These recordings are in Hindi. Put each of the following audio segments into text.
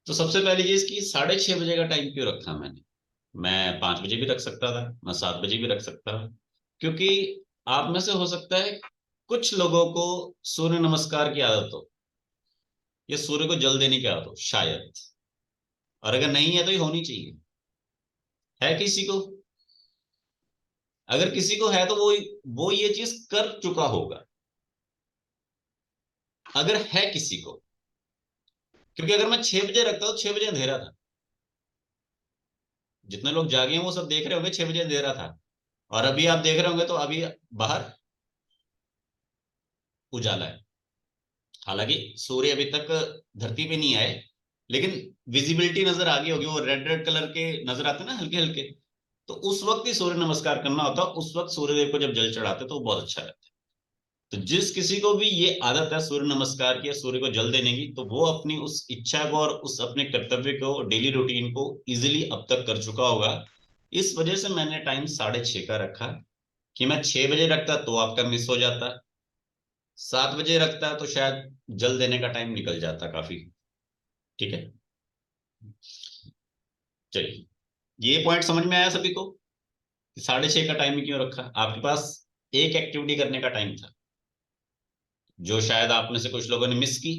तो सबसे पहली चीज कि 6:30 बजे का टाइम क्यों रखा मैंने। मैं 5 बजे भी रख सकता था, मैं 7 बजे भी रख सकता था। क्योंकि आप में से हो सकता है कुछ लोगों को सूर्य नमस्कार की आदत हो, या सूर्य को जल देने की आदत हो शायद। और अगर नहीं है तो ये होनी चाहिए। है किसी को? अगर किसी को है तो वो ये चीज कर चुका होगा, अगर है किसी को। क्योंकि अगर मैं 6 बजे रखता तो 6 बजे अंधेरा था। जितने लोग जागे हैं वो सब देख रहे होंगे 6 बजे अंधेरा था। और अभी आप देख रहे होंगे तो अभी बाहर उजाला है। हालांकि सूर्य अभी तक धरती पे नहीं आए, लेकिन विजिबिलिटी नजर आ गई होगी। वो रेड रेड कलर के नजर आते हैं ना, हल्के हल्के। तो उस वक्त ही सूर्य नमस्कार करना होता है। उस वक्त सूर्यदेव को जब जल चढ़ाते तो वो बहुत अच्छा रहता है। तो जिस किसी को भी ये आदत है सूर्य नमस्कार की या सूर्य को जल देने की, तो वो अपनी उस इच्छा को और उस अपने कर्तव्य को, डेली रूटीन को इजिली अब तक कर चुका होगा। इस वजह से मैंने टाइम 6:30 का रखा। कि मैं 6 बजे रखता तो आपका मिस हो जाता, 7 बजे रखता है तो शायद जल देने का टाइम निकल जाता काफी। ठीक है, चलिए। ये पॉइंट समझ में आया सभी को कि 6:30 का टाइम क्यों रखा। आपके पास एक एक्टिविटी करने का टाइम था, जो शायद आप में से कुछ लोगों ने मिस की।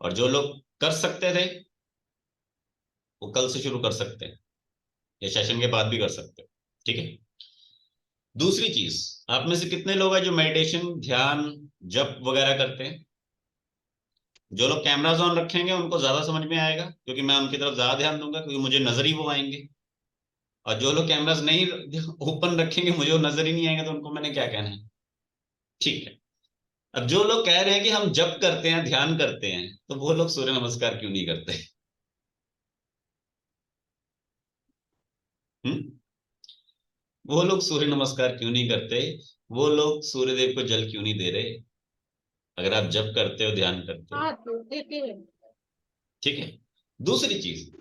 और जो लोग कर सकते थे वो कल से शुरू कर सकते हैं, या सेशन के बाद भी कर सकते हैं। ठीक है। दूसरी चीज, आप में से कितने लोग हैं जो मेडिटेशन, ध्यान, जप वगैरह करते हैं? जो लोग कैमराज ऑन रखेंगे उनको ज्यादा समझ में आएगा, क्योंकि मैं उनकी तरफ ज्यादा ध्यान दूंगा, क्योंकि मुझे नजर ही वो आएंगे। और जो लोग कैमराज नहीं ओपन रखेंगे, मुझे वो नजर ही नहीं आएंगे, तो उनको मैंने क्या कहना है। ठीक है। अब जो लोग कह रहे हैं कि हम जप करते हैं, ध्यान करते हैं, तो वो लोग सूर्य नमस्कार क्यों नहीं करते? हम्म। वो लोग सूर्य नमस्कार क्यों नहीं करते? वो लोग सूर्यदेव को जल क्यों नहीं दे रहे? अगर आप जप करते हो, ध्यान करते हो। हाँ तो देते हैं। ठीक है। दूसरी चीज,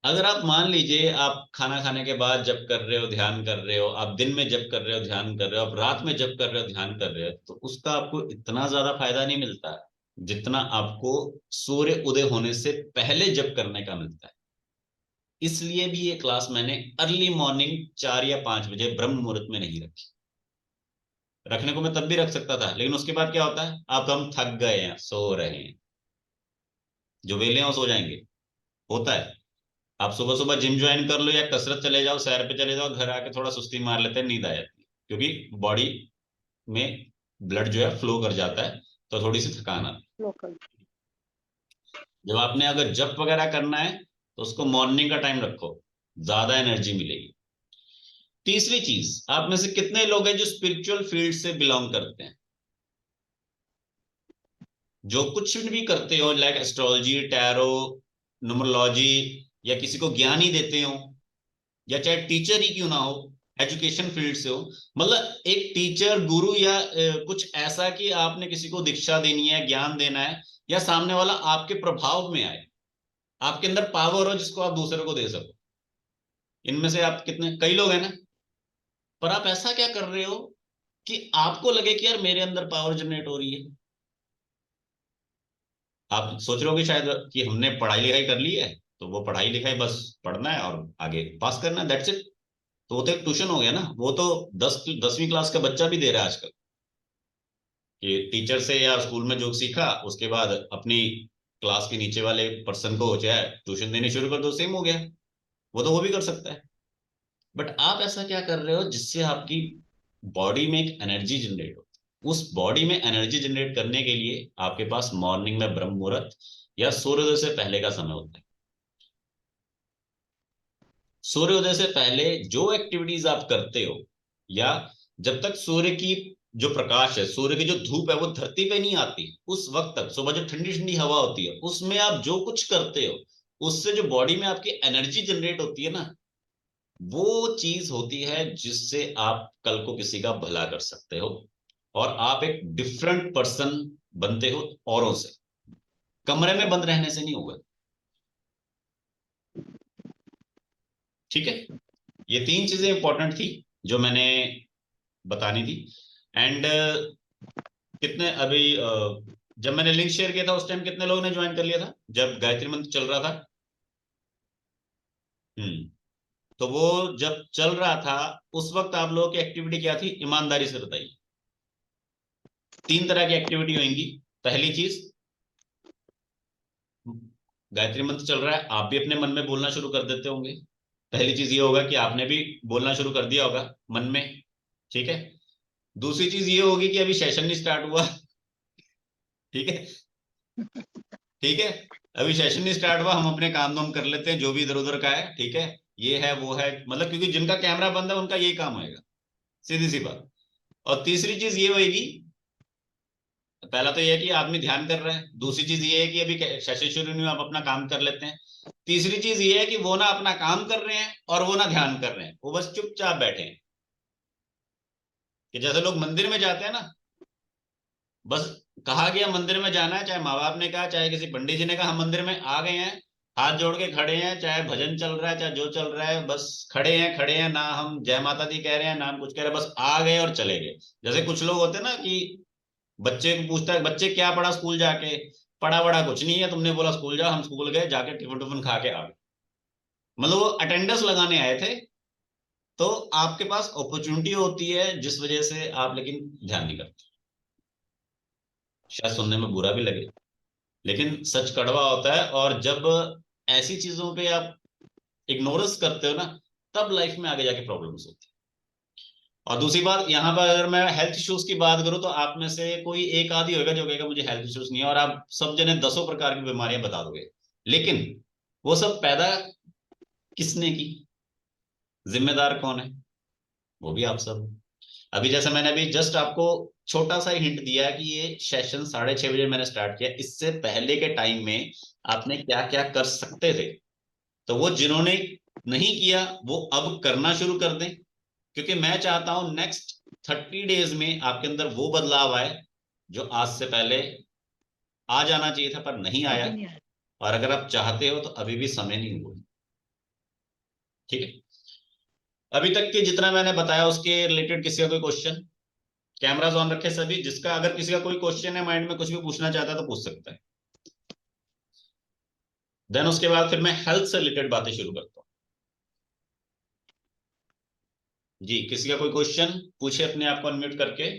अगर आप मान लीजिए आप खाना खाने के बाद जप कर रहे हो, ध्यान कर रहे हो, आप दिन में जप कर रहे हो, ध्यान कर रहे हो, आप रात में जप कर रहे हो, ध्यान कर रहे हो, तो उसका आपको इतना ज्यादा फायदा नहीं मिलता जितना आपको सूर्य उदय होने से पहले जप करने का मिलता है। इसलिए भी ये क्लास मैंने अर्ली मॉर्निंग 4 या 5 बजे ब्रह्म मुहूर्त में नहीं रखी। रखने को मैं तब भी रख सकता था, लेकिन उसके बाद क्या होता है, आप हम थक गए हैं, सो रहे हैं। जो वेले हैं वो सो जाएंगे। होता है। आप सुबह सुबह जिम ज्वाइन कर लो या कसरत चले जाओ, सैर पे चले जाओ, घर आके थोड़ा सुस्ती मार लेते हैं, नींद आ जाती है। क्योंकि बॉडी में ब्लड जो है फ्लो कर जाता है, तो थोड़ी सी थकान आती लोकल। है। जब आपने अगर जप वगैरह करना है तो उसको मॉर्निंग का टाइम रखो, ज्यादा एनर्जी मिलेगी। तीसरी चीज, आप में से कितने लोग हैं जो स्पिरिचुअल फील्ड से बिलोंग करते हैं? जो कुछ भी करते हो, लाइक एस्ट्रोलॉजी, टैरो, न्यूमरोलॉजी, या किसी को ज्ञान ही देते हो, या चाहे टीचर ही क्यों ना हो, एजुकेशन फील्ड से हो। मतलब एक टीचर, गुरु, या कुछ ऐसा कि आपने किसी को दीक्षा देनी है, ज्ञान देना है, या सामने वाला आपके प्रभाव में आए, आपके अंदर पावर हो जिसको आप दूसरे को दे सको। इनमें से आप कितने, कई लोग हैं ना। पर आप ऐसा क्या कर रहे हो कि आपको लगे कि यार मेरे अंदर पावर जनरेट हो रही है। आप सोच रहे हो कि शायद कि हमने पढ़ाई लिखाई कर ली है, तो वो पढ़ाई लिखाई बस पढ़ना है और आगे पास करना है, दैट्स इट। तो वो तो एक ट्यूशन हो गया ना। वो तो 10वीं क्लास का बच्चा भी दे रहा है आजकल, कि टीचर से या स्कूल में जो सीखा उसके बाद अपनी क्लास के नीचे वाले पर्सन को चाहे ट्यूशन देनी शुरू कर दो, सेम हो गया। वो भी कर सकता है। बट आप ऐसा क्या कर रहे हो जिससे आपकी बॉडी में एक एनर्जी जनरेट हो। उस बॉडी में एनर्जी जनरेट करने के लिए आपके पास मॉर्निंग में ब्रह्म मुहूर्त या सूर्योदय से पहले का समय होता है। सूर्योदय से पहले जो एक्टिविटीज आप करते हो, या जब तक सूर्य की जो प्रकाश है, सूर्य की जो धूप है वो धरती पे नहीं आती, उस वक्त तक सुबह जो ठंडी ठंडी हवा होती है उसमें आप जो कुछ करते हो, उससे जो बॉडी में आपकी एनर्जी जनरेट होती है ना, वो चीज होती है जिससे आप कल को किसी का भला कर सकते हो। और आप एक डिफरेंट पर्सन बनते हो औरों से। कमरे में बंद रहने से नहीं होगा। ठीक है। ये तीन चीजें इंपॉर्टेंट थी जो मैंने बतानी थी। एंड कितने अभी जब मैंने लिंक शेयर किया था उस टाइम कितने लोगों ने ज्वाइन कर लिया था, जब गायत्री मंत्र चल रहा था? हम्म। तो वो जब चल रहा था उस वक्त आप लोगों की एक्टिविटी क्या थी, ईमानदारी से बताइए। 3 तरह की एक्टिविटी होंगी। पहली चीज, गायत्री मंत्र चल रहा है, आप भी अपने मन में बोलना शुरू कर देते होंगे। पहली चीज ये होगा कि आपने भी बोलना शुरू कर दिया होगा मन में, ठीक है। दूसरी चीज ये होगी कि अभी सेशन नहीं स्टार्ट हुआ, ठीक है, ठीक है। अभी सेशन नहीं स्टार्ट हुआ, हम अपने काम धाम कर लेते हैं जो भी इधर उधर का है, ठीक है। ये है वो है, मतलब क्योंकि जिनका कैमरा बंद है उनका यही काम होएगा, सीधी सी बात। और तीसरी चीज ये होगी, पहला तो ये है कि आदमी ध्यान कर रहा है, दूसरी चीज ये है कि अभी सेशन शुरू नहीं हुआ, आप अपना काम कर लेते हैं। तीसरी चीज ये है कि वो ना अपना काम कर रहे हैं और वो ना ध्यान कर रहे हैं, वो बस चुपचाप बैठे हैं। कि जैसे लोग मंदिर में जाते हैं ना, बस कहा गया मंदिर में जाना है, चाहे माँ बाप ने कहा चाहे किसी पंडित जी ने कहा हम मंदिर में आ गए हैं, हाथ जोड़ के खड़े हैं, चाहे भजन चल रहा है चाहे जो चल रहा है, बस खड़े हैं, खड़े हैं, ना हम जय माता दी कह रहे हैं ना हम कुछ कह रहे हैं, बस आ गए और चले गए। जैसे कुछ लोग होते हैं ना कि बच्चे को पूछता है बच्चे क्या पढ़ा स्कूल जाके, पढ़ा बड़ा कुछ नहीं है, तुमने बोला स्कूल जाओ, हम स्कूल गए, जाके टिफिन टुफिन खा के आ गए। मतलब वो अटेंडेंस लगाने आए थे। तो आपके पास अपॉर्चुनिटी होती है जिस वजह से आप लेकिन ध्यान नहीं करते। शायद सुनने में बुरा भी लगे, लेकिन सच कड़वा होता है। और जब ऐसी चीजों पे आप इग्नोरेंस करते हो ना, तब लाइफ में आगे जाके प्रॉब्लम्स होती है। और दूसरी बात, यहाँ पर अगर मैं हेल्थ इश्यूज की बात करूँ तो आप में से कोई एक आदि होगा जो कहेगा मुझे हेल्थ इश्यूज नहीं है, और आप सब जने दसों प्रकार की बीमारियां बता दोगे। लेकिन वो सब पैदा किसने की, जिम्मेदार कौन है? वो भी आप सब। अभी जैसे मैंने अभी जस्ट आपको छोटा सा हिंट दिया कि ये सेशन 6:30 बजे मैंने स्टार्ट किया, इससे पहले के टाइम में आपने क्या क्या कर सकते थे। तो वो जिन्होंने नहीं किया वो अब करना शुरू कर दें, क्योंकि मैं चाहता हूं नेक्स्ट 30 डेज में आपके अंदर वो बदलाव आए जो आज से पहले आ जाना चाहिए था पर नहीं आया। और अगर आप चाहते हो तो अभी भी समय नहीं हुआ, ठीक है। अभी तक के जितना मैंने बताया उसके रिलेटेड किसी का कोई क्वेश्चन? कैमराज ऑन रखे सभी, जिसका अगर किसी का कोई क्वेश्चन है माइंड में कुछ भी पूछना चाहता है तो पूछ सकता है। देन उसके बाद फिर मैं हेल्थ से रिलेटेड बातें शुरू करता हूँ। जी, किसी का कोई क्वेश्चन पूछे अपने आप को अनम्यूट करके,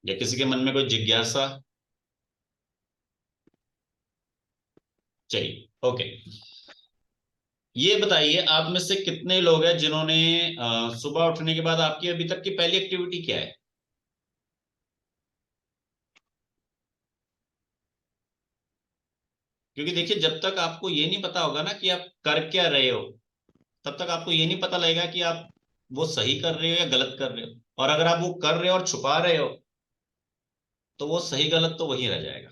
या किसी के मन में कोई जिज्ञासा। चलिए, ओके। ये बताइए आप में से कितने लोग हैं जिन्होंने सुबह उठने के बाद आपकी अभी तक की पहली एक्टिविटी क्या है? क्योंकि देखिए, जब तक आपको ये नहीं पता होगा ना कि आप कर क्या रहे हो, तब तक आपको ये नहीं पता लगेगा कि आप वो सही कर रहे हो या गलत कर रहे हो। और अगर आप वो कर रहे हो और छुपा रहे हो तो वो सही गलत तो वही रह जाएगा।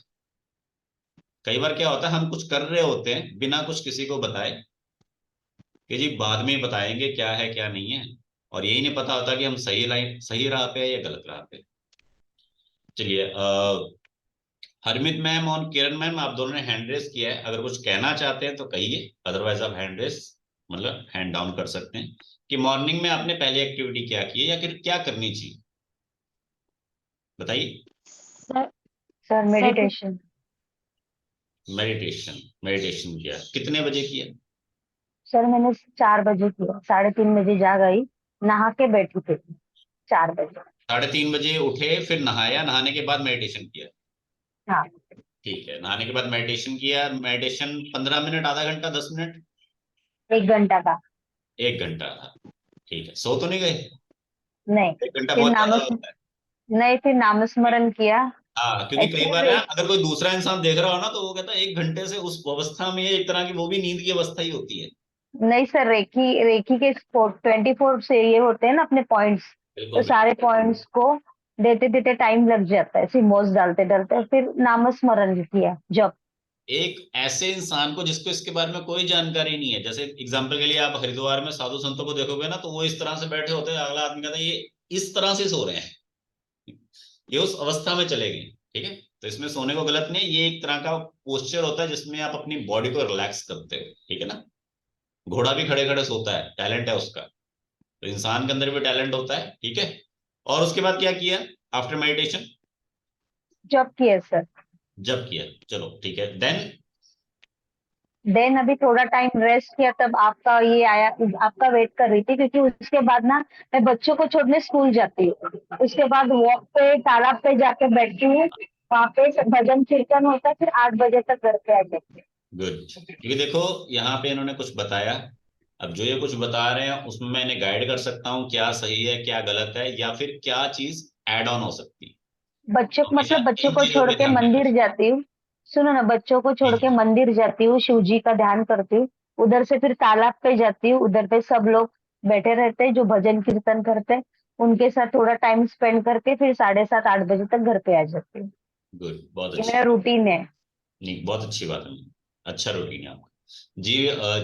कई बार क्या होता है, हम कुछ कर रहे होते हैं बिना कुछ किसी को बताए कि जी बाद में बताएंगे क्या है क्या नहीं है, और यही नहीं पता होता कि हम सही लाइन सही राह पे है या गलत राह पे। चलिए, हरमित मैम और किरण मैम, आप दोनों ने हैंड रेस किया है, अगर कुछ कहना चाहते हैं तो कहिए, अदरवाइज आप हैंड रेस मतलब हैंड डाउन कर सकते हैं। कि मॉर्निंग में आपने पहली एक्टिविटी क्या की है या फिर क्या करनी चाहिए, बताइए। Sir sir meditation. Meditation, meditation किया, कितने बजे किया? सर मैंने 4 बजे किया, 3:30 बजे जाग आई, नहा के बैठी थी 4 बजे। 3:30 बजे उठे, फिर नहाया, नहाने के बाद मेडिटेशन किया? हाँ। ठीक है, नहाने के बाद मेडिटेशन किया। मेडिटेशन 15 मिनट, आधा घंटा, 10 मिनट? 1 घंटा का। 1 घंटा था, ठीक है। सो तो नहीं गए? नहीं। 1 घंटा फिर बहुत ज्यादा नामस होता है। नहीं, फिर नामस्मरण किया। हाँ, क्योंकि कई बार एक्चुअली है अगर कोई दूसरा इंसान देख रहा हो ना तो वो कहता है 1 घंटे से उस अवस्था में है, एक तरह की वो भी नींद की अवस्था ही होती है। नहीं सर, रेकी रेकी के 24 से ये होते हैं ना अपने पॉइंट्स। तो बिल्कुल सारे बिल्कुल। पॉइंट्स को देते देते टाइम लग जाता है, सिमोस डालते डालते, फिर नामस्मरण किया जब। एक ऐसे इंसान को जिसको इसके बारे में कोई जानकारी नहीं है, जैसे एग्जाम्पल के लिए आप हरिद्वार में साधु संतों को देखोगे ना, तो वो इस तरह से बैठे होते हैं, अगला आदमी कहता है ये इस तरह से सो रहे हैं, ये उस अवस्था में चले गए, ठीक है। तो इसमें सोने को गलत नहीं है, ये एक तरह का पोस्चर होता है जिसमें आप अपनी बॉडी को रिलैक्स करते हो, ठीक है ना। घोड़ा भी खड़े खड़े सोता है, टैलेंट है उसका। तो इंसान के अंदर भी टैलेंट होता है, ठीक है। और उसके बाद क्या किया? After meditation? जब किए सर। जब किया, चलो ठीक है। देन अभी थोड़ा टाइम रेस्ट किया, तब आपका ये आया, आपका वेट कर रही थी, क्योंकि उसके बाद ना मैं बच्चों को छोड़ने स्कूल जाती हूँ। उसके बाद वॉक पे तालाब पे जाके बैठती हूँ, वहां पे भजन कीर्तन होता है, फिर 8 बजे तक घर पे आ जाती हूँ। गुड। क्योंकि देखो यहाँ पे इन्होंने कुछ बताया, अब जो ये कुछ बता रहे हैं उसमें मैं इन्हें गाइड कर सकता हूँ क्या सही है क्या गलत है, या फिर क्या चीज ऐड ऑन हो सकती है। बच्चों तो मतलब हमेशा बच्चों इन को चीजों छोड़ पे के ध्यान देना मंदिर जाती हूँ। सुनो ना, बच्चों को छोड़ के चाहिए। मंदिर जाती हूँ, शिव जी का ध्यान करती हूँ। उधर से फिर तालाब पे जाती हूँ, उधर पे सब लोग बैठे रहते हैं जो भजन कीर्तन करते हैं, उनके साथ थोड़ा टाइम स्पेंड करके फिर 7:30 8 बजे तक घर पे आ जाती हूँ। गुड, बहुत ये अच्छी। मेरा रूटीन है। नहीं, बहुत अच्छी बात है। अच्छा रूटीन है आपका जी।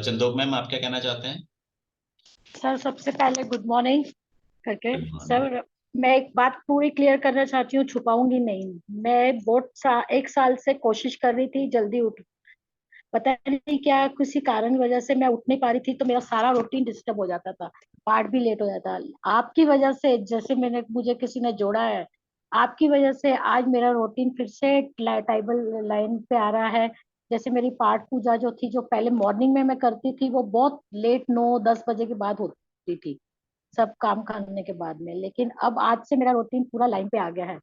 चंदोक मैम, आप क्या कहना चाहते हैं? सर सबसे पहले गुड मॉर्निंग करके। Good morning. सर मैं एक बात पूरी क्लियर करना चाहती हूँ, छुपाऊंगी नहीं। मैं एक साल से कोशिश कर रही थी जल्दी उठ, पता नहीं क्या किसी कारण वजह से मैं उठ नहीं पा रही थी, तो मेरा सारा रूटीन डिस्टर्ब हो जाता था, पार्ट भी लेट हो जाता। आपकी वजह से, जैसे मुझे किसी ने जोड़ा है, आपकी वजह से आज मेरा रूटीन फिर से टाइबल लाइन पे आ रहा है। जैसे मेरी पाठ पूजा जो थी, जो पहले मॉर्निंग में मैं करती थी, वो बहुत लेट 9 10 बजे के बाद होती थी, सब काम करने के बाद में। लेकिन अब आज से मेरा रूटीन पूरा लाइन पे आ गया है।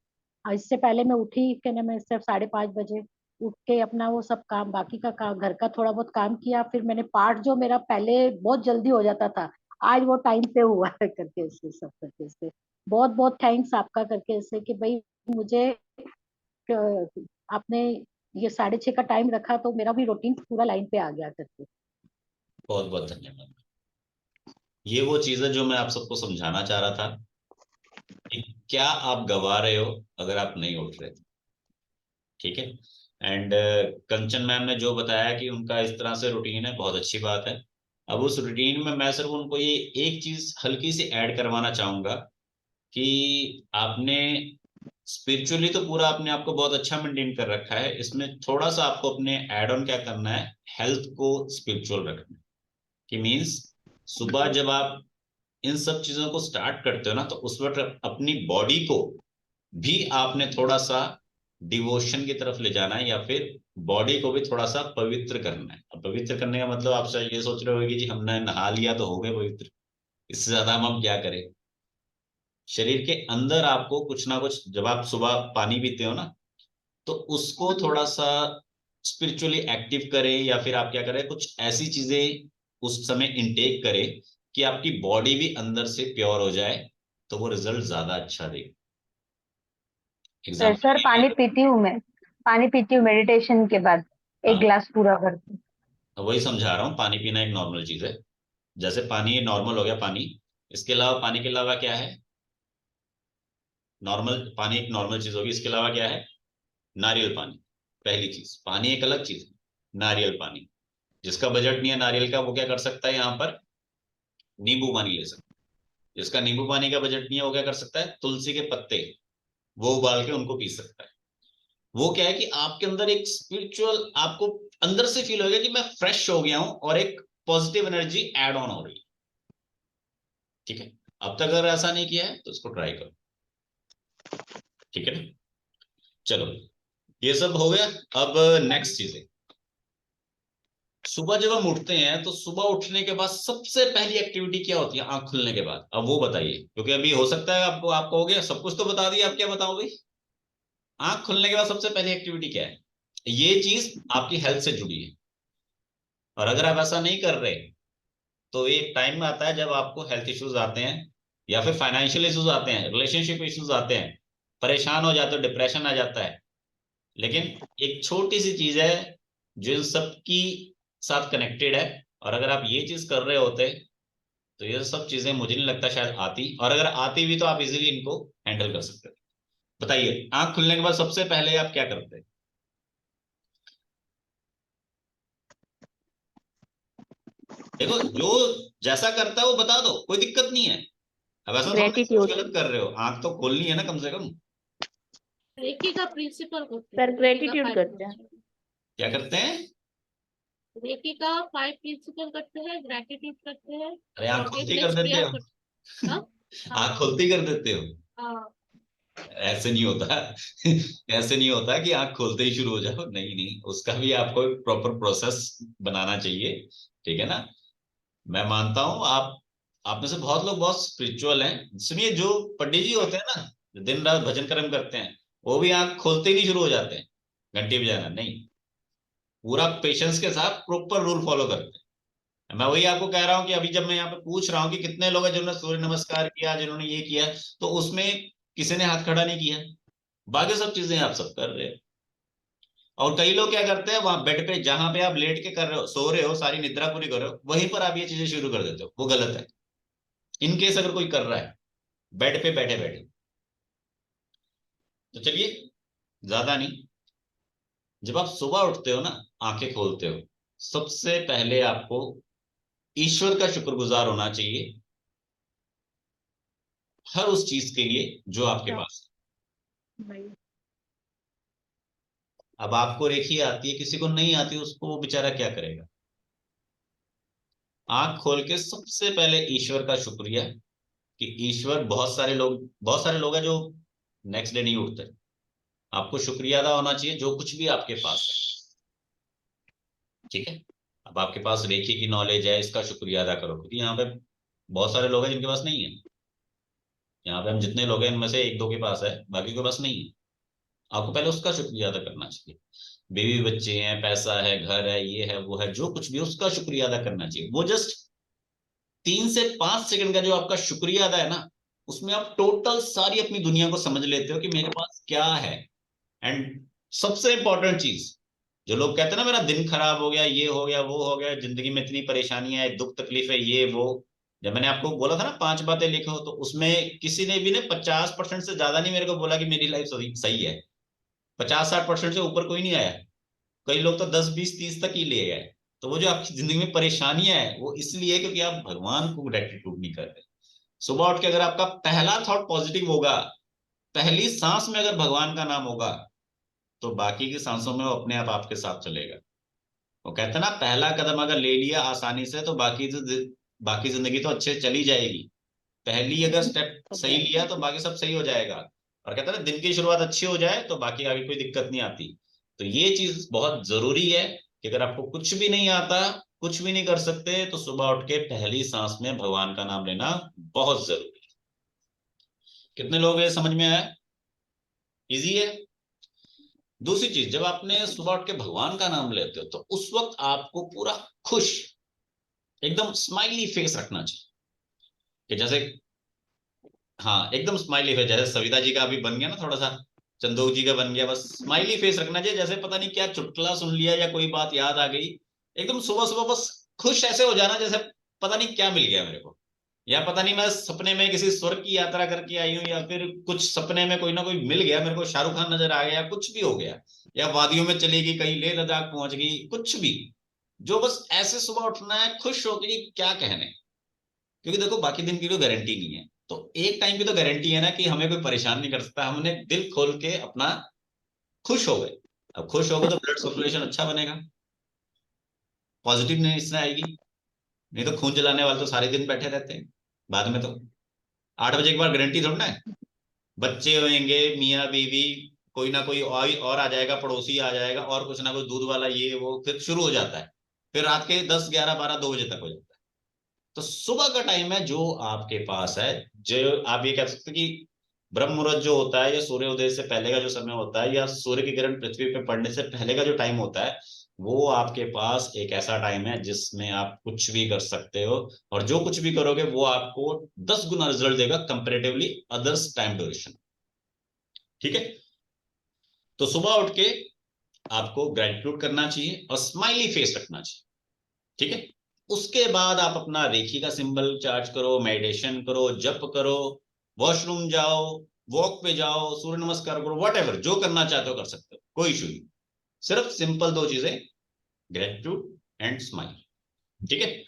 इससे पहले मैं उठी क्या नाम है, सिर्फ 5:30 बजे उठ के अपना वो सब काम, बाकी का काम, घर का थोड़ा बहुत काम किया। फिर मैंने पाठ जो मेरा पहले बहुत जल्दी हो जाता था, आज वो टाइम पे हुआ है करके, इससे सब करके इससे बहुत बहुत थैंक्स आपका करके, इससे कि भाई मुझे आपने ये 6:30 का टाइम रखा, तो मेरा भी रूटीन पूरा लाइन पे आ गया करके। बहुत बहुत धन्यवाद। ये वो चीज है जो मैं आप सबको समझाना चाह रहा था कि क्या आप गवा रहे हो अगर आप नहीं उठ रहे। ठीक है। एंड कंचन मैम ने जो बताया कि उनका इस तरह से रूटीन है, बहुत अच्छी बात है। अब उस रूटीन में मैं सिर्फ उनको ये एक चीज हल्की सी ऐड करवाना चाहूंगा कि आपने स्पिरिचुअली तो पूरा अपने आप को बहुत अच्छा मेंटेन कर रखा है, इसमें थोड़ा सा आपको अपने एड ऑन क्या करना है, हेल्थ को स्पिरिचुअल रखना है। कि मीन्स सुबह जब आप इन सब चीजों को स्टार्ट करते हो ना, तो उस वक्त अपनी बॉडी को भी आपने थोड़ा सा डिवोशन की तरफ ले जाना है, या फिर बॉडी को भी थोड़ा सा पवित्र करना है। अब पवित्र करने का मतलब आप शायद ये सोच रहे होगे कि जी हमने नहा लिया तो हो गए पवित्र, इससे ज्यादा हम क्या करें। शरीर के अंदर आपको कुछ ना कुछ, जब आप सुबह पानी पीते हो ना, तो उसको थोड़ा सा स्पिरिचुअली एक्टिव करें, या फिर आप क्या करें, कुछ ऐसी चीजें उस समय इनटेक करें कि आपकी बॉडी भी अंदर से प्योर हो जाए, तो वो रिजल्ट ज्यादा अच्छा देगा। सर एग्जाम्पल सर, के पानी लिए, पीती हूँ मैं, पानी पीती हूँ मेडिटेशन के बाद, एक हाँ, गिलास पूरा करती हूँ। वही समझा रहा हूँ, पानी पीना एक नॉर्मल चीज है। जैसे पानी नॉर्मल हो गया पानी, इसके अलावा पानी के अलावा क्या है? नॉर्मल पानी एक नॉर्मल चीज होगी, इसके अलावा क्या है? नारियल पानी। पहली चीज, पानी एक अलग चीज है, नारियल पानी। जिसका बजट नहीं है नारियल का, वो क्या कर सकता है यहाँ पर? नींबू पानी ले सकता है। जिसका नींबू पानी का बजट नहीं है, वो क्या कर सकता है? तुलसी के पत्ते वो उबाल के उनको पी सकता है। वो क्या है कि आपके अंदर एक स्पिरिचुअल, आपको अंदर से फील होगा कि मैं फ्रेश हो गया हूं, और एक पॉजिटिव एनर्जी एड ऑन हो रही है। ठीक है। अब तक अगर ऐसा नहीं किया है तो इसको ट्राई करो। ठीक है ना? चलो, ये सब हो गया। अब नेक्स्ट चीजें, सुबह जब हम उठते हैं तो सुबह उठने के बाद सबसे पहली एक्टिविटी क्या होती है आंख खुलने के बाद? अब वो बताइए, क्योंकि अभी हो सकता है आपको हो गया सब कुछ तो बता दिया, आप क्या बताओ भाई? आंख खुलने के बाद सबसे पहली एक्टिविटी क्या है? ये चीज आपकी हेल्थ से जुड़ी है, और अगर आप ऐसा नहीं कर रहे, तो एक टाइम आता है जब आपको हेल्थ इश्यूज आते हैं, या फिर फाइनेंशियल इश्यूज आते हैं, रिलेशनशिप इश्यूज आते हैं, परेशान हो जाते हो, डिप्रेशन आ जाता है। लेकिन एक छोटी सी चीज है जो इन सबकी साथ कनेक्टेड है, और अगर आप ये चीज कर रहे होते, तो ये सब चीजें मुझे नहीं लगता शायद आती, और अगर आती भी तो आप इजीली इनको हैंडल कर सकते हो। बताइए, आंख खुलने के बाद सबसे पहले आप क्या करते हैं? देखो, जो जैसा करता है वो बता दो, कोई दिक्कत नहीं है। अब ऐसा थोड़ा ना कुछ ग्रेटिट्यूड। गलत कर रहे हो, आंख तो खोलनी है ना कम से कम। रेकी का प्रिंसिपल करते सर हैं, रेकी का ग्रेटिट्यूड 5 करते हैं। प्रिंसिपल। क्या करते हैं? रेकी का 5 प्रिंसिपल करते हैं, ग्रेटिट्यूड करते हैं, अरे आंख खोलती कर फॉरगिवनेस देते प्रेयर हो। करते हैं। हाँ हाँ आंख खोलती कर देते हो। हाँ। ऐसे नहीं होता। ऐसे नहीं होता कि आंख खोलते ही शुरू हो जाओ, नहीं नहीं, उसका भी आपको एक प्रॉपर प्रोसेस बनाना चाहिए, ठीक है ना। मैं मानता हूं आप में से बहुत लोग बहुत स्पिरिचुअल हैं। सुनिए, जो पंडित जी होते हैं ना, जो दिन रात भजन कर्म करते हैं, वो भी आंख खोलते ही नहीं शुरू हो जाते हैं घंटी बजाना, नहीं, पूरा पेशेंस के साथ प्रॉपर रूल फॉलो करते हैं। मैं वही आपको कह रहा हूँ कि अभी जब मैं यहाँ पे पूछ रहा हूँ कि कितने लोग हैं जिन्होंने सूर्य नमस्कार किया, जिन्होंने ये किया, तो उसमें किसी ने हाथ खड़ा नहीं किया, बाकी सब चीजें आप सब कर रहे हो। और कई लोग क्या करते हैं, वहां बेड पे जहां पे आप लेट के कर रहे हो, सो रहे हो, सारी निद्रा पूरी कर रहे हो, वहीं पर आप ये चीजें शुरू कर देते हो, वो गलत है। इनकेस अगर कोई कर रहा है बेड पे बैठे बैठे, तो चलिए, ज्यादा नहीं, जब आप सुबह उठते हो ना, आंखें खोलते हो, सबसे पहले आपको ईश्वर का शुक्रगुजार होना चाहिए हर उस चीज के लिए जो आपके क्या पास भाई? है। अब आपको रेखी आती है, किसी को नहीं आती, उसको वो बेचारा क्या करेगा। आंख खोल के सबसे पहले ईश्वर का शुक्रिया, कि ईश्वर, बहुत सारे लोग हैं जो नेक्स्ट डे नहीं उठते। आपको शुक्रिया अदा होना चाहिए जो कुछ भी आपके पास है, ठीक है। अब आपके पास रेखी की नॉलेज है, इसका शुक्रिया अदा करो, क्योंकि यहाँ पे बहुत सारे लोग हैं जिनके पास नहीं है। यहाँ पे हम जितने लोग हैं, इनमें से एक दो के पास है, बाकी के पास नहीं है। आपको पहले उसका शुक्रिया अदा करना चाहिए। बीवी बच्चे हैं, पैसा है, घर है, ये है, वो है, जो कुछ भी है, उसका शुक्रिया अदा करना चाहिए। वो जस्ट 3 से 5 सेकंड का जो आपका शुक्रिया अदा है ना, उसमें आप टोटल सारी अपनी दुनिया को समझ लेते हो कि मेरे पास क्या है। एंड सबसे इंपॉर्टेंट चीज, जो लोग कहते हैं ना मेरा दिन खराब हो गया, ये हो गया, वो हो गया, जिंदगी में इतनी परेशानियां है, दुख तकलीफ है, ये वो, जब मैंने आपको बोला था ना 5 बातें लिखो, तो उसमें किसी ने भी ने 50% से ज्यादा नहीं मेरे को बोला कि मेरी लाइफ सही सही है। 50-60% से ऊपर कोई नहीं आया। कई लोग तो 10-20-30 तक ही ले गए। तो वो जो आपकी जिंदगी में परेशानियां है, वो इसलिए क्योंकि आप भगवान को ग्रेटिट्यूड नहीं कर रहे। सुबह उठ के अगर आपका पहला थॉट पॉजिटिव होगा, पहली सांस में अगर भगवान का नाम होगा, तो बाकी की सांसों में वो अपने आप आपके साथ चलेगा। वो कहते हैं ना, पहला कदम अगर ले लिया आसानी से, तो बाकी जिंदगी तो अच्छे चली जाएगी। पहली अगर स्टेप सही लिया, तो बाकी सब सही हो जाएगा। और कहते हैं ना, दिन की शुरुआत अच्छी हो जाए तो बाकी आगे कोई दिक्कत नहीं आती। तो ये चीज बहुत जरूरी है कि अगर आपको कुछ भी नहीं आता, कुछ भी नहीं कर सकते, तो सुबह उठ के पहली सांस में भगवान का नाम लेना बहुत जरूरी है। कितने लोग ये समझ में आया? इजी है। दूसरी चीज, जब आपने सुबह उठ के भगवान का नाम लेते हो, तो उस वक्त आपको पूरा खुश, एकदम स्माइली फेस रखना चाहिए। कि जैसे, हाँ, एकदम स्माइली फेस, जैसे सविता जी का अभी बन गया ना, थोड़ा सा चंदोक जी का बन गया, बस स्माइली फेस रखना चाहिए, जैसे पता नहीं क्या चुटकुला सुन लिया या कोई बात याद आ गई, एकदम सुबह सुबह बस खुश ऐसे हो जाना जैसे पता नहीं क्या मिल गया मेरे को, या पता नहीं मैं सपने में किसी स्वर्ग की यात्रा करके आई हूँ, या फिर कुछ सपने में कोई ना कोई मिल गया मेरे को, शाहरुख खान नजर आ गया, कुछ भी हो गया, या वादियों में चली गई, कहीं लेह लद्दाख पहुंच गई, कुछ भी, जो बस ऐसे सुबह उठना है खुश होकर कि क्या कहने। क्योंकि देखो, बाकी दिन की कोई गारंटी नहीं है, तो एक टाइम की तो गारंटी है ना कि हमें कोई परेशान नहीं कर सकता, हमने दिल खोल के अपना खुश हो गए। अब खुश हो गए तो ब्लड सर्कुलेशन अच्छा बनेगा, पॉजिटिवनेस आएगी। नहीं तो खून जलाने वाले तो सारे दिन बैठे रहते हैं, बाद में तो 8 बजे के बाद गारंटी थोड़ा ना है। बच्चे होंगे, मियाँ बीवी, कोई ना कोई और आ जाएगा, पड़ोसी आ जाएगा, और कुछ ना कुछ दूध वाला, ये वो, फिर शुरू हो जाता है। फिर रात के 10, 11, 12, 2 बजे तक हो जाता है। तो सुबह का टाइम है जो आपके पास है, जो आप ये कह सकते हैं कि ब्रह्म मुहूर्त जो होता है, या सूर्योदय से पहले का जो समय होता है, या सूर्य की किरण पृथ्वी पे पड़ने से पहले का जो टाइम होता है, वो आपके पास एक ऐसा टाइम है जिसमें आप कुछ भी कर सकते हो। और जो कुछ भी करोगे वो आपको 10 गुना रिजल्ट देगा कंपेरेटिवली अदर्स टाइम ड्यूरेशन, ठीक है। तो सुबह उठ के आपको ग्रेटिट्यूड करना चाहिए और स्माइली फेस रखना चाहिए, ठीक है। उसके बाद आप अपना रेखी का सिंबल चार्ज करो, मेडिटेशन करो, जप करो, वॉशरूम जाओ, वॉक पे जाओ, सूर्य नमस्कार करो, वट एवर जो करना चाहते हो कर सकते हो, कोई इशू नहीं। सिर्फ सिंपल 2 चीजें, ग्रेटिट्यूड एंड स्माइल, ठीक है।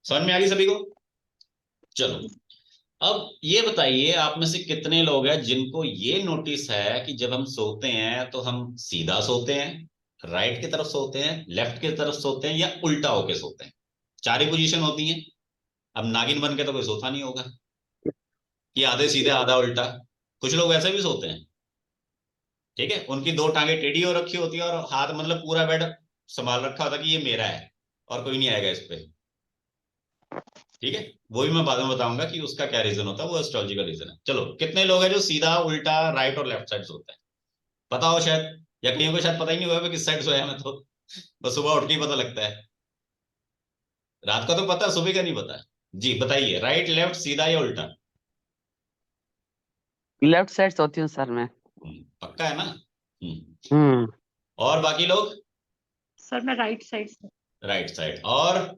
समझ में आ गई सभी को? चलो, अब ये बताइए, आप में से कितने लोग हैं जिनको ये नोटिस है कि जब हम सोते हैं तो हम सीधा सोते हैं, राइट की तरफ सोते हैं, लेफ्ट की तरफ सोते हैं, या उल्टा होके सोते हैं? 4 ही पोजीशन होती हैं। अब नागिन बन के तो कोई सोता नहीं होगा कि आधे सीधे आधा उल्टा, कुछ लोग वैसे भी सोते हैं, ठीक है, उनकी दो टांगे टेढ़ी हो रखी होती है और हाथ मतलब पूरा बेड संभाल रखा होता है कि ये मेरा है और कोई नहीं आएगा इस पे, ठीक है। वो भी मैं बाद में बताऊंगा कि उसका क्या रीजन होता है, वो एस्ट्रोलॉजी का रीजन है। चलो, कितने लोग हैं जो सीधा उल्टा राइट और लेफ्ट साइड सोते हैं? पता हो शायद, या कईयों को शायद पता ही नहीं हुआ किस साइड सोया मैं, तो बस सुबह उठ के ही पता लगता है। रात का तो पता, सुबह का नहीं पता। जी बताइए, राइट लेफ्ट सीधा या उल्टा? लेफ्ट साइड सोती हूँ सर मैं। पक्का है ना? हम्म। और बाकी लोग? सर मैं राइट साइड से। Right side. और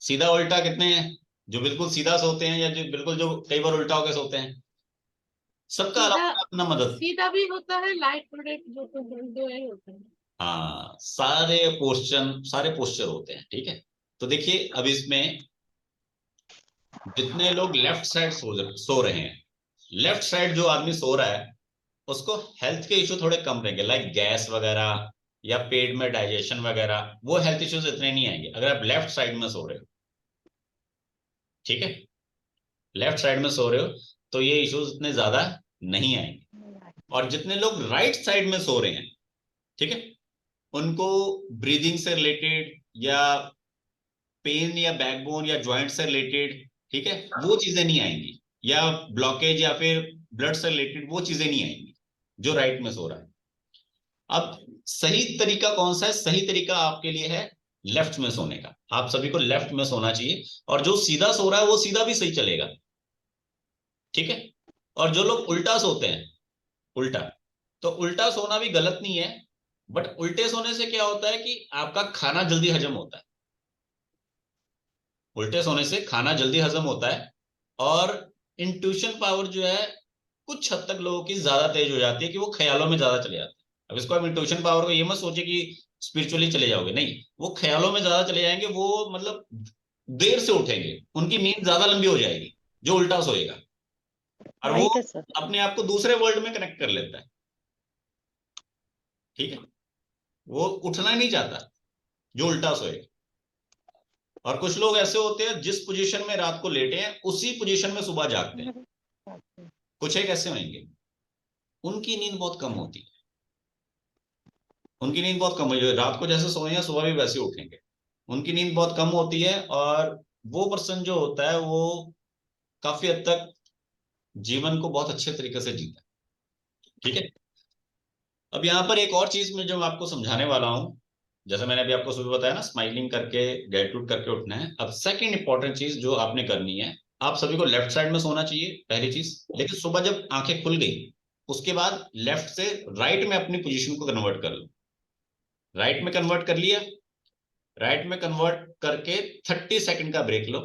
सीधा उल्टा कितने हैं जो बिल्कुल सीधा सोते हैं, या जो बिल्कुल जो कई बार उल्टा होकर सोते हैं? सबका सीधा, अलग अपना मदद। सीधा भी होता है, लाइट प्रोडक्ट जो तो दो ही होते हैं। हाँ, सारे पोस्चर होते हैं, ठीक है। तो देखिए, अब इसमें जितने लोग लेफ्ट साइड सो रहे हैं, लेफ्ट साइड जो आदमी सो रहा है उसको हेल्थ के इशू थोड़े कम रहेंगे, लाइक गैस वगैरह या पेट में डाइजेशन वगैरह, वो हेल्थ इश्यूज इतने नहीं आएंगे अगर आप लेफ्ट साइड में सो रहे हो, ठीक है। लेफ्ट साइड में सो रहे हो तो ये इश्यूज इतने ज्यादा नहीं आएंगे। और जितने लोग राइट साइड में सो रहे हैं, ठीक है, उनको ब्रीदिंग से रिलेटेड या पेन या बैकबोन या जॉइंट से रिलेटेड, ठीक है, वो चीजें नहीं आएंगी, या ब्लॉकेज या फिर ब्लड से रिलेटेड वो चीजें नहीं आएंगी जो राइट में सो रहा है। अब सही तरीका कौन सा है? सही तरीका आपके लिए है लेफ्ट में सोने का। आप सभी को लेफ्ट में सोना चाहिए, और जो सीधा सो रहा है वो सीधा भी सही चलेगा, ठीक है। और जो लोग उल्टा सोते हैं, उल्टा, तो उल्टा सोना भी गलत नहीं है, बट उल्टे सोने से क्या होता है कि आपका खाना जल्दी हजम होता है। उल्टे सोने से खाना जल्दी हजम होता है, और इंट्यूशन पावर जो है कुछ हद तक लोगों की ज्यादा तेज हो जाती है कि वो ख्यालों में ज्यादा चले जाते हैं। अब इसको आप इंट्यूशन पावर को ये मत सोचे कि स्पिरिचुअली चले जाओगे, नहीं, वो ख्यालों में ज्यादा चले जाएंगे, वो मतलब देर से उठेंगे, उनकी नींद ज्यादा लंबी हो जाएगी जो उल्टा सोएगा, और वो राइट है सर। अपने आप को दूसरे वर्ल्ड में कनेक्ट कर लेता है, ठीक है। वो उठना ही नहीं चाहता जो उल्टा सोएगा। और कुछ लोग ऐसे होते हैं जिस पोजीशन में रात को लेटे हैं उसी पोजीशन में सुबह जागते हैं। कुछ एक ऐसे होंगे उनकी नींद बहुत कम होती है, उनकी नींद बहुत कम होती है, रात को जैसे सोए हैं सुबह भी वैसे उठेंगे, उनकी नींद बहुत कम होती है। और वो पर्सन जो होता है वो काफी हद तक जीवन को बहुत अच्छे तरीके से जीता है, ठीक है। अब यहाँ पर एक और चीज में जो मैं आपको समझाने वाला हूं, जैसे मैंने अभी आपको सुबह बताया ना, स्माइलिंग करके ग्रेटिट्यूड करके उठना है। अब सेकंड इंपॉर्टेंट चीज जो आपने करनी है, आप सभी को लेफ्ट साइड में सोना चाहिए, पहली चीज। लेकिन सुबह जब आंखें खुल गई उसके बाद लेफ्ट से राइट में अपनी पोजीशन को कन्वर्ट कर लो। राइट में कन्वर्ट कर लिया, राइट में कन्वर्ट करके 30 सेकंड का ब्रेक लो,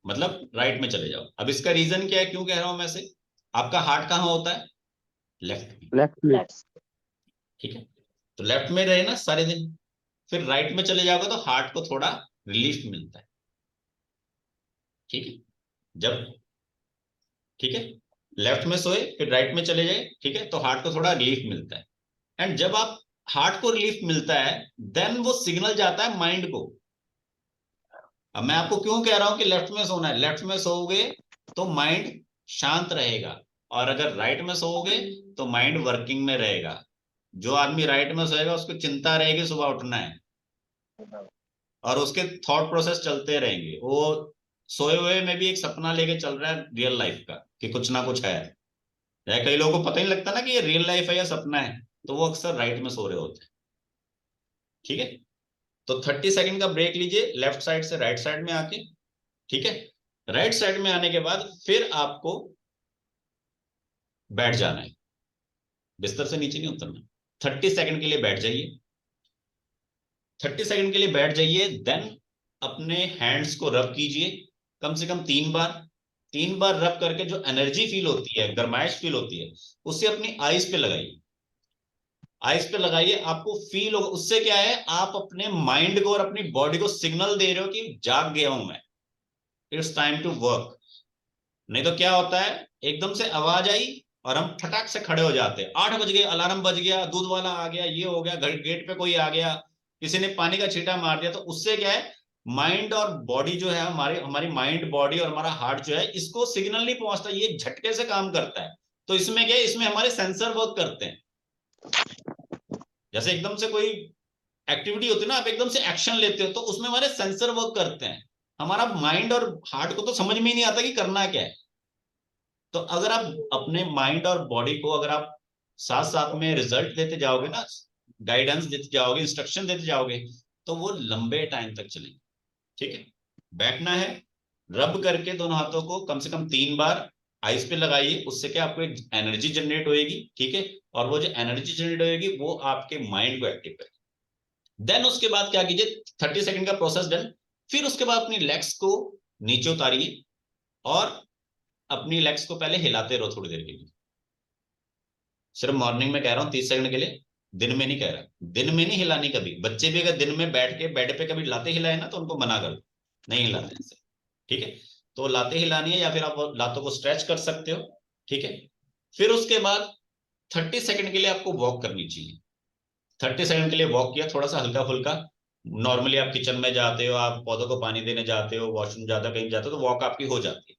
मतलब राइट में चले जाओ। अब इसका रीजन क्या है, क्यों कह रहा हूं मैं से? आपका हार्ट कहाँ होता है? लेफ्ट में, लेफ्ट में। ठीक है। तो लेफ्ट में रहे ना सारे दिन, फिर राइट में चले जाओगे तो हार्ट को थोड़ा रिलीफ मिलता है, ठीक है। जब, ठीक है, लेफ्ट में सोए फिर राइट में चले जाए, ठीक है, तो हार्ट को थोड़ा रिलीफ मिलता है। एंड जब आप हार्ट को रिलीफ मिलता है देन वो सिग्नल जाता है माइंड को। अब मैं आपको क्यों कह रहा हूं कि लेफ्ट में सोना है? लेफ्ट में सोओगे तो माइंड शांत रहेगा, और अगर राइट में सोओगे तो माइंड वर्किंग में रहेगा। जो आदमी राइट में सोएगा उसको चिंता रहेगी सुबह उठना है, और उसके थॉट प्रोसेस चलते रहेंगे, वो सोए हुए में भी एक सपना लेके चल रहा है रियल लाइफ का कि कुछ ना कुछ है। या कई लोगों को पता ही लगता ना कि ये रियल लाइफ है या सपना है, तो वो अक्सर राइट में सो रहे होते हैं, ठीक है। तो 30 सेकंड का ब्रेक लीजिए लेफ्ट साइड से राइट साइड में आके, ठीक है। राइट साइड में आने के बाद फिर आपको बैठ जाना है, बिस्तर से नीचे नहीं उतरना। 30 सेकंड के लिए बैठ जाइए, 30 सेकंड के लिए बैठ जाइए। देन अपने हैंड्स को रब कीजिए कम से कम 3 बार। 3 बार रब करके जो एनर्जी फील होती है, गर्माइश फील होती है, उसे अपनी आईज पे लगाइए। आईज पे लगाइए, आपको फील होगा। उससे क्या है, आप अपने माइंड को और अपनी बॉडी को सिग्नल दे रहे हो कि जाग गया हूं मैं, इट्स टाइम टू वर्क। नहीं तो क्या होता है, एकदम से आवाज आई और हम फटाक से खड़े हो जाते हैं। 8 बज गए, अलार्म बज गया, दूध वाला आ गया, ये हो गया, गेट पे कोई आ गया, किसी ने पानी का छींटा मार दिया, तो उससे क्या है, माइंड और बॉडी जो है, हमारी माइंड, बॉडी और हमारा हार्ट जो है, इसको सिग्नल नहीं पहुंचता, ये झटके से काम करता है। तो इसमें क्या है, इसमें हमारे सेंसर वर्क करते हैं। जैसे एकदम से कोई एक्टिविटी होती है ना, आप एकदम से एक्शन लेते हो, तो उसमें हमारे सेंसर वर्क करते हैं। हमारा माइंड और हार्ट को तो समझ में ही नहीं आता कि करना क्या है। तो अगर आप अपने माइंड और बॉडी को अगर आप साथ साथ में रिजल्ट देते जाओगे ना, गाइडेंस देते जाओगे, इंस्ट्रक्शन देते जाओगे, तो वो लंबे टाइम तक चलेंगे। ठीक है, बैठना है, रब करके दोनों हाथों को कम से कम 3 बार आइस पे लगाइए। उससे क्या, आपको एक एनर्जी जनरेट होएगी। ठीक है, और वो जो एनर्जी जनरेट होएगी वो आपके माइंड को एक्टिव करेगी। देन उसके बाद क्या कीजिए, 30 सेकंड का प्रोसेस डन। फिर उसके बाद अपनी लेग्स को नीचे उतारिए और अपनी लेग्स को पहले हिलाते रहो थोड़ी देर के लिए। सिर्फ मॉर्निंग में कह रहा हूँ 30 सेकंड के लिए, दिन में नहीं कह रहा। दिन में नहीं हिलानी कभी। बच्चे भी अगर दिन में बैठ के बेड पे कभी लाते हिलाए ना, तो उनको मना कर दो, नहीं हिलाते ऐसे। ठीक है, तो लाते हिलानी है, या फिर आप लातों को स्ट्रेच कर सकते हो। ठीक है, फिर उसके बाद 30 सेकंड के लिए आपको वॉक करनी चाहिए। 30 सेकंड के लिए वॉक किया, थोड़ा सा हल्का फुल्का। नॉर्मली आप किचन में जाते हो, आप पौधों को पानी देने जाते हो, वॉशरूम जाते हो, कहीं जाते हो, तो वॉक आपकी हो जाती है।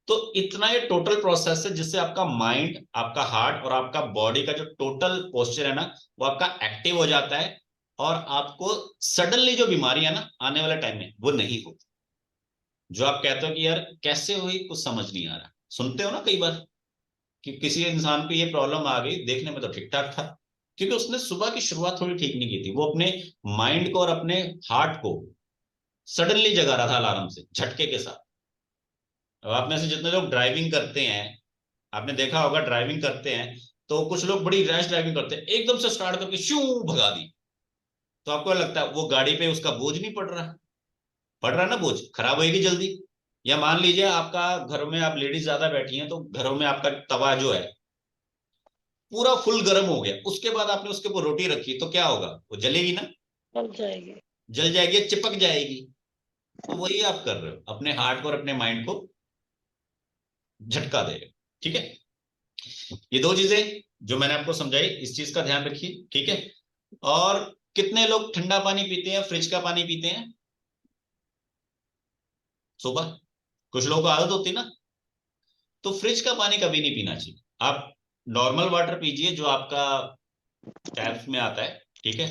तो इतना ये टोटल प्रोसेस है जिससे आपका माइंड, आपका हार्ट और आपका बॉडी का जो टोटल पोस्चर है ना, वो आपका एक्टिव हो जाता है। और आपको सडनली जो बीमारी है ना आने वाले टाइम में, वो नहीं होती। जो आप कहते हो कि यार कैसे हुई, कुछ समझ नहीं आ रहा, सुनते हो ना कई बार कि किसी इंसान को ये प्रॉब्लम आ गई, देखने में तो ठीक ठाक था, क्योंकि उसने सुबह की शुरुआत थोड़ी ठीक नहीं की थी। वो अपने माइंड को और अपने हार्ट को सडनली जगा रहा था अलार्म से, झटके के साथ। अब आप में से जितने लोग ड्राइविंग करते हैं, आपने देखा होगा ड्राइविंग करते हैं तो कुछ लोग बड़ी रैश ड्राइविंग करते हैं, एकदम से स्टार्ट करके शू भगा दी। तो आपको लगता है वो गाड़ी पे उसका बोझ नहीं पड़ रहा, पड़ रहा है ना, बोझ खराब होगी जल्दी। या मान लीजिए आपका घरों में, आप लेडीज ज्यादा बैठी हैं, तो घरों में आपका तवा जो है पूरा फुल गर्म हो गया, उसके बाद आपने उसके ऊपर रोटी रखी, तो क्या होगा, वो जलेगी ना, चल जाएगी। जल जाएगी, चिपक जाएगी। तो वही आप कर रहे हो, अपने हार्ट को और अपने माइंड को झटका दे रहे हो। ठीक है, ये दो चीजें जो मैंने आपको समझाई, इस चीज का ध्यान रखिए। ठीक है, और कितने लोग ठंडा पानी पीते हैं, फ्रिज का पानी पीते हैं सुबह? कुछ लोगों को आदत होती है ना। तो फ्रिज का पानी कभी नहीं पीना चाहिए। आप नॉर्मल वाटर पीजिए जो आपका टैप में आता है। ठीक है,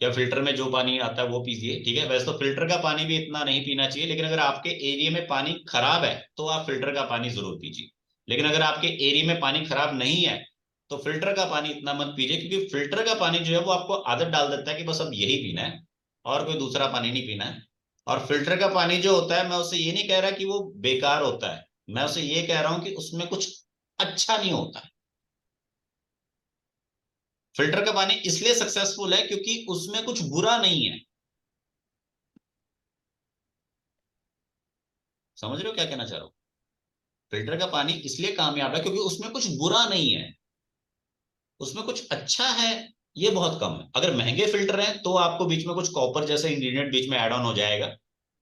या फिल्टर में जो पानी आता है वो पीजिए। ठीक है, वैसे तो फिल्टर का पानी भी इतना नहीं पीना चाहिए, लेकिन अगर आपके एरिया में पानी खराब है तो आप फिल्टर का पानी जरूर पीजिए। लेकिन अगर आपके एरिया में पानी खराब नहीं है तो फिल्टर का पानी इतना मत पीजिए, क्योंकि फिल्टर का पानी जो है वो आपको आदत डाल देता है कि बस अब यही पीना है और कोई दूसरा पानी नहीं पीना है। और फिल्टर का पानी जो होता है, मैं उससे ये नहीं कह रहा कि वो बेकार होता है, मैं उससे ये कह रहा हूं कि उसमें कुछ अच्छा नहीं होता है। फिल्टर का पानी इसलिए सक्सेसफुल है क्योंकि उसमें कुछ बुरा नहीं है। समझ रहे हो क्या कहना चाह रहा हूं? फिल्टर का पानी इसलिए कामयाब है क्योंकि उसमें कुछ बुरा नहीं है, उसमें कुछ अच्छा है, ये बहुत कम है। अगर महंगे फिल्टर हैं तो आपको बीच में कुछ कॉपर जैसा इंग्रेडिएंट बीच में ऐड ऑन हो जाएगा।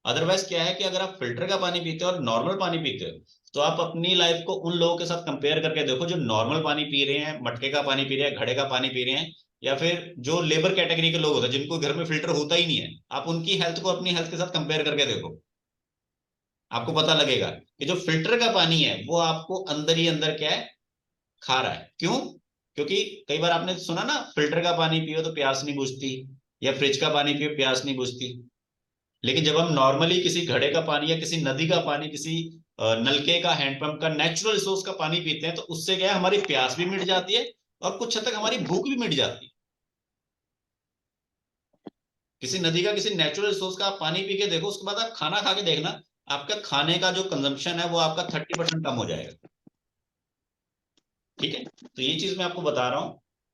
अदरवाइज क्या है कि अगर आप फिल्टर का पानी पीते हो और नॉर्मल पानी पीते हो, तो आप अपनी लाइफ को उन लोगों के साथ कंपेयर करके देखो जो नॉर्मल पानी पी रहे हैं, मटके का पानी पी रहे हैं, घड़े का पानी पी रहे हैं, या फिर जो लेबर कैटेगरी के लोग होते हैं जिनको घर में फिल्टर होता ही नहीं है। आप उनकी हेल्थ को अपनी हेल्थ के साथ कंपेयर करके देखो, आपको पता लगेगा कि जो फिल्टर का पानी है वो आपको अंदर ही अंदर क्या है, खा रहा है। क्यों? क्योंकि कई बार आपने सुना ना, फिल्टर का पानी पियो तो प्यास नहीं बुझती, या फ्रिज का पानी पियो प्यास नहीं बुझती। लेकिन जब हम नॉर्मली किसी घड़े का पानी या किसी नदी का पानी, किसी नलके का, हैंडपंप का, नेचुरल रिसोर्स का पानी पीते हैं, तो उससे क्या है, हमारी प्यास भी मिट जाती है और कुछ हद तक हमारी भूख भी मिट जाती है। किसी नदी का, किसी नेचुरल रिसोर्स का आप पानी पी के देखो, उसके बाद आप खाना खा के देखना, आपका खाने का जो कंजम्पशन है वो आपका 30% कम हो जाएगा। ठीक है, तो ये चीज मैं आपको बता रहा हूं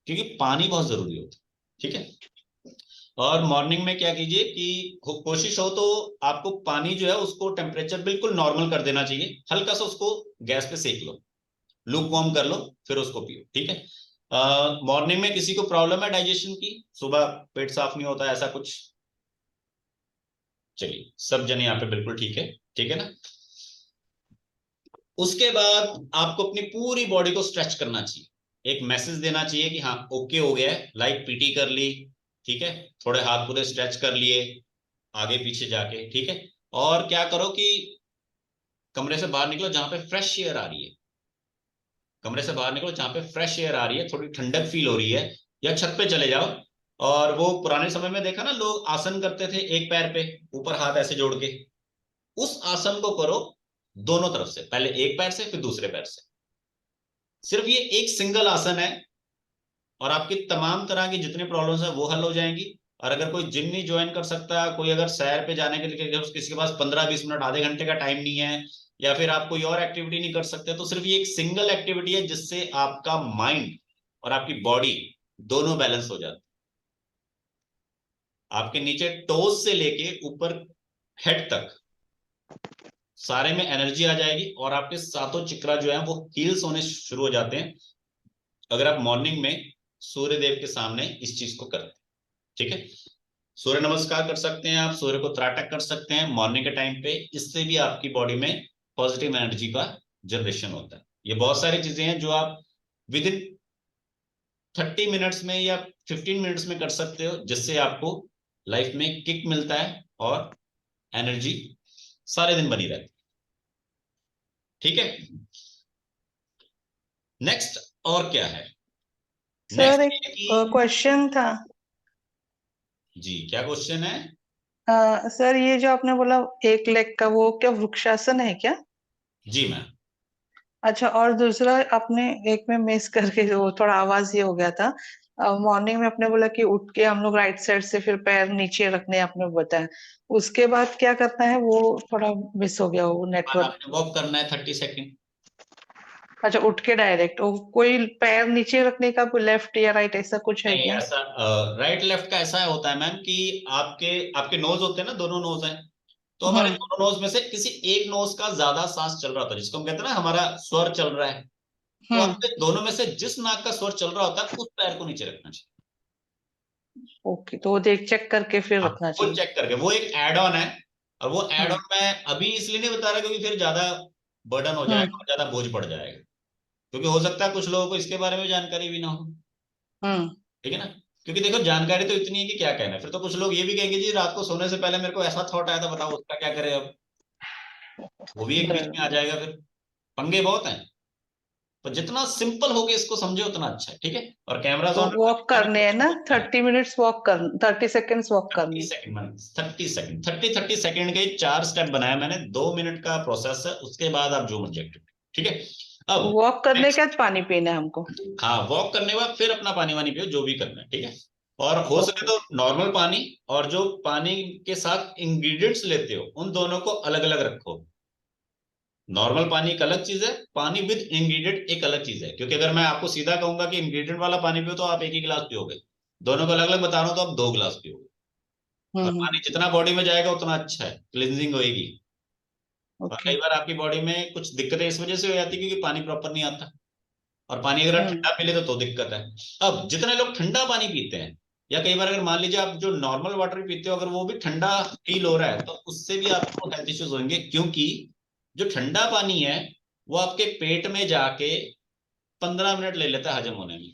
क्योंकि पानी बहुत जरूरी होता है। ठीक है, और मॉर्निंग में क्या कीजिए कि कोशिश हो तो आपको पानी जो है उसको टेम्परेचर बिल्कुल नॉर्मल कर देना चाहिए, हल्का सा उसको गैस पे सेक लो, लूक वार्म कर लो, फिर उसको पियो। ठीक है, मॉर्निंग में किसी को प्रॉब्लम है डाइजेशन की, सुबह पेट साफ नहीं होता ऐसा कुछ? चलिए, सब जन यहाँ पे बिल्कुल ठीक है। ठीक है ना, उसके बाद आपको अपनी पूरी बॉडी को स्ट्रेच करना चाहिए, एक मैसेज देना चाहिए कि हाँ ओके हो गया है, लाइक पीटी कर ली। ठीक है, थोड़े हाथ पूरे स्ट्रेच कर लिए, आगे पीछे जाके, ठीक है। और क्या करो कि कमरे से बाहर निकलो जहां पे फ्रेश एयर आ रही है, कमरे से बाहर निकलो जहां पे फ्रेश एयर आ रही है, थोड़ी ठंडक फील हो रही है, या छत पे चले जाओ। और वो पुराने समय में देखा ना, लोग आसन करते थे एक पैर पे, ऊपर हाथ ऐसे जोड़ के, उस आसन को करो दोनों तरफ से, पहले एक पैर से फिर दूसरे पैर से। सिर्फ ये एक सिंगल आसन है और आपकी तमाम तरह की जितनी प्रॉब्लम्स है वो हल हो जाएंगी। और अगर कोई जिम नहीं ज्वाइन कर सकता, कोई अगर सैर पे जाने के लिए किसी के पास 15-20 मिनट आधे घंटे का टाइम नहीं है, या फिर आप कोई और एक्टिविटी नहीं कर सकते, तो सिर्फ ये एक सिंगल एक्टिविटी है जिससे आपका माइंड और आपकी बॉडी दोनों बैलेंस हो जाते। आपके नीचे टोज से लेके ऊपर हेड तक सारे में एनर्जी आ जाएगी और आपके सातों चक्रा जो है वो हील्स होने शुरू हो जाते हैं अगर आप मॉर्निंग में सूर्य देव के सामने इस चीज को करते हैं, ठीक है। सूर्य नमस्कार कर सकते हैं आप, सूर्य को त्राटक कर सकते हैं मॉर्निंग के टाइम पे, इससे भी आपकी बॉडी में पॉजिटिव एनर्जी का जनरेशन होता है। ये बहुत सारी चीजें हैं जो आप विद इन 30 मिनट्स में या 15 मिनट्स में कर सकते हो, जिससे आपको लाइफ में किक मिलता है और एनर्जी सारे दिन बनी रहती है, ठीक है। नेक्स्ट और क्या है? सर नेक्स्ट एक क्वेश्चन था। जी, क्या क्वेश्चन है? सर ये जो आपने बोला एक लेग का, वो क्या वृक्षासन है क्या? जी मैम। अच्छा, और दूसरा आपने एक में मिस करके वो थोड़ा आवाज ये हो गया था, मॉर्निंग में आपने बोला कि उठ के हम लोग राइट साइड से फिर पैर नीचे रखने आपने बताया, उसके बाद क्या करना है वो थोड़ा मिस हो गया वो नेटवर्क। आपने वॉक करना है 30 सेकेंड। अच्छा, उठ के डायरेक्ट कोई पैर नीचे रखने का कोई लेफ्ट या राइट ऐसा कुछ है नहीं, क्या? ऐसा राइट लेफ्ट का ऐसा होता है मैम कि आपके आपके नोज होते हैं ना, दोनों नोज हैं, तो हमारे हम्म दोनों नोज में से किसी एक नोज का ज्यादा सांस चल रहा होता है, जिसको हम कहते हैं ना हमारा स्वर चल रहा है, तो हम्म आपके दोनों में से जिस नाक का स्वर चल रहा होता है उस पैर को नीचे रखना चाहिए। ओके, तो वो देख चेक करके फिर हाँ, रखना वो चाहिए। चेक करके, वो एक एड ऑन है। और वो एड हम्म ऑन मैं अभी इसलिए नहीं बता रहा क्योंकि फिर ज्यादा बर्डन हो हम्म जाएगा और ज्यादा बोझ पड़ जाएगा, क्योंकि हो सकता है कुछ लोगों को इसके बारे में जानकारी भी ना हो, हम्म ठीक है ना। क्योंकि देखो जानकारी तो इतनी है कि क्या कहना है, फिर तो कुछ लोग ये भी कहेंगे जी रात को सोने से पहले मेरे को ऐसा थॉट आया था, बताओ उसका क्या करें अब, वो भी एक बीच में आ बराबर। जाएगा, फिर पंगे बहुत हैं। तो जितना सिंपल हो गया इसको समझे उतना अच्छा है, ठीक है। और कैमरा तो ऑन वॉक करने है ना, 30 मिनट्स वॉक कर, 30 सेकेंड्स वॉक 30 करने। सेकंड मैंने 30 सेकंड के 4 स्टेप बनाया मैंने, 2 मिनट का प्रोसेस है, उसके बाद आप जो मर्जी एक्टिविटी, ठीक है। अब वॉक करने के बाद पानी पीना है हमको? हाँ, वॉक करने के बाद फिर अपना पानी वानी पियो जो भी करना है, ठीक है। और हो सके ओके। तो नॉर्मल पानी और जो पानी के साथ इंग्रेडिएंट्स लेते हो उन दोनों को अलग अलग रखो। नॉर्मल पानी एक अलग चीज है, पानी विद इंग्रेडिएंट एक अलग चीज है, क्योंकि अगर मैं आपको सीधा कहूंगा कि इंग्रेडिएंट वाला पानी पियो तो आप एक ही गिलास पियोगे, दोनों को अलग अलग बता रहा हूं तो आप 2 गिलास पियोगे। और हम्म पानी जितना बॉडी में जाएगा उतना अच्छा है, क्लींजिंग होगी। और ओके। कई बार आपकी बॉडी में कुछ दिक्कतें इस वजह से हो जाती है क्योंकि पानी प्रॉपर नहीं आता, और पानी अगर आप हम्म ठंडा पी लेते तो दिक्कत है। अब जितने लोग ठंडा पानी पीते हैं, या कई बार अगर मान लीजिए आप जो नॉर्मल वाटर पीते हो अगर वो भी ठंडा फील हो रहा है, तो उससे भी आपको हेल्थ इश्यूज होंगे, क्योंकि जो ठंडा पानी है वो आपके पेट में जाके 15 मिनट ले लेता है हजम होने में,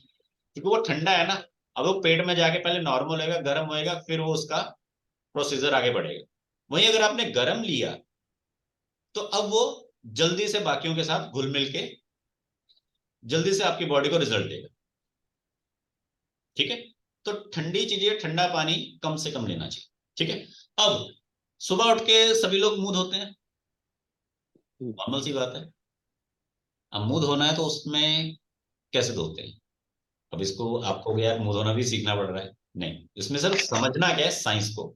क्योंकि वो ठंडा है ना। अब वो पेट में जाके पहले नॉर्मल होएगा, गर्म होएगा, फिर वो उसका प्रोसीजर आगे बढ़ेगा। वहीं अगर आपने गर्म लिया तो अब वो जल्दी से बाकियों के साथ घुल मिल के जल्दी से आपकी बॉडी को रिजल्ट देगा, ठीक है। तो ठंडी चीजें, ठंडा पानी कम से कम लेना चाहिए, ठीक है। अब सुबह उठ के सभी लोग मुंह धोते हैं, नॉर्मल सी बात है। अब मुंह धोना है तो उसमें कैसे धोते हैं? अब इसको आपको यार मुंह धोना भी सीखना पड़ रहा है, नहीं, इसमें सिर्फ समझना क्या है साइंस को,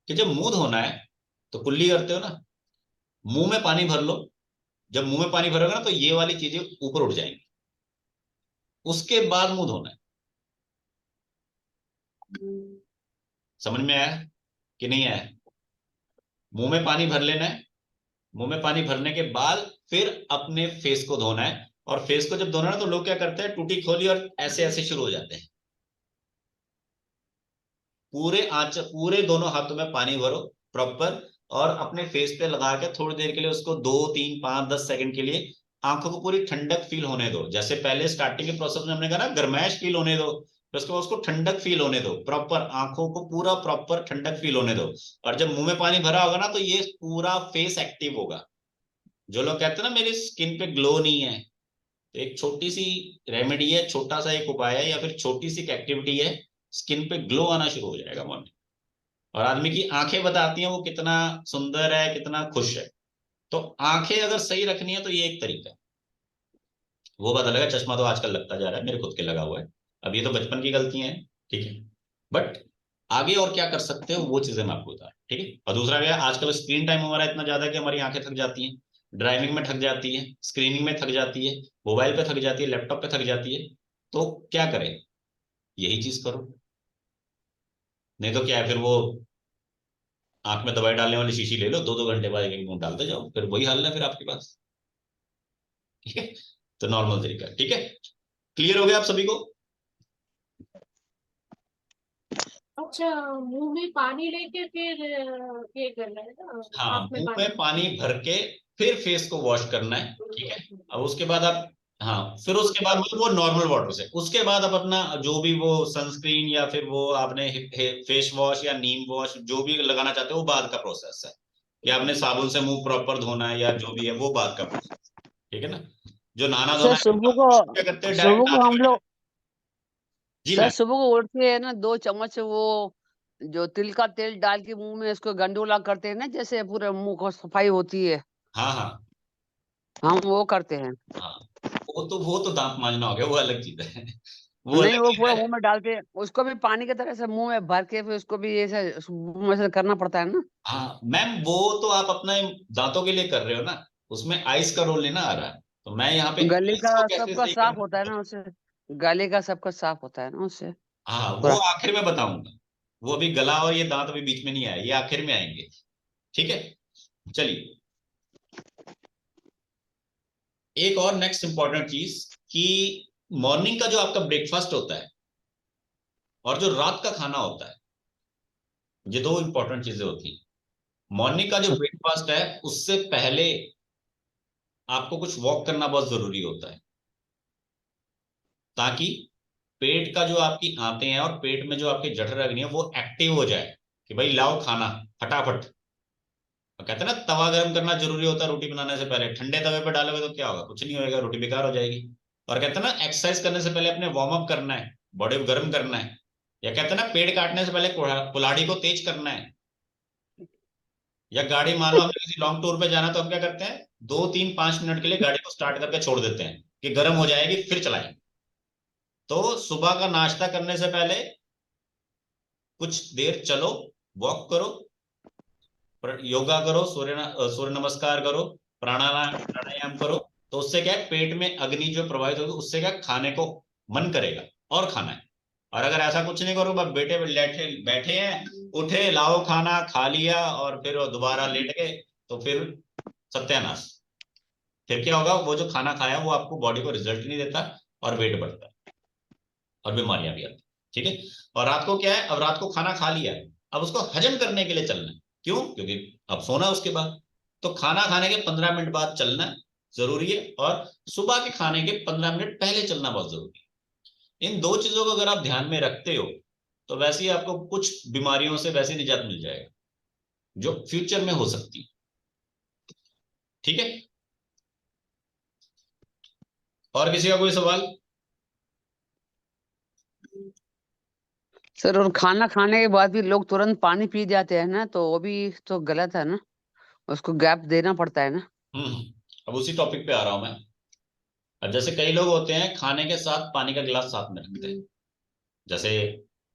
कि जब मुंह धोना है तो कुल्ली करते हो ना, मुंह में पानी भर लो, जब मुंह में पानी भरोगे ना तो ये वाली चीजें ऊपर उठ जाएंगी, उसके बाद मुंह धोना है। समझ में आया कि नहीं आया? मुंह में पानी भर लेना है, मुंह में पानी भरने के बाद फिर अपने फेस को धोना है। और फेस को जब धोना है तो लोग क्या करते हैं, टूटी खोली और ऐसे ऐसे शुरू हो जाते हैं। पूरे दोनों हाथों में पानी भरो प्रॉपर, और अपने फेस पे लगा के थोड़ी देर के लिए उसको 2 3 5 10 सेकंड के लिए आंखों को पूरी ठंडक फील होने दो। जैसे पहले स्टार्टिंग के प्रोसेस में हमने कहा ना, गर्माइश फील होने दो, फिर उसके बाद उसको ठंडक फील होने दो, प्रॉपर आंखों को पूरा प्रॉपर ठंडक फील होने दो। और जब मुंह में पानी भरा होगा ना, तो ये पूरा फेस एक्टिव होगा। जो लोग कहते हैं ना मेरी स्किन पे ग्लो नहीं है, तो एक छोटी सी रेमेडी है, छोटा सा एक उपाय है, या फिर छोटी सी एक्टिविटी है, स्किन पे ग्लो आना शुरू हो जाएगा मॉर्निंग। और आदमी की आंखें बताती हैं वो कितना सुंदर है, कितना खुश है। तो आंखें अगर सही रखनी है तो ये एक तरीका है। वो पता लगा, चश्मा तो आजकल लगता जा रहा है, मेरे खुद के लगा हुआ है। अब ये तो बचपन की गलतियां हैं, ठीक है, बट आगे और क्या कर सकते हो वो चीजें मैं आपको बता रहा हूं, ठीक है। और दूसरा क्या है, आजकल स्क्रीन टाइम हमारा इतना ज्यादा है कि हमारी आंखें थक जाती हैं, ड्राइविंग में थक जाती है, स्क्रीनिंग में थक जाती है, मोबाइल पे थक जाती है, लैपटॉप पे थक जाती है। तो क्या करें, यही चीज करो। नहीं तो क्या है, फिर वो आंख में दवाई डालने वाली शीशी ले लो, 2-2 घंटे बाद एक एक बूंद डालते जाओ, फिर वही हाल है फिर आपके पास, ठीक है। तो नॉर्मल तरीका, ठीक है। क्लियर हो गया आप सभी को? अच्छा, मुंह में पानी लेके फिर ये करना है ना, हाँ, आँख में मुंह पानी। में पानी भर के फिर फेस को वॉश करना है, ठीक है। अब उसके बाद आप, हाँ, फिर उसके बाद मतलब वो नॉर्मल वाटर से, उसके बाद आप अपना जो भी वो सनस्क्रीन या फिर वो आपने फेस वॉश या नीम वॉश जो भी लगाना चाहते हो वो बाद का प्रोसेस है, कि आपने साबुन से मुंह प्रॉपर धोना है या जो भी है वो बाद का प्रोसेस, ठीक है ना। जो नहाना सर धोना है क्या करते हैं, सुबह डायरेक्ट को नहाने हम बैठ लोग जाते हैं। जी सर मैम। सुबह को उठ के ना 2 चम्मच वो जो तिल का तेल डाल के मुंह में उसको गंडोला करते हैं ना, जैसे पूरे मुंह को सफाई होती है, हाँ हाँ हम वो करते हैं। हाँ, वो तो दांत मांजना हो गया, वो अलग चीज है। वो नहीं, अलग वो चीज पूरा है। मुंह में डाल के उसको भी पानी की तरह से मुंह में भर के फिर उसको भी ऐसे मुंह में से करना पड़ता है ना। हाँ मैम, वो तो आप अपने दांतों के लिए कर रहे हो ना, उसमें आइस का रोल लेना आ रहा है, तो मैं यहाँ पे गले का आइस को कैसे सबका सही साफ होता है करना। ना उससे। गले का सबका साफ होता है ना उससे हाँ, वो पूरा। आखिर में बताऊंगा। वो अभी गला और ये दांत अभी बीच में नहीं आया, ये आखिर में आएंगे, ठीक है। चलिए, एक और नेक्स्ट इंपॉर्टेंट चीज, कि मॉर्निंग का जो आपका ब्रेकफास्ट होता है और जो रात का खाना होता है, ये दो इंपॉर्टेंट चीजें होती हैं। मॉर्निंग का जो ब्रेकफास्ट है उससे पहले आपको कुछ वॉक करना बहुत जरूरी होता है, ताकि पेट का जो आपकी आंतें हैं और पेट में जो आपकी जठर अग्नि है वो एक्टिव हो जाए, कि भाई लाओ खाना फटाफट। और कहते हैं ना, तवा गर्म करना जरूरी होता है रोटी बनाने से पहले, ठंडे तवे पर डालोगे तो क्या होगा, कुछ नहीं होगा, रोटी बेकार हो जाएगी। और कहते हैं ना, एक्सरसाइज करने से पहले अपने वार्म अप करना है, बॉडी को गर्म करना है। या कहते हैं ना, पेड़ काटने से पहले कुल्हाड़ी को तेज करना है। या गाड़ी, मान लो हमें किसी लॉन्ग टूर पे जाना है, तो हम क्या करते हैं, 2-3-5 मिनट के लिए गाड़ी को स्टार्ट करके छोड़ देते हैं कि गर्म हो जाएगी फिर चलाएंगे। तो सुबह का नाश्ता करने से पहले कुछ देर चलो, वॉक करो, योगा करो, सूर्य नमस्कार करो, प्राणायाम करो। तो उससे क्या है, पेट में अग्नि जो प्रवाहित होगी, उससे क्या खाने को मन करेगा और खाना है। और अगर ऐसा कुछ नहीं करो, बस बेटे बैठे बैठे हैं, उठे लाओ खाना खा लिया और फिर वो दोबारा लेट गए, तो फिर सत्यानाश। फिर क्या होगा, वो जो खाना खाया वो आपको बॉडी को रिजल्ट नहीं देता, और वेट बढ़ता है और बीमारियां भी आती, ठीक है। और रात को क्या है, अब रात को खाना खा लिया है, अब उसको हजम करने के लिए चलना है। क्यों? क्योंकि अब सोना है उसके बाद। तो खाना खाने के 15 मिनट बाद चलना जरूरी है, और सुबह के खाने के 15 मिनट पहले चलना बहुत जरूरी है। इन दो चीजों को अगर आप ध्यान में रखते हो, तो वैसे ही आपको कुछ बीमारियों से वैसे निजात मिल जाएगा जो फ्यूचर में हो सकती है, ठीक है। और किसी का कोई सवाल? सर और खाना खाने के बाद भी लोग तुरंत पानी पी जाते हैं ना, तो वो भी तो गलत है ना, उसको गैप देना पड़ता है ना। अब उसी टॉपिक पे आ रहा हूं मैं। अब जैसे कई लोग होते हैं खाने के साथ पानी का गिलास साथ में रखते हैं। जैसे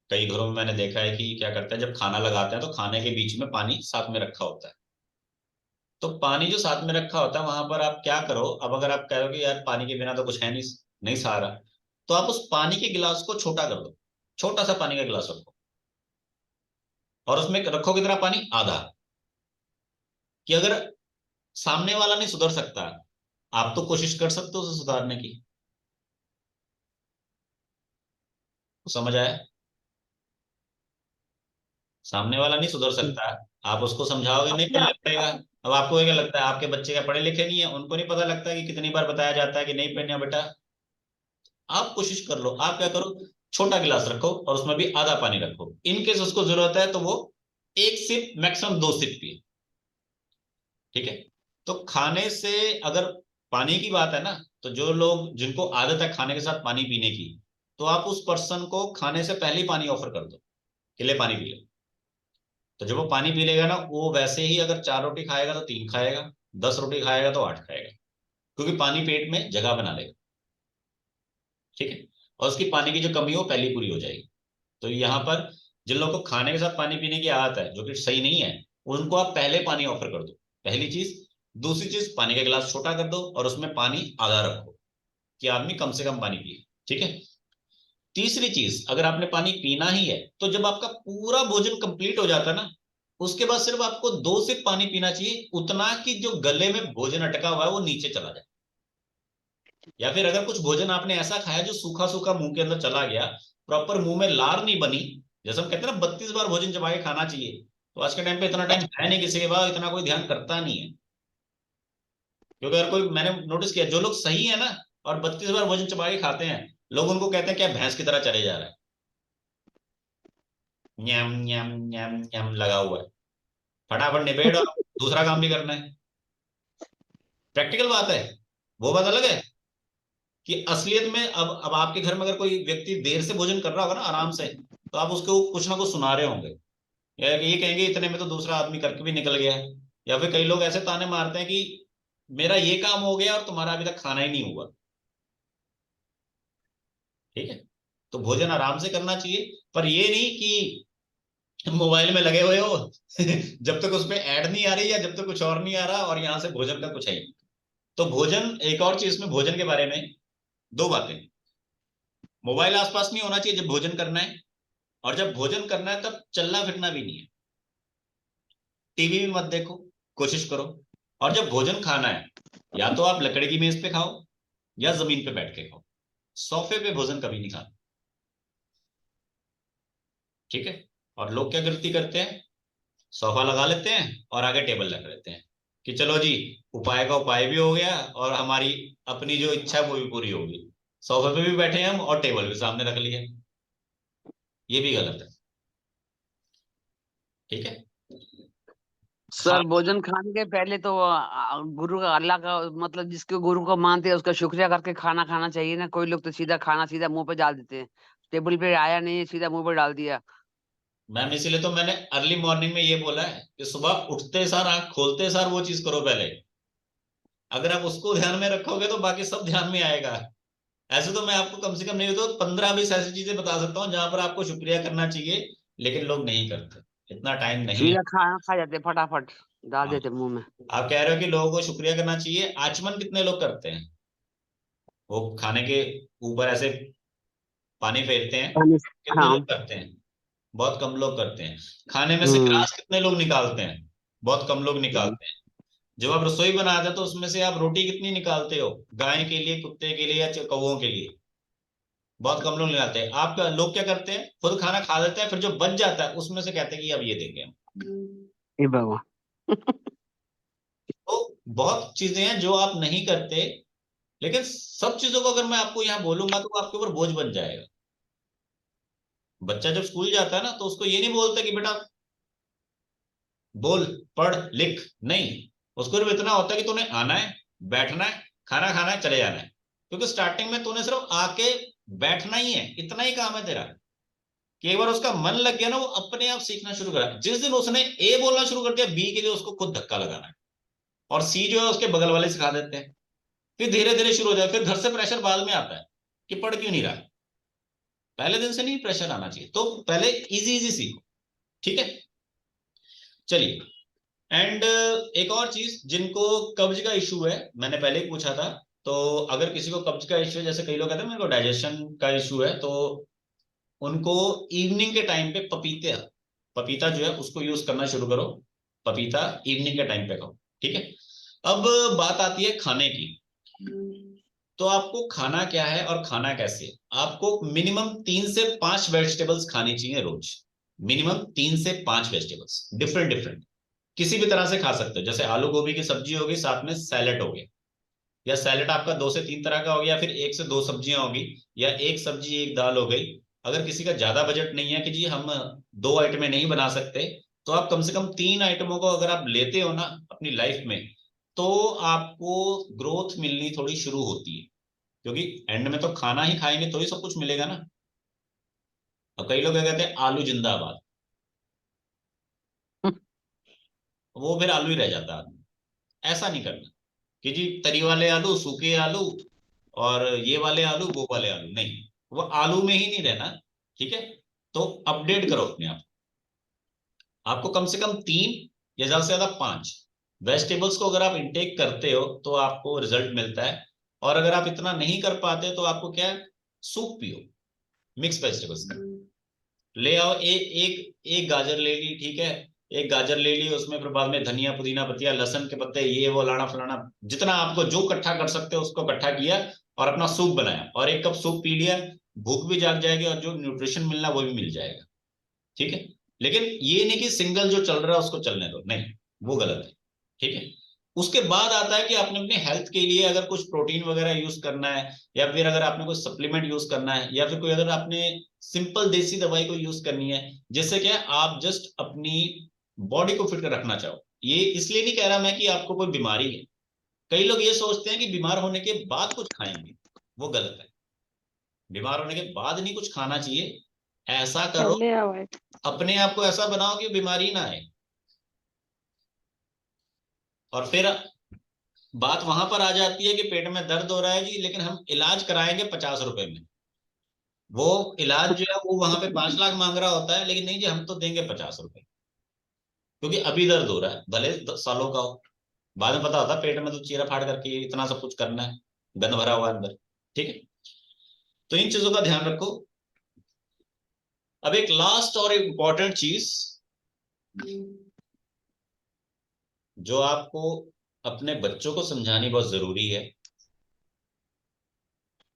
कई घरों में मैंने देखा है कि क्या करते हैं, जब खाना लगाते हैं तो खाने के बीच में पानी साथ में रखा होता है। तो पानी जो साथ में रखा होता है वहां पर आप क्या करो, अब अगर आप कहोगे यार पानी के बिना तो कुछ है नहीं, नहीं सहारा, तो आप उस पानी के गिलास को छोटा कर दो, छोटा सा पानी का गिलास रखो, और उसमें रखो कितना पानी, आधा। कि अगर सामने वाला नहीं सुधर सकता, आप तो कोशिश कर सकते हो उसे सुधारने की। समझ आया? सामने वाला नहीं सुधर सकता, आप उसको समझाओगे नहीं, पढ़ने पड़ेगा। अब आपको क्या लगता है, आपके बच्चे क्या पढ़े लिखे नहीं है, उनको नहीं पता लगता कि कितनी बार बताया जाता है कि नहीं पढ़ना बेटा। आप कोशिश कर लो, आप क्या करो, छोटा गिलास रखो और उसमें भी आधा पानी रखो। इन केस उसको जरूरत है तो वो 1 सिप मैक्सिमम 2 सिप पिए। ठीक है। तो खाने से अगर पानी की बात है ना, तो जो लोग जिनको आदत है खाने के साथ पानी पीने की, तो आप उस पर्सन को खाने से पहले ही पानी ऑफर कर दो कि ले पानी पी ले। तो जब वो पानी पी लेगा ना, वो वैसे ही अगर 4 रोटी खाएगा तो 3 खाएगा, 10 रोटी खाएगा तो 8 खाएगा, क्योंकि पानी पेट में जगह बना लेगा। ठीक है। और उसकी पानी की जो कमी हो पहली पूरी हो जाएगी। तो यहाँ पर जिन लोगों को खाने के साथ पानी पीने की आदत है, जो कि सही नहीं है, उनको आप पहले पानी ऑफर कर दो, पहली चीज। दूसरी चीज, पानी का गिलास छोटा कर दो और उसमें पानी आधा रखो कि आदमी कम से कम पानी पिए। ठीक है। तीसरी चीज, अगर आपने पानी पीना ही है तो जब आपका पूरा भोजन कंप्लीट हो जाता है ना, उसके बाद सिर्फ आपको 2 सिप पानी पीना चाहिए, उतना कि जो गले में भोजन अटका हुआ है वो नीचे चला जाए। या फिर अगर कुछ भोजन आपने ऐसा खाया जो सूखा सूखा मुंह के अंदर चला गया, प्रॉपर मुंह में लार नहीं बनी, जैसे हम कहते हैं ना 32 बार भोजन चबा के खाना चाहिए, तो आज के टाइम पे इतना टाइम है नहीं किसी के पास, इतना कोई ध्यान करता नहीं है। क्योंकि अगर कोई, मैंने नोटिस किया, जो लोग सही है ना और 32 बार भोजन चबा के खाते हैं, लोग उनको कहते हैं क्या भैंस की तरह चले जा रहा है, न्याम न्याम न्याम न्याम लगा हुआ है, फटाफट निबेड़ और दूसरा काम भी करना है। प्रैक्टिकल बात है। वो बात अलग है कि असलियत में अब आपके घर में अगर कोई व्यक्ति देर से भोजन कर रहा होगा ना आराम से, तो आप उसको कुछ ना कुछ सुना रहे होंगे, या ये कहेंगे इतने में तो दूसरा आदमी करके भी निकल गया है। या फिर कई लोग ऐसे ताने मारते हैं कि मेरा ये काम हो गया और तुम्हारा अभी तक खाना ही नहीं हुआ। ठीक है। तो भोजन आराम से करना चाहिए, पर ये नहीं कि मोबाइल में लगे हुए हो जब तक उसमें ऐड नहीं आ रही या जब तक कुछ और नहीं आ रहा और यहां से भोजन का कुछ है ही नहीं। तो भोजन, एक और चीज में भोजन के बारे में 2 बातें, मोबाइल आसपास नहीं होना चाहिए जब भोजन करना है, और जब भोजन करना है तब चलना फिरना भी नहीं है। टीवी भी मत देखो, कोशिश करो। और जब भोजन खाना है, या तो आप लकड़ी की मेज पे खाओ या जमीन पे बैठ के खाओ, सोफे पे भोजन कभी नहीं खाना। ठीक है। और लोग क्या गलती करते हैं, सोफा लगा लेते हैं और आगे टेबल लगा लेते हैं कि चलो जी, उपाय का उपाय भी हो गया और हमारी अपनी जो इच्छा है वो भी पूरी होगी। सोफे पे भी बैठे हैं हम और टेबल भी सामने रख लिया, ये भी गलत है। ठीक है। सर भोजन खाने के पहले तो गुरु का, अल्लाह का, मतलब जिसके गुरु को मानते हैं उसका शुक्रिया करके खाना खाना चाहिए ना। कोई लोग तो सीधा खाना सीधा मुंह पे डाल देते हैं, टेबल पे आया नहीं सीधा मुंह पे डाल दिया। मैम इसीलिए तो मैंने अर्ली मॉर्निंग में ये बोला है कि सुबह उठते सार, आंख खोलते सार वो चीज करो पहले। अगर आप उसको ध्यान में रखोगे तो बाकी सब ध्यान में आएगा। ऐसे तो मैं आपको कम से कम नहीं तो 15-20 ऐसी चीजें बता सकता हूँ जहां पर आपको शुक्रिया करना चाहिए, लेकिन लोग नहीं करते, इतना टाइम नहीं है। सीधा खाना खा जाते, फटाफट डाल हाँ। देते मुंह में। आप कह रहे हो कि लोगों को शुक्रिया करना चाहिए, आचमन कितने लोग करते हैं? वो खाने के ऊपर ऐसे पानी फेरते हैं, कितने हाँ। लोग करते हैं? बहुत कम लोग करते हैं। खाने में से हम्म। ग्रास कितने लोग निकालते हैं? बहुत कम लोग निकालते हैं। जब आप रसोई बनाते हो तो उसमें से आप रोटी कितनी निकालते हो, गाय के लिए, कुत्ते के लिए या कौवों के लिए? बहुत कम लोग निकालते हैं। आप लोग क्या करते हैं, खुद खाना खा लेते हैं, फिर जो बच जाता है उसमें से कहते हैं कि अब ये देंगे हम। हे भगवान। तो बहुत चीजें हैं जो आप नहीं करते, लेकिन सब चीजों को अगर मैं आपको यहाँ बोलूंगा तो वो आपके ऊपर बोझ बन जाएगा। बच्चा जब स्कूल जाता है ना, तो उसको ये नहीं बोलते कि बेटा बोल, पढ़, लिख, नहीं। उसको सिर्फ इतना होता है कि तूने आना है, बैठना है, खाना खाना है, चले जाना है। क्योंकि स्टार्टिंग में तूने सिर्फ आके बैठना ही है, इतना ही काम है तेरा। कि एक बार उसका मन लग गया ना, वो अपने आप सीखना शुरू करा। जिस दिन उसने ए बोलना शुरू कर दिया, बी के लिए उसको खुद धक्का लगाना है, और सी जो है उसके बगल वाले सिखा देते हैं। फिर धीरे धीरे शुरू हो जाए, फिर घर से प्रेशर बाद में आता है कि पढ़ क्यों नहीं रहा। पहले दिन से नहीं प्रेशर आना चाहिए, तो पहले इजी इजी सीखो। ठीक है। चलिए। एंड एक और चीज, जिनको कब्ज का इशू है, मैंने पहले ही पूछा था, तो अगर किसी को कब्ज का इशू है, जैसे कई लोग कहते हैं मेरे को डाइजेशन का इशू है, तो उनको इवनिंग के टाइम पे पपीता जो है उसको यूज करना शुरू करो। पपीता इवनिंग के टाइम पे खाओ। ठीक है। अब बात आती है खाने की। तो आपको खाना क्या है और खाना कैसे है? आपको मिनिमम 3 से 5 वेजिटेबल्स खानी चाहिए रोज। मिनिमम 3 से 5 वेजिटेबल्स, डिफरेंट डिफरेंट, किसी भी तरह से खा सकते हो। जैसे आलू गोभी की सब्जी होगी, साथ में सैलेड हो गया, या सैलेड आपका 2 से 3 तरह का हो गया, फिर 1 से 2 सब्जियां होगी, या एक सब्जी एक दाल हो गई, अगर किसी का ज्यादा बजट नहीं है कि जी हम 2 आइटमें नहीं बना सकते, तो आप कम से कम 3 आइटमों को अगर आप लेते हो ना अपनी लाइफ में, तो आपको ग्रोथ मिलनी थोड़ी शुरू होती है, क्योंकि एंड में तो खाना ही खाएंगे तो ही सब कुछ मिलेगा ना। अब कई लोग क्या कहते हैं, आलू जिंदाबाद, वो फिर आलू ही रह जाता है आदमी। ऐसा नहीं करना कि जी तरी वाले आलू, सूखे आलू, और ये वाले आलू, वो वाले आलू, नहीं, वो आलू में ही नहीं रहना। ठीक है, तो अपडेट करो अपने आप। आपको कम से कम 3 या ज्यादा से ज्यादा 5 वेजिटेबल्स को अगर आप इंटेक करते हो तो आपको रिजल्ट मिलता है। और अगर आप इतना नहीं कर पाते तो आपको क्या है, सूप पियो मिक्स वेजिटेबल्स का। ले आओ, एक एक गाजर ले ली, ठीक है, एक गाजर ले ली, उसमें फिर बाद में धनिया पुदीना पत्तियां लहसुन के पत्ते, ये वो लाना फलाना, जितना आपको जो इकट्ठा कर सकते हो उसको इकट्ठा किया और अपना सूप बनाया, और 1 कप सूप पी लिया, भूख भी जाग जाएगी और जो न्यूट्रिशन मिलना वो भी मिल जाएगा। ठीक है, लेकिन ये नहीं कि सिंगल जो चल रहा है उसको चलने दो, नहीं, वो गलत है। ठीक है, उसके बाद आता है कि आपने अपने हेल्थ के लिए अगर कुछ प्रोटीन वगैरह यूज करना है, या फिर अगर आपने कोई सप्लीमेंट यूज करना है, या फिर कोई अगर आपने सिंपल देसी दवाई को यूज करनी है, जिससे क्या है, आप जस्ट अपनी बॉडी को फिट रखना चाहो। ये इसलिए नहीं कह रहा मैं कि आपको कोई बीमारी है। कई लोग ये सोचते हैं कि बीमार होने के बाद कुछ खाएंगे, वो गलत है। बीमार होने के बाद नहीं कुछ खाना चाहिए, ऐसा करो, पहले अवॉइड। अपने आप को ऐसा बनाओ कि बीमारी ना आए। और फिर बात वहां पर आ जाती है कि पेट में दर्द हो रहा है जी, लेकिन हम इलाज कराएंगे 50 रुपए में। वो इलाज जो है वो वहां पे 5 लाख मांग रहा होता है, लेकिन नहीं जी हम तो देंगे 50 रुपए, क्योंकि अभी दर्द हो रहा है, भले 10 सालों का हो। बाद में पता होता है पेट में तो चीरा फाड़ करके इतना सब कुछ करना है, गंद भरा हुआ है अंदर। ठीक है, तो इन चीजों का ध्यान रखो। अब एक लास्ट और इम्पोर्टेंट चीज जो आपको अपने बच्चों को समझानी बहुत जरूरी है,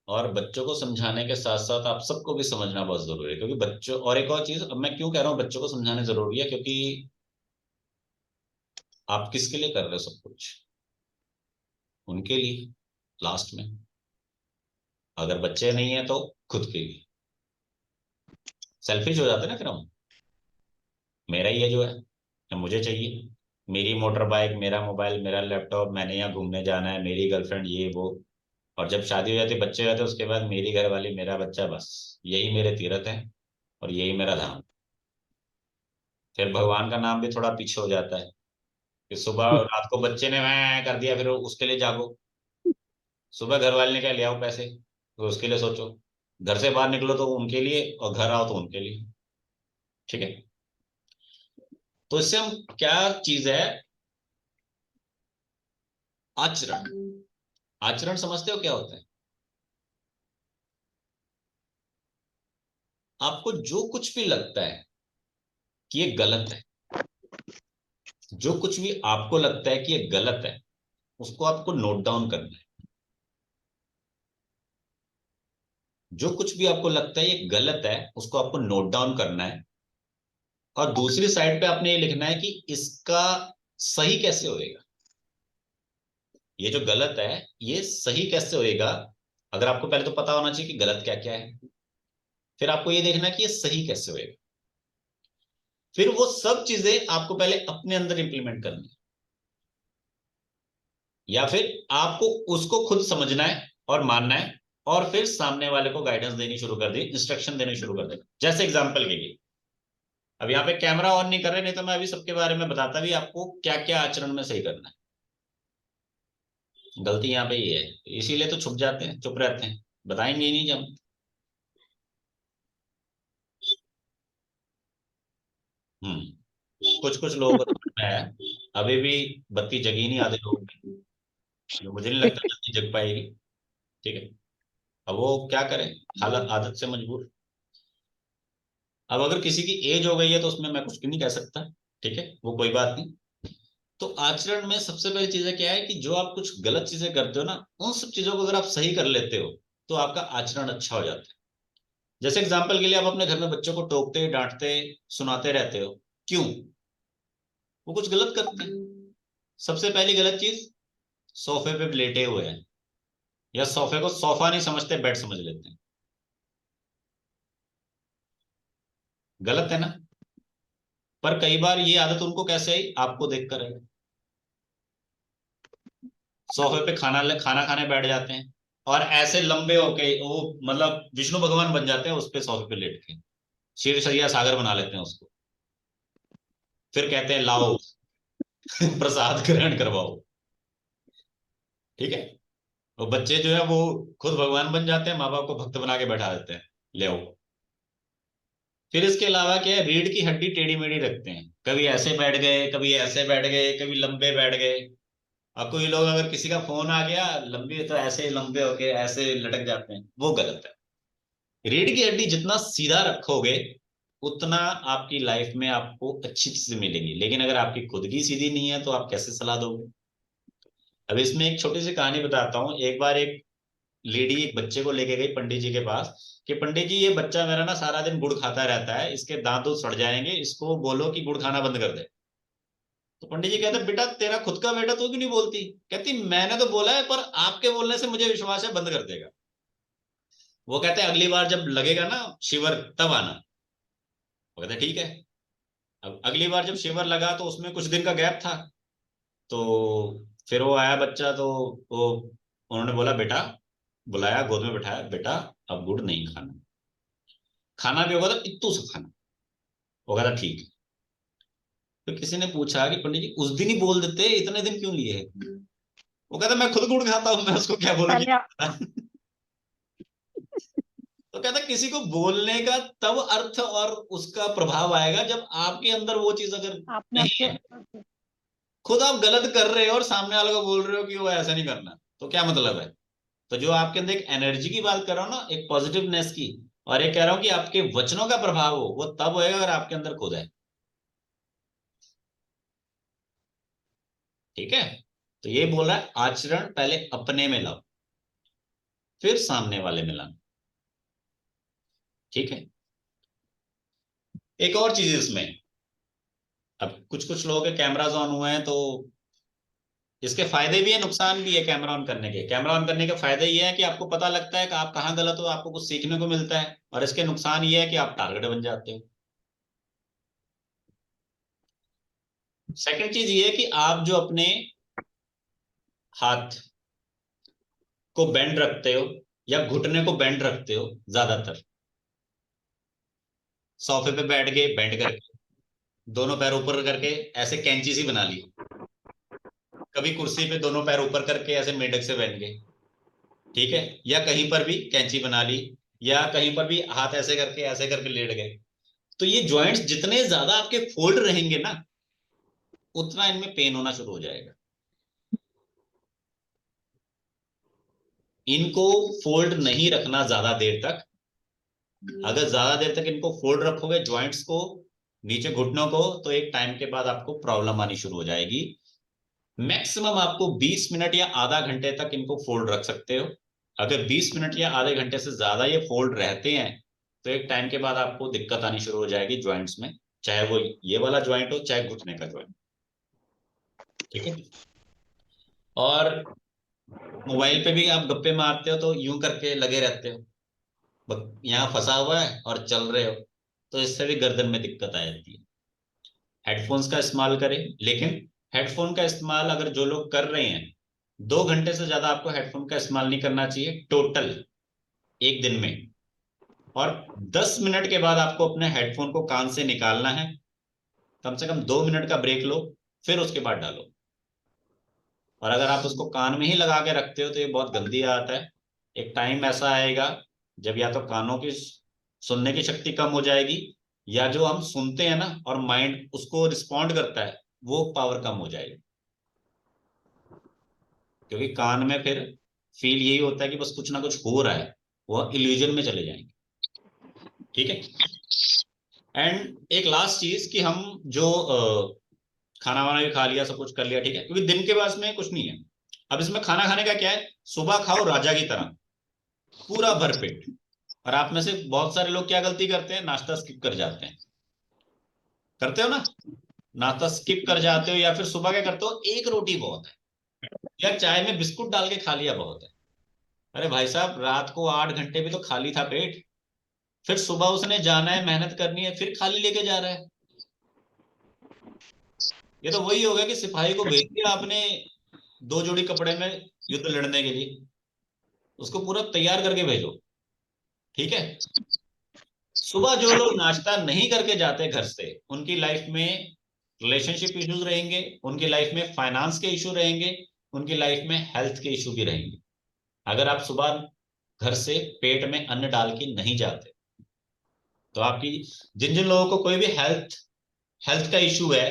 और बच्चों को समझाने के साथ साथ आप सबको भी समझना बहुत जरूरी है, क्योंकि बच्चों, और एक और चीज, अब मैं क्यों कह रहा हूँ बच्चों को समझाने जरूरी है, क्योंकि आप किसके लिए कर रहे हो सब कुछ, उनके लिए लास्ट में। अगर बच्चे नहीं है तो खुद के लिए। सेल्फिश हो जाते हैं ना फिर हम, मेरा ही है जो है, या मुझे चाहिए, मेरी मोटर बाइक, मेरा मोबाइल, मेरा लैपटॉप, मैंने यहाँ घूमने जाना है, मेरी गर्लफ्रेंड, ये वो। और जब शादी हो जाती है, बच्चे हो जाते हैं, उसके बाद मेरी घरवाली, मेरा बच्चा, बस यही मेरे तीर्थ है और यही मेरा धाम। फिर भगवान का नाम भी थोड़ा पीछे हो जाता है कि सुबह और रात को बच्चे ने मैं कर दिया, फिर उसके लिए जागो। सुबह घर वाले ने क्या ले आओ पैसे, तो उसके लिए सोचो। घर से बाहर निकलो तो उनके लिए, और घर आओ तो उनके लिए। ठीक है, तो इससे हम क्या चीज है, आचरण। आचरण समझते हो क्या होता है? आपको जो कुछ भी लगता है कि ये गलत है, जो कुछ भी आपको लगता है कि ये गलत है, उसको आपको नोट डाउन करना है। जो कुछ भी आपको लगता है ये गलत है, उसको आपको नोट डाउन करना है, और दूसरी साइड पे आपने ये लिखना है कि इसका सही कैसे होएगा। ये जो गलत है ये सही कैसे होएगा। अगर आपको पहले तो पता होना चाहिए कि गलत क्या क्या है, फिर आपको ये देखना है कि ये सही कैसे होएगा। फिर वो सब चीजें आपको पहले अपने अंदर इंप्लीमेंट करनी है, या फिर आपको उसको खुद समझना है और मानना है, और फिर सामने वाले को गाइडेंस देनी शुरू कर दी, इंस्ट्रक्शन देनी शुरू कर दी। जैसे एग्जांपल के लिए, अब यहाँ पे कैमरा ऑन नहीं कर रहे, नहीं तो मैं अभी सबके बारे में बताता भी आपको क्या क्या आचरण में सही करना है। गलती यहाँ पे ये है, इसीलिए तो छुप जाते हैं, चुप रहते हैं, बताएंगे ही नहीं जब। कुछ कुछ लोगों को समझ में आया, अभी भी बत्ती जगी नहीं आधे लोगों की, जो मुझे नहीं लगता जल्दी जग पाएगी। ठीक है, अब वो क्या करें, हालत आदत से मजबूर। अब अगर किसी की एज हो गई है तो उसमें मैं कुछ नहीं कह सकता, ठीक है, वो कोई बात नहीं। तो आचरण में सबसे पहली चीज क्या है कि जो आप कुछ गलत चीजें करते हो ना, उन सब चीजों को अगर आप सही कर लेते हो तो आपका आचरण अच्छा हो जाता है। जैसे एग्जाम्पल के लिए, आप अपने घर में बच्चों को टोकते, डांटते, सुनाते रहते हो, क्यों? वो कुछ गलत करते हैं। सबसे पहली गलत चीज, सोफे पे लेटे हुए हैं, या सोफे को सोफा नहीं समझते, बेड समझ लेते हैं। गलत है ना। पर कई बार ये आदत उनको कैसे आई, आपको देखकर आई। सोफे पे खाना खाने बैठ जाते हैं और ऐसे लंबे होके वो मतलब विष्णु भगवान बन जाते हैं उस पे, सोफे पे लेट के क्षीर सरिया सागर बना लेते हैं उसको। फिर कहते हैं लाओ प्रसाद ग्रहण करवाओ। ठीक है। और बच्चे जो है वो खुद भगवान बन जाते हैं, माँ बाप को भक्त बना के बैठा देते हैं, ले आओ। फिर इसके अलावा क्या है, रीढ़ की हड्डी टेढ़ी मेढ़ी रखते हैं, कभी ऐसे बैठ गए, कभी ऐसे बैठ गए, कभी लंबे बैठ गए। अब कोई लोग अगर किसी का फोन आ गया लंबी तो ऐसे लंबे होके ऐसे लटक जाते हैं, वो गलत है। रीढ़ की हड्डी जितना सीधा रखोगे उतना आपकी लाइफ में आपको अच्छी चीजें मिलेंगी, लेकिन अगर आपकी खुद की सीधी नहीं है तो आप कैसे सलाह दोगे। अब इसमें एक छोटी सी कहानी बताता हूँ। एक बार एक लेडी एक बच्चे को लेके गई पंडित जी के पास कि पंडित जी ये बच्चा मेरा ना सारा दिन गुड़ खाता रहता है, इसके दांत सड़ जाएंगे, इसको बोलो कि गुड़ खाना बंद कर दे। तो पंडित जी कहते बेटा तेरा खुद का बेटा तो क्यों नहीं बोलती। कहती मैंने तो बोला है पर आपके बोलने से मुझे विश्वास है बंद कर देगा। वो कहते अगली बार जब लगेगा ना शिवर तब आना। वो कहते ठीक है। अब अगली बार जब शिवर लगा तो उसमें कुछ दिन का गैप था। तो फिर वो आया बच्चा, तो वो उन्होंने बोला बेटा, बुलाया गोद में बैठाया, बेटा अब गुड़ नहीं खाना, खाना भी होगा तो इत्तू सा खाना। वो कहता ठीक है। तो किसी ने पूछा कि पंडित जी उस दिन ही बोल देते, इतने दिन क्यों लिए है। वो कहता मैं खुद गुड़ खाता हूं, मैं उसको क्या बोलूं कि पहले तो कहता किसी को बोलने का तब अर्थ और उसका प्रभाव आएगा जब आपके अंदर वो चीज अगर आपने नहीं अपने है। खुद आप गलत कर रहे हो और सामने वाले को बोल रहे हो कि वो ऐसा नहीं करना, तो क्या मतलब है। तो जो आपके अंदर एक एनर्जी की बात कर रहा हूं ना, एक पॉजिटिवनेस की, और ये कह रहा हूं कि आपके वचनों का प्रभाव हो, वो तब होएगा अगर आपके अंदर खुद है। ठीक है। तो ये बोल रहा है आचरण पहले अपने में लाओ फिर सामने वाले में लाओ। ठीक है। एक और चीज इसमें, अब कुछ कुछ लोगों के कैमराज ऑन हुए हैं तो इसके फायदे भी है नुकसान भी है। कैमरा ऑन करने के, कैमरा ऑन करने के फायदे ये है कि आपको पता लगता है कि आप कहाँ गलत हो, आपको कुछ सीखने को मिलता है। और इसके नुकसान ये है कि आप टारगेट बन जाते हो। सेकंड चीज ये है कि आप जो अपने हाथ को बेंड रखते हो या घुटने को बेंड रखते हो, ज्यादातर सोफे पे बैठ गए बेंड करके, दोनों पैर ऊपर करके ऐसे कैंची सी बना ली, कभी कुर्सी पे दोनों पैर ऊपर करके ऐसे मेढक से बैठ गए। ठीक है। या कहीं पर भी कैंची बना ली, या कहीं पर भी हाथ ऐसे करके लेट गए। तो ये जॉइंट्स जितने ज्यादा आपके फोल्ड रहेंगे ना उतना इनमें पेन होना शुरू हो जाएगा। इनको फोल्ड नहीं रखना ज्यादा देर तक। अगर ज्यादा देर तक इनको फोल्ड रखोगे जॉइंट्स को, नीचे घुटनों को, तो एक टाइम के बाद आपको प्रॉब्लम आनी शुरू हो जाएगी। मैक्सिमम आपको 20 मिनट या आधा घंटे तक इनको फोल्ड रख सकते हो। अगर 20 मिनट या आधे घंटे से ज्यादा ये फोल्ड रहते हैं तो एक टाइम के बाद आपको दिक्कत आनी शुरू हो जाएगी जॉइंट्स में, चाहे वो ये वाला जॉइंट हो चाहे घुटने का जॉइंट। ठीक है। और मोबाइल पे भी आप गप्पे मारते हो तो यूं करके लगे रहते हो, यहाँ फंसा हुआ है और चल रहे हो, तो इससे भी गर्दन में दिक्कत आ जाती है। हेडफोन्स का इस्तेमाल करें, लेकिन हेडफोन का इस्तेमाल अगर जो लोग कर रहे हैं 2 घंटे से ज्यादा आपको हेडफोन का इस्तेमाल नहीं करना चाहिए टोटल एक दिन में। और 10 मिनट के बाद आपको अपने हेडफोन को कान से निकालना है, कम से कम 2 मिनट का ब्रेक लो, फिर उसके बाद डालो। और अगर आप उसको कान में ही लगा के रखते हो तो ये बहुत गंदी आदत है। एक टाइम ऐसा आएगा जब या तो कानों की सुनने की शक्ति कम हो जाएगी, या जो हम सुनते हैं ना और माइंड उसको रिस्पॉन्ड करता है वो पावर कम हो जाएगी। क्योंकि कान में फिर फील यही होता है कि बस कुछ ना कुछ हो रहा है, वो इल्यूजन में चले जाएंगे। ठीक है। एंड एक लास्ट चीज कि हम जो खाना वाना भी खा लिया, सब कुछ कर लिया, ठीक है, क्योंकि दिन के बाद में कुछ नहीं है। अब इसमें खाना खाने का क्या है, सुबह खाओ राजा की तरह पूरा भरपेट। और आप में से बहुत सारे लोग क्या गलती करते हैं, नाश्ता स्किप कर जाते हैं। करते हो ना, नाश्ता स्किप कर जाते हो, या फिर सुबह क्या करते हो, एक रोटी बहुत है या चाय में बिस्कुट डाल के खा लिया बहुत है। अरे भाई साहब रात को 8 घंटे भी तो खाली था पेट, फिर सुबह उसने जाना है, मेहनत करनी है, फिर खाली लेके जा रहा है। ये तो वही होगा कि सिपाही को भेज दिया आपने 2 जोड़ी कपड़े में युद्ध लड़ने के लिए, उसको पूरा तैयार करके भेजो। ठीक है। सुबह जो लोग नाश्ता नहीं करके जाते घर से, उनकी लाइफ में रिलेशनशिप इश्यूज रहेंगे, उनकी लाइफ में फाइनेंस के इशू रहेंगे, उनकी लाइफ में हेल्थ के इशू भी रहेंगे। अगर आप सुबह घर से पेट में अन्न डाल के नहीं जाते, तो आपकी जिन जिन लोगों को कोई भी हेल्थ हेल्थ का इशू है,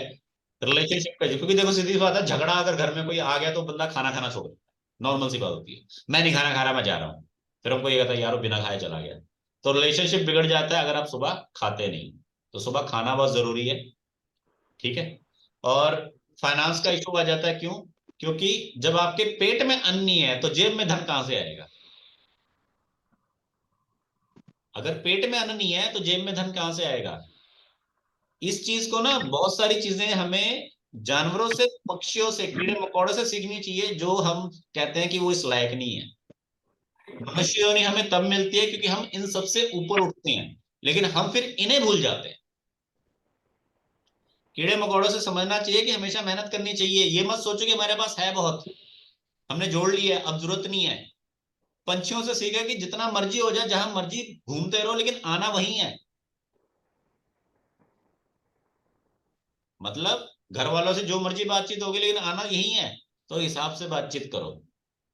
रिलेशनशिप का इशू, क्योंकि देखो सीधी सी बात है, झगड़ा अगर घर में कोई आ गया तो बंदा खाना खाना छोड़ देता है, नॉर्मल सी बात होती है। मैं नहीं खाना खा रहा, मैं जा रहा हूँ, फिर हमको ये कहता है यार वो बिना खाए चला गया। तो रिलेशनशिप बिगड़ जाता है अगर आप सुबह खाते नहीं। तो सुबह खाना बहुत जरूरी है। ठीक है। और फाइनेंस का इशू आ जाता है, क्यों? क्योंकि जब आपके पेट में अन्न नहीं है तो जेब में धन कहां से आएगा? अगर पेट में अन्न नहीं है तो जेब में धन कहां से आएगा? इस चीज को ना, बहुत सारी चीजें हमें जानवरों से, पक्षियों से, कीड़े मकोड़ों से सीखनी चाहिए, जो हम कहते हैं कि वो इस लायक नहीं है। मनुष्य योनि हमें तब मिलती है क्योंकि हम इन सबसे ऊपर उठते हैं, लेकिन हम फिर इन्हें भूल जाते हैं। कीड़े मकोड़ों से समझना चाहिए कि हमेशा मेहनत करनी चाहिए। ये मत सोचो कि हमारे पास है बहुत, हमने जोड़ लिया, अब जरूरत नहीं है। पंछियों से सीखा कि जितना मर्जी हो जाए, जहां मर्जी घूमते रहो, लेकिन आना वहीं है। मतलब घर वालों से जो मर्जी बातचीत होगी, लेकिन आना यही है। तो हिसाब से बातचीत करो।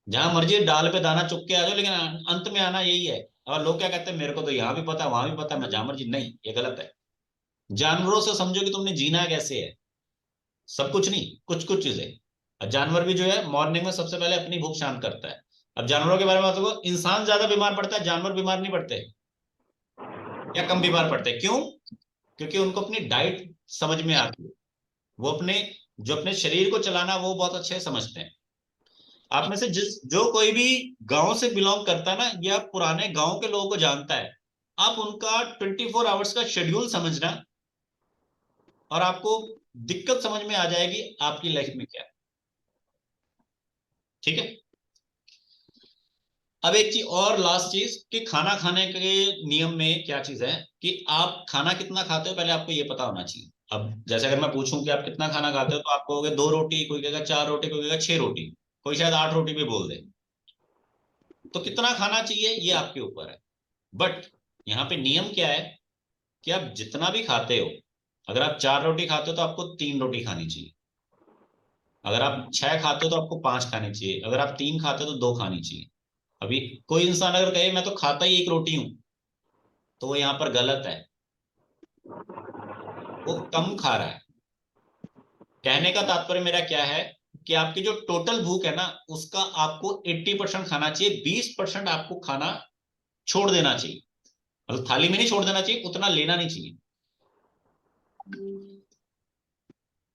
जहां मर्जी डाल पे दाना चुग के आ जाओ, लेकिन अंत में आना यही है। और लोग क्या कहते हैं, मेरे को तो यहाँ भी पता है, वहां भी पता है, मैं जहां मर्जी, नहीं, ये गलत है। जानवरों से समझो कि तुमने जीना कैसे है, सब कुछ नहीं, कुछ कुछ चीजें। और जानवर भी जो है मॉर्निंग में सबसे पहले अपनी भूख शांत करता है। अब जानवरों के बारे में बात करो, इंसान ज्यादा बीमार पड़ता है, जानवर बीमार नहीं पड़ते, या कम बीमार पड़ते हैं। क्यों? क्योंकि उनको अपनी डाइट समझ में आती है। वो अपने जो अपने शरीर को चलाना वो बहुत अच्छे से समझते हैं। आप में से जो कोई भी गांव से बिलोंग करता है ना, या पुराने गांव के लोगों को जानता है, आप उनका 24 आवर्स का शेड्यूल समझना, और आपको दिक्कत समझ में आ जाएगी आपकी लाइफ में क्या है। ठीक है। अब एक चीज और, लास्ट चीज, कि खाना खाने के नियम में क्या चीज है कि आप खाना कितना खाते हो, पहले आपको ये पता होना चाहिए। अब जैसे अगर मैं पूछूं कि आप कितना खाना खाते हो, तो आप कहोगे 2 रोटी, कोई कहेगा 4 रोटी, कोई कहेगा 6 रोटी, कोई शायद 8 रोटी भी बोल दे। तो कितना खाना चाहिए ये आपके ऊपर है। बट यहाँ पे नियम क्या है कि आप जितना भी खाते हो, अगर आप 4 रोटी खाते हो तो आपको 3 रोटी खानी चाहिए। अगर आप 6 खाते हो तो आपको 5 खानी चाहिए। अगर आप 3 खाते हो तो 2 खानी चाहिए। अभी कोई इंसान अगर कहे मैं तो खाता ही 1 रोटी हूं, तो वो यहाँ पर गलत है, वो कम खा रहा है। कहने का तात्पर्य मेरा क्या है कि आपकी जो टोटल भूख है ना, उसका आपको 80% खाना चाहिए, 20% आपको खाना छोड़ देना चाहिए। मतलब थाली में नहीं छोड़ देना चाहिए, उतना लेना नहीं चाहिए।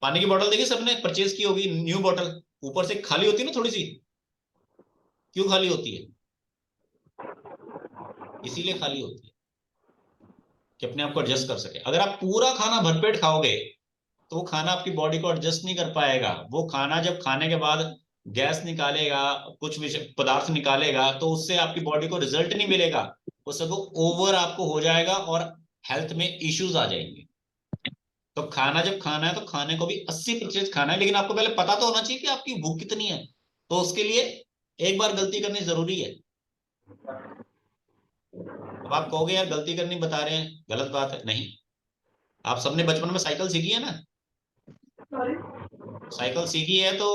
पानी की बोतल देखिए, सबने परचेज की होगी, न्यू बोतल, ऊपर से खाली होती है ना थोड़ी सी। क्यों खाली होती है? इसीलिए खाली होती है कि अपने आप को एडजस्ट कर सके। अगर आप पूरा खाना भरपेट खाओगे, तो वो खाना आपकी बॉडी को एडजस्ट नहीं कर पाएगा। वो खाना जब खाने के बाद गैस निकालेगा, कुछ पदार्थ निकालेगा, तो उससे आपकी बॉडी को रिजल्ट नहीं मिलेगा, वो सब ओवर आपको हो जाएगा और हेल्थ में इश्यूज आ जाएंगे। तो खाना जब खाना है तो खाने को भी 80% खाना है, लेकिन आपको पहले पता तो होना चाहिए कि आपकी भूख कितनी है। तो उसके लिए एक बार गलती करनी जरूरी है। अब आप कहोगे यार गलती करनी बता रहे हैं, गलत बात है। नहीं, आप सबने बचपन में साइकिल सीखी है ना? साइकिल सीखी है तो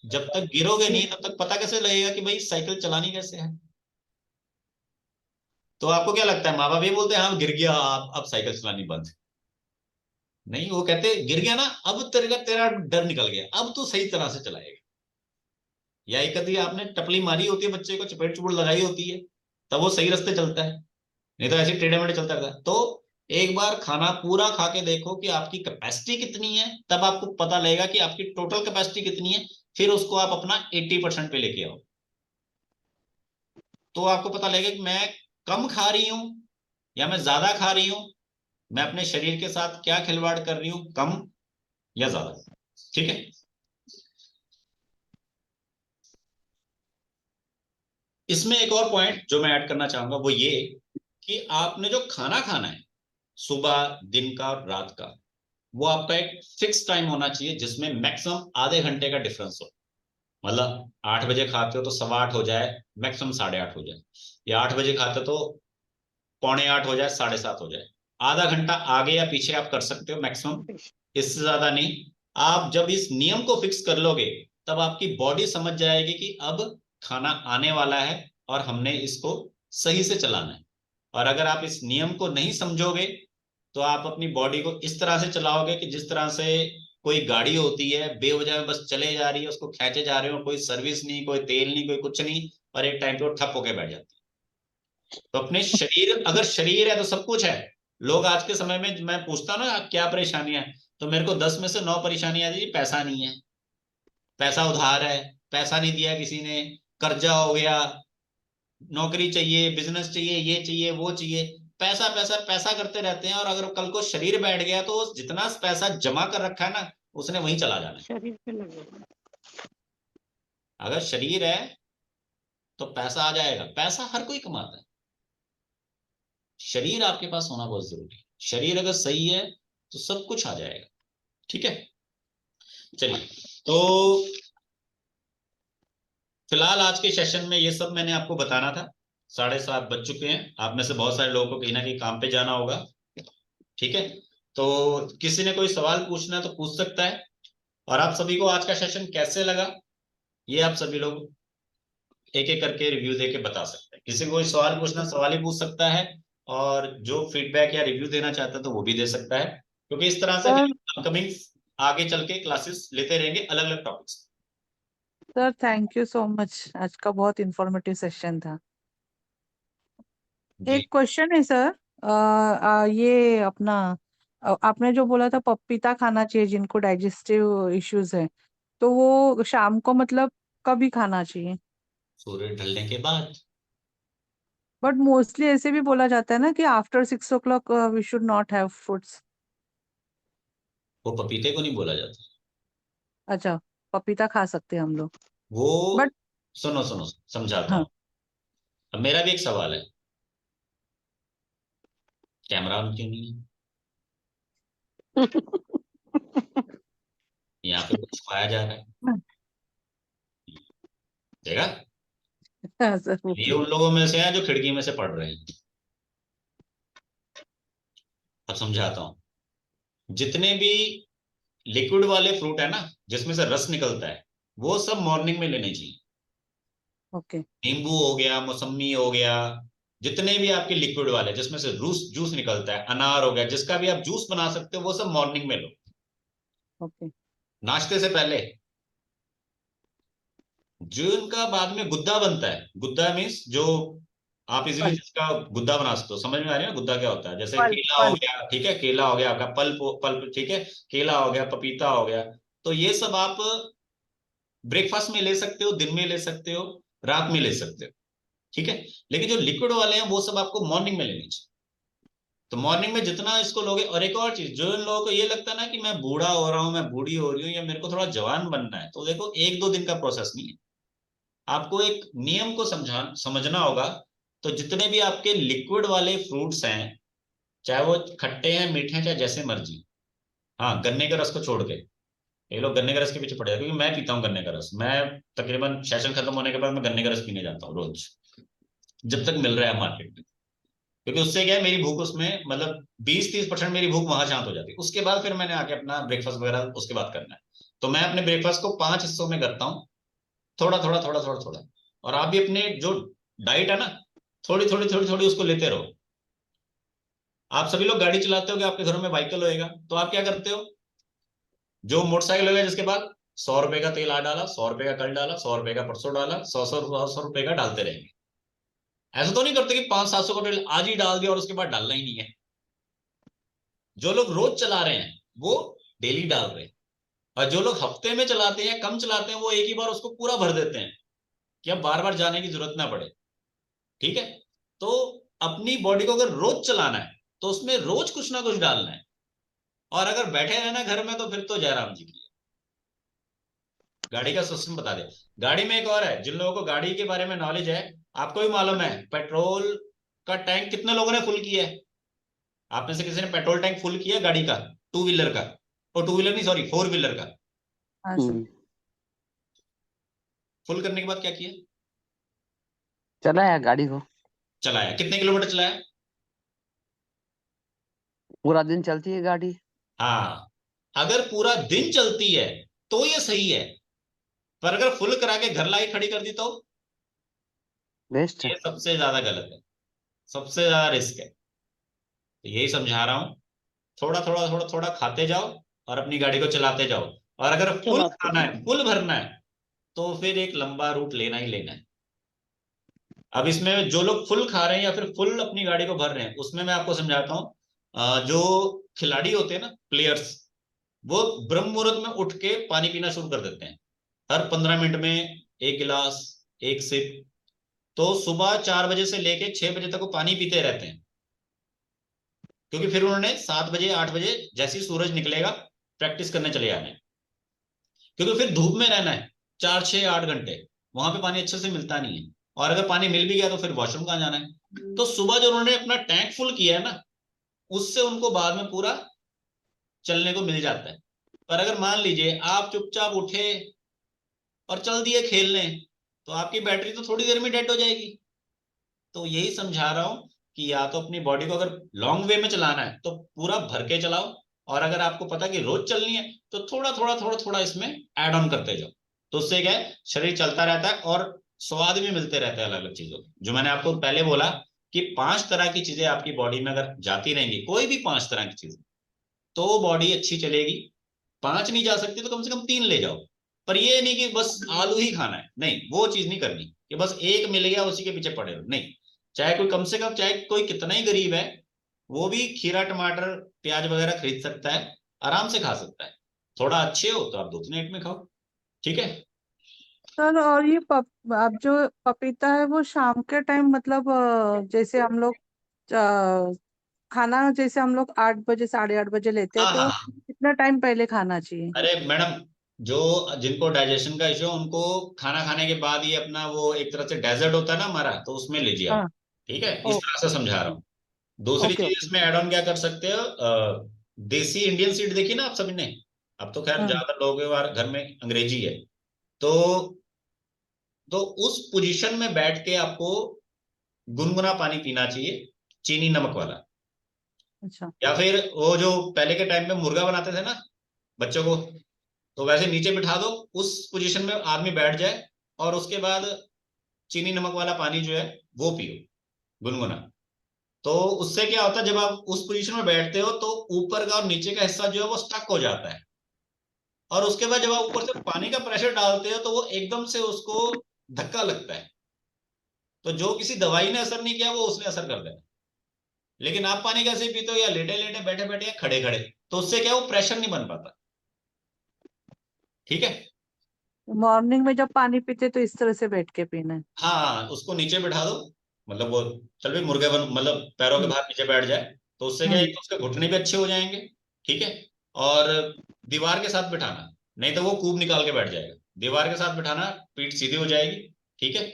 जब तक गिरोगे नहीं तब तक पता कैसे लगेगा कि भाई साइकिल चलानी कैसे है? तो आपको क्या लगता है, माँ बाप ये बोलते हैं हाँ गिर गया, आप अब साइकिल चलानी बंद? नहीं, वो कहते गिर गया ना, अब तेरा तेरा डर निकल गया, अब तू सही तरह से चलाएगा। या एक कभी आपने टपली मारी होती है, बच्चे को चपेट चुपड़ लगाई होती है, तब वो सही रास्ते चलता है, नहीं तो ऐसे टेढ़े मेढ़े चलता रहता है। तो एक बार खाना पूरा खा के देखो कि आपकी कैपेसिटी कितनी है, तब आपको पता लगेगा कि आपकी टोटल कैपेसिटी कितनी है। फिर उसको आप अपना 80% पे लेके आओ, तो आपको पता लगेगा कि मैं कम खा रही हूं या मैं ज्यादा खा रही हूं, मैं अपने शरीर के साथ क्या खिलवाड़ कर रही हूं, कम या ज्यादा। ठीक है। इसमें एक और पॉइंट जो मैं ऐड करना चाहूंगा वो ये कि आपने जो खाना खाना है सुबह, दिन का और रात का, वो आपका एक फिक्स टाइम होना चाहिए जिसमें मैक्सिमम आधे घंटे का डिफरेंस हो। मतलब 8 बजे खाते हो तो 8:15 हो जाए, मैक्सिमम 8:30 हो जाए, या 8 बजे खाते हो तो 7:45 हो जाए, 7:30 हो जाए। आधा घंटा आगे या पीछे आप कर सकते हो मैक्सिमम, इससे ज्यादा नहीं। आप जब इस नियम को फिक्स कर लोगे तब आपकी बॉडी समझ जाएगी कि अब खाना आने वाला है और हमने इसको सही से चलाना है। और अगर आप इस नियम को नहीं समझोगे तो आप अपनी बॉडी को इस तरह से चलाओगे कि जिस तरह से कोई गाड़ी होती है बेवजह में बस चले जा रही है, उसको खेचे जा रहे हो, कोई सर्विस नहीं, कोई तेल नहीं, कोई कुछ नहीं, और एक टाइम पे वो ठप होके बैठ जाती है। तो अपने शरीर, अगर शरीर है तो सब कुछ है। लोग आज के समय में, मैं पूछता ना क्या परेशानियां है, तो मेरे को 10 में से 9 परेशानियां आती है। पैसा नहीं है, पैसा उधार है, पैसा नहीं दिया किसी ने, कर्जा हो गया, नौकरी चाहिए, बिजनेस चाहिए, ये चाहिए, वो चाहिए, पैसा पैसा पैसा करते रहते हैं। और अगर कल को शरीर बैठ गया तो जितना पैसा जमा कर रखा है ना, उसने वहीं चला जाना है। शरीर पे लगेगा। अगर शरीर है तो पैसा आ जाएगा, पैसा हर कोई कमाता है। शरीर आपके पास होना बहुत जरूरी है। शरीर अगर सही है तो सब कुछ आ जाएगा। ठीक है, चलिए। तो फिलहाल आज के सेशन में ये सब मैंने आपको बताना था। 7:30 बज चुके हैं, आप में से बहुत सारे लोगों को कहीं ना कहीं काम पे जाना होगा। ठीक है, तो किसी ने कोई सवाल पूछना है तो पूछ सकता है। और आप सभी को आज का सेशन कैसे लगा ये आप सभी लोग एक एक करके रिव्यू देके बता सकते हैं। किसी को कोई सवाल पूछना, सवाल ही पूछ सकता है, और जो फीडबैक या रिव्यू देना चाहता है तो वो भी दे सकता है, क्योंकि इस तरह से सर अपकमिंग आगे चल के क्लासेस लेते रहेंगे अलग अलग topics. Sir thank you so much, आज का बहुत इंफॉर्मेटिव सेशन था। जी, एक क्वेश्चन है सर, ये अपना आपने जो बोला था पपीता खाना चाहिए जिनको डाइजेस्टिव इश्यूज है, तो वो शाम को मतलब कभी खाना चाहिए? सूर्य ढलने के बाद। बट मोस्टली ऐसे भी बोला जाता है ना कि after 6 o'clock we should not have fruits. वो पपीते को नहीं बोला जाता। अच्छा, पपीता खा सकते हैं हम लोग। वो, बट सुनो सुनो, समझाता हाँ हूँ। अब मेरा भी एक सवाल है, कैमरा ऑन क्यों नहीं है? यहाँ पे कुछ छुपाया जा रहा है, देखा? हाँ सर। ये उन लोगों में से हैं जो खिड़की में से पढ़ रहे हैं। अब समझाता हूँ। जितने भी लिक्विड वाले फ्रूट है ना, जिसमें से रस निकलता है, वो सब मॉर्निंग में लेने चाहिए। ओके नींबू हो गया, मौसमी हो गया, जितने भी आपके लिक्विड वाले जिसमें से जूस जूस निकलता है, अनार हो गया, जिसका भी आप जूस बना सकते हो, वो सब मॉर्निंग में लो, ओके नाश्ते से पहले। जो इनका बाद में गुद्दा बनता है, गुद्दा मीन्स जो आप इजीली फल जिसका गुद्दा बना सकते हो, समझ में आ रही है ना गुद्दा क्या होता है? जैसे फल केला हो फल गया, ठीक है, केला हो गया आपका, पल्प पल्प, ठीक है, केला हो गया, पपीता हो गया। तो ये सब आप ब्रेकफास्ट में ले सकते हो, दिन में ले सकते हो, रात में ले सकते हो। ठीक है, लेकिन जो लिक्विड वाले हैं वो सब आपको मॉर्निंग में लेनी चाहिए। तो मॉर्निंग में जितना इसको लोगे, और एक और चीज, जो इन लोगों को ये लगता है ना कि मैं बूढ़ा हो रहा हूँ, मैं बूढ़ी हो रही हूँ, या मेरे को थोड़ा जवान बनना है, तो देखो 1-2 दिन का प्रोसेस नहीं है। आपको एक नियम को समझना होगा। तो जितने भी आपके लिक्विड वाले फ्रूट्स हैं, चाहे वो खट्टे हैं, मीठे हैं, चाहे जैसे मर्जी, हाँ, गन्ने के रस को छोड़ के, ये लोग गन्ने के रस के पीछे पड़े हैं, क्योंकि मैं पीता हूँ गन्ने का रस। मैं तकरीबन सेशन खत्म होने के बाद मैं गन्ने का रस पीने जाता हूँ रोज, जब तक मिल रहा है मार्केट में। क्योंकि उससे क्या है, मेरी भूख उसमें मतलब 20-30% मेरी भूख वहां शांत हो जाती है। उसके बाद फिर मैंने आके अपना ब्रेकफास्ट वगैरह उसके बाद करना है। तो मैं अपने ब्रेकफास्ट को 5 हिस्सों में करता हूँ, थोड़ा थोड़ा थोड़ा थोड़ा थोड़ा। और आप भी अपने जो डाइट है ना, थोड़ी थोड़ी थोड़ी थोड़ी उसको लेते रहो। आप सभी लोग गाड़ी चलाते हो, आपके घरों में व्हीकल होएगा, तो आप क्या करते हो? जो मोटरसाइकिल होगा जिसके बाद 100 रुपए का तेल आ डाला, 100 रुपए का कल डाला, 100 रुपए का परसों डाला, 100-100 रुपए का डालते रहेंगे। ऐसा तो नहीं करते कि 500-700 का तेल आज ही डाल दिया और उसके बाद डालना ही नहीं है। जो लोग रोज चला रहे हैं वो डेली डाल रहे हैं, और जो लोग हफ्ते में चलाते हैं, कम चलाते हैं, वो एक ही बार उसको पूरा भर देते हैं कि अब बार बार जाने की जरूरत ना पड़े। ठीक है, तो अपनी बॉडी को अगर रोज चलाना है तो उसमें रोज कुछ ना कुछ डालना है। और अगर बैठे रहना घर में तो फिर तो जयराम जी की है। गाड़ी का सिस्टम बता दे। गाड़ी में एक और है, जिन लोगों को गाड़ी के बारे में नॉलेज है, आपको भी मालूम है पेट्रोल का टैंक कितने लोगों ने फुल किया है? आप में से किसी ने पेट्रोल टैंक फुल किया गाड़ी का, टू व्हीलर का? और टू व्हीलर नहीं, सॉरी, फोर व्हीलर का। हाँ सर। फुल करने के बाद क्या किया? चलाया गाड़ी को, चलाया। कितने किलोमीटर चलाया? पूरा दिन चलती है गाड़ी। हाँ, अगर पूरा दिन चलती है तो ये सही है, पर अगर फुल करा के घर लाई खड़ी कर दी तो बेस्ट है। ये सबसे ज्यादा गलत है, सबसे ज्यादा रिस्क है। तो यही समझा रहा हूँ, थोड़ा थोड़ा थोड़ा थोड़ा खाते जाओ और अपनी गाड़ी को चलाते जाओ। और अगर फुल चलाते खाना है, फुल भरना है, तो फिर एक लंबा रूट लेना ही लेना है। अब इसमें जो लोग फुल खा रहे हैं या फिर फुल अपनी गाड़ी को भर रहे हैं, उसमें मैं आपको समझाता हूँ। जो खिलाड़ी होते हैं ना, प्लेयर्स, वो ब्रह्म मुहूर्त में उठ के पानी पीना शुरू कर देते हैं। हर 15 मिनट में एक गिलास, एक सिप। तो सुबह 4 बजे से लेके 6 बजे तक वो पानी पीते रहते हैं, क्योंकि फिर उन्होंने 7 बजे 8 बजे जैसे ही सूरज निकलेगा प्रैक्टिस करने चले जाना है। क्योंकि फिर धूप में रहना है 4 6 8 घंटे, वहां पे पानी अच्छे से मिलता नहीं है। और अगर पानी मिल भी गया तो फिर वॉशरूम कहाँ जाना है। तो सुबह जो उन्होंने अपना टैंक फुल किया है ना, उससे उनको बाद में पूरा चलने को मिल जाता है। पर अगर मान लीजिए आप चुपचाप उठे और चल दिए खेलने, तो आपकी बैटरी तो थोड़ी देर में डेड हो जाएगी। तो यही समझा रहा हूं कि या तो अपनी बॉडी को अगर लॉन्ग वे में चलाना है तो पूरा भर के चलाओ, और अगर आपको पता कि रोज चलनी है तो थोड़ा थोड़ा थोड़ा थोड़ा इसमें ऐड ऑन करते जाओ। तो उससे क्या है, शरीर चलता रहता है और स्वाद भी मिलते रहते हैं अलग अलग चीजों के। जो मैंने आपको पहले बोला कि 5 तरह की चीजें आपकी बॉडी में अगर जाती रहेंगी, कोई भी 5 तरह की चीजें, तो बॉडी अच्छी चलेगी। 5 नहीं जा सकती तो कम से कम 3 ले जाओ। पर ये नहीं कि बस आलू ही खाना है, नहीं, वो चीज नहीं करनी कि बस एक मिल गया उसी के पीछे पड़े रहो, नहीं। चाहे कोई कम से कम, चाहे कोई कितना ही गरीब है, वो भी खीरा टमाटर प्याज वगैरह खरीद सकता है, आराम से खा सकता है। थोड़ा अच्छे हो तो आप 2 3 में खाओ, ठीक है। सर और ये अब जो पपीता है वो शाम के टाइम मतलब जैसे हम लोग खाना जैसे हम लोग 8 बजे 8:30 बजे लेते हैं हाँ तो हाँ वो हाँ। कितना टाइम पहले खाना चाहिए? अरे मैडम, जो जिनको डाइजेशन का इश्यू है उनको खाना खाने के बाद ये अपना वो एक तरह से डेजर्ट होता है ना हमारा, तो उसमें लीजिए आप। हाँ। ठीक है, इस ओ। तरह से समझा रहा हूँ। दूसरी ओके चीज ओके। इसमें ऐड ऑन क्या कर सकते हो, देसी इंडियन सीड देखी ना आप सभी ने। अब तो खैर हाँ। ज्यादातर लोगों के घर में अंग्रेजी है। तो उस पोजीशन में बैठ के आपको गुनगुना पानी पीना चाहिए, चीनी नमक वाला। अच्छा। या फिर वो जो पहले के टाइम में मुर्गा बनाते थे ना बच्चों को, तो वैसे नीचे बिठा दो, उस पोजीशन में आदमी बैठ जाए, और उसके बाद चीनी नमक वाला पानी जो है वो पियो, गुनगुना। तो उससे क्या होता है, जब आप उस पोजीशन में बैठते हो तो ऊपर का और नीचे का हिस्सा जो है वो स्टक हो जाता है। और उसके बाद जब आप ऊपर से पानी का प्रेशर डालते हो तो वो एकदम से उसको धक्का लगता है। तो जो किसी दवाई ने असर नहीं किया वो उसने असर कर दिया। लेकिन आप पानी कैसे पीते हो, या लेटे लेटे, बैठे बैठे, या खड़े खड़े, तो उससे क्या, वो प्रेशर नहीं बन पाता। ठीक है। मॉर्निंग में जब पानी पीते तो इस तरह से बैठ के पीना है? हाँ, उसको नीचे बिठा दो, मतलब वो चल भी मुर्गे बन, मतलब पैरों के हम्म। बाहर नीचे बैठ जाए। तो उससे क्या है हम्म। कि उसके घुटने भी अच्छे हो जाएंगे। ठीक है। और दीवार के साथ बिठाना, नहीं तो वो कूब निकाल के बैठ जाएगा। दीवार के साथ बिठाना, पीठ सीधी हो जाएगी। ठीक है।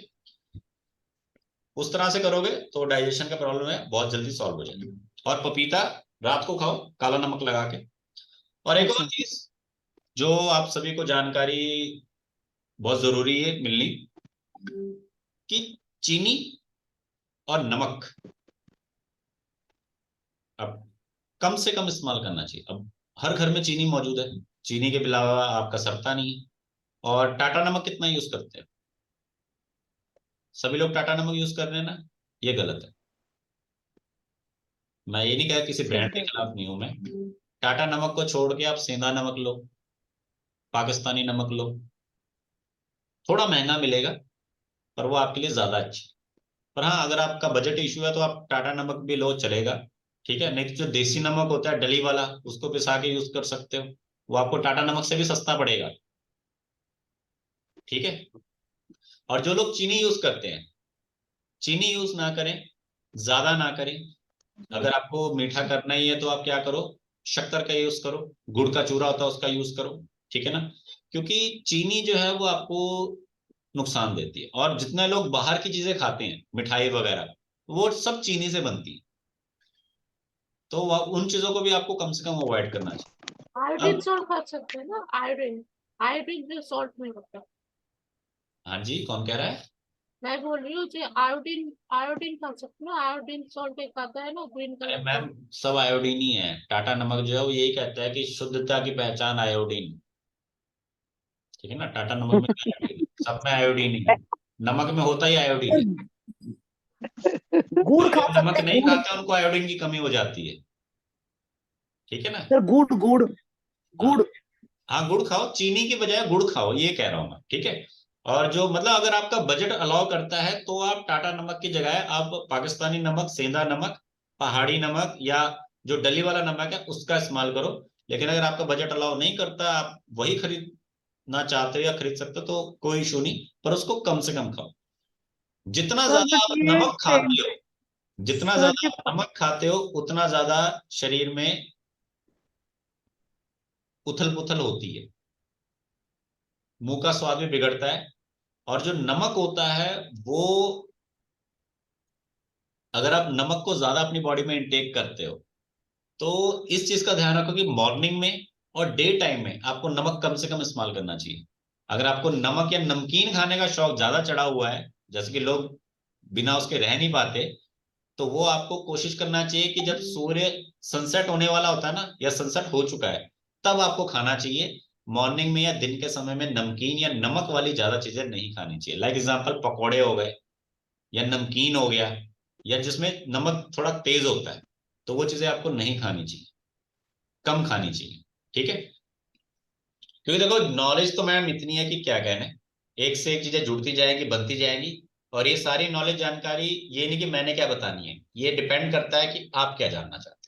उस तरह से करोगे तो डाइजेशन का प्रॉब्लम है बहुत जल्दी सॉल्व हो जाएगी। और पपीता रात को खाओ काला नमक लगा के। और एक और अच्छा। चीज जो आप सभी को जानकारी बहुत जरूरी है मिलनी, कि चीनी और नमक अब कम से कम इस्तेमाल करना चाहिए। अब हर घर में चीनी मौजूद है, चीनी के अलावा आपका सरता नहीं है। और टाटा नमक कितना यूज करते हैं, सभी लोग टाटा नमक यूज कर रहे हैं ना, ये गलत है। मैं ये नहीं कह किसी ब्रांड ठीक के है। खिलाफ नहीं हूं मैं। टाटा नमक को छोड़ के आप सेंधा नमक लो, पाकिस्तानी नमक लो, थोड़ा महंगा मिलेगा पर वो आपके लिए ज्यादा अच्छा है। पर हाँ, अगर आपका बजट इशू है तो आप टाटा नमक भी लो, चलेगा। ठीक है, नहीं तो जो देसी नमक होता है डली वाला, उसको पिसा के यूज कर सकते हो, वो आपको टाटा नमक से भी सस्ता पड़ेगा। ठीक है। और जो लोग चीनी यूज करते हैं, चीनी यूज ना करें, ज्यादा ना करें। अगर आपको मीठा करना ही है तो आप क्या करो, शक्कर का यूज करो, गुड़ का चूरा होता है उसका यूज करो। ठीक है ना। क्योंकि चीनी जो है वो आपको नुकसान देती है। और जितने लोग बाहर की चीजें खाते हैं, मिठाई वगैरह, वो सब चीनी से बनती है। तो उन चीजों को भी आपको कम से कम अवॉइड करना चाहिए। आयोडीन सॉल्ट खा सकते हैं ना, आयोडीन, आयोडीन जो सॉल्ट में होता है। हाँ जी, कौन कह रहा है? मैं बोल रही हूँ जो आयोडीन, आयोडीन खा सकते हैं ना, आयोडीन सॉल्ट एक आता है ना ग्रीन अरे कलर का। मैम, सब आयोडीन ही है। टाटा नमक जो है वो यही कहता है कि शुद्धता की पहचान आयोडीन। ठीक है ना, टाटा नमक में आयोडीन, सब में आयोडीन ही है। नमक में होता ही आयोडीन है। गुड़ जो खा लोग नमक सकते हैं, नहीं गुड़। खाते उनको आयोडीन की कमी हो जाती है। ठीक है ना। सर गुड़ गुड़ हाँ, गुड़। हाँ गुड़ खाओ, चीनी की बजाय गुड़ खाओ, ये कह रहा हूं मैं। ठीक है। और जो मतलब अगर आपका बजट अलाउ करता है तो आप टाटा नमक की जगह आप पाकिस्तानी नमक, सेंधा नमक, पहाड़ी नमक, या जो डली वाला नमक है उसका इस्तेमाल करो। लेकिन अगर आपका बजट अलाउ नहीं करता, आप वही खरीदना चाहते हो या खरीद सकते हो तो कोई इशू नहीं, पर उसको कम से कम खाओ। जितना सर ज्यादा बट आप ये नमक खाते हो, जितना सर ज्यादा ये आप नमक खाते हो उतना ज्यादा शरीर में उथल पुथल होती है, मुंह का स्वाद भी बिगड़ता है। और जो नमक होता है वो, अगर आप नमक को ज्यादा अपनी बॉडी में इंटेक करते हो तो इस चीज का ध्यान रखो कि मॉर्निंग में और डे टाइम में आपको नमक कम से कम इस्तेमाल करना चाहिए। अगर आपको नमक या नमकीन खाने का शौक ज्यादा चढ़ा हुआ है, जैसे कि लोग बिना उसके रह नहीं पाते, तो वो आपको कोशिश करना चाहिए कि जब सूर्य सनसेट होने वाला होता है ना, या सनसेट हो चुका है, तब आपको खाना चाहिए। मॉर्निंग में या दिन के समय में नमकीन या नमक वाली ज्यादा चीजें नहीं खानी चाहिए। लाइक एग्जाम्पल पकौड़े हो गए, या नमकीन हो गया, या जिसमें नमक थोड़ा तेज होता है, तो वो चीजें आपको नहीं खानी चाहिए, कम खानी चाहिए। ठीक है। क्योंकि देखो, नॉलेज तो मैम इतनी है कि क्या कहने, एक से एक चीजें जुड़ती जाएंगी, बनती जाएंगी। और ये सारी नॉलेज जानकारी, ये नहीं कि मैंने क्या बतानी है, ये डिपेंड करता है कि आप क्या जानना चाहते हो।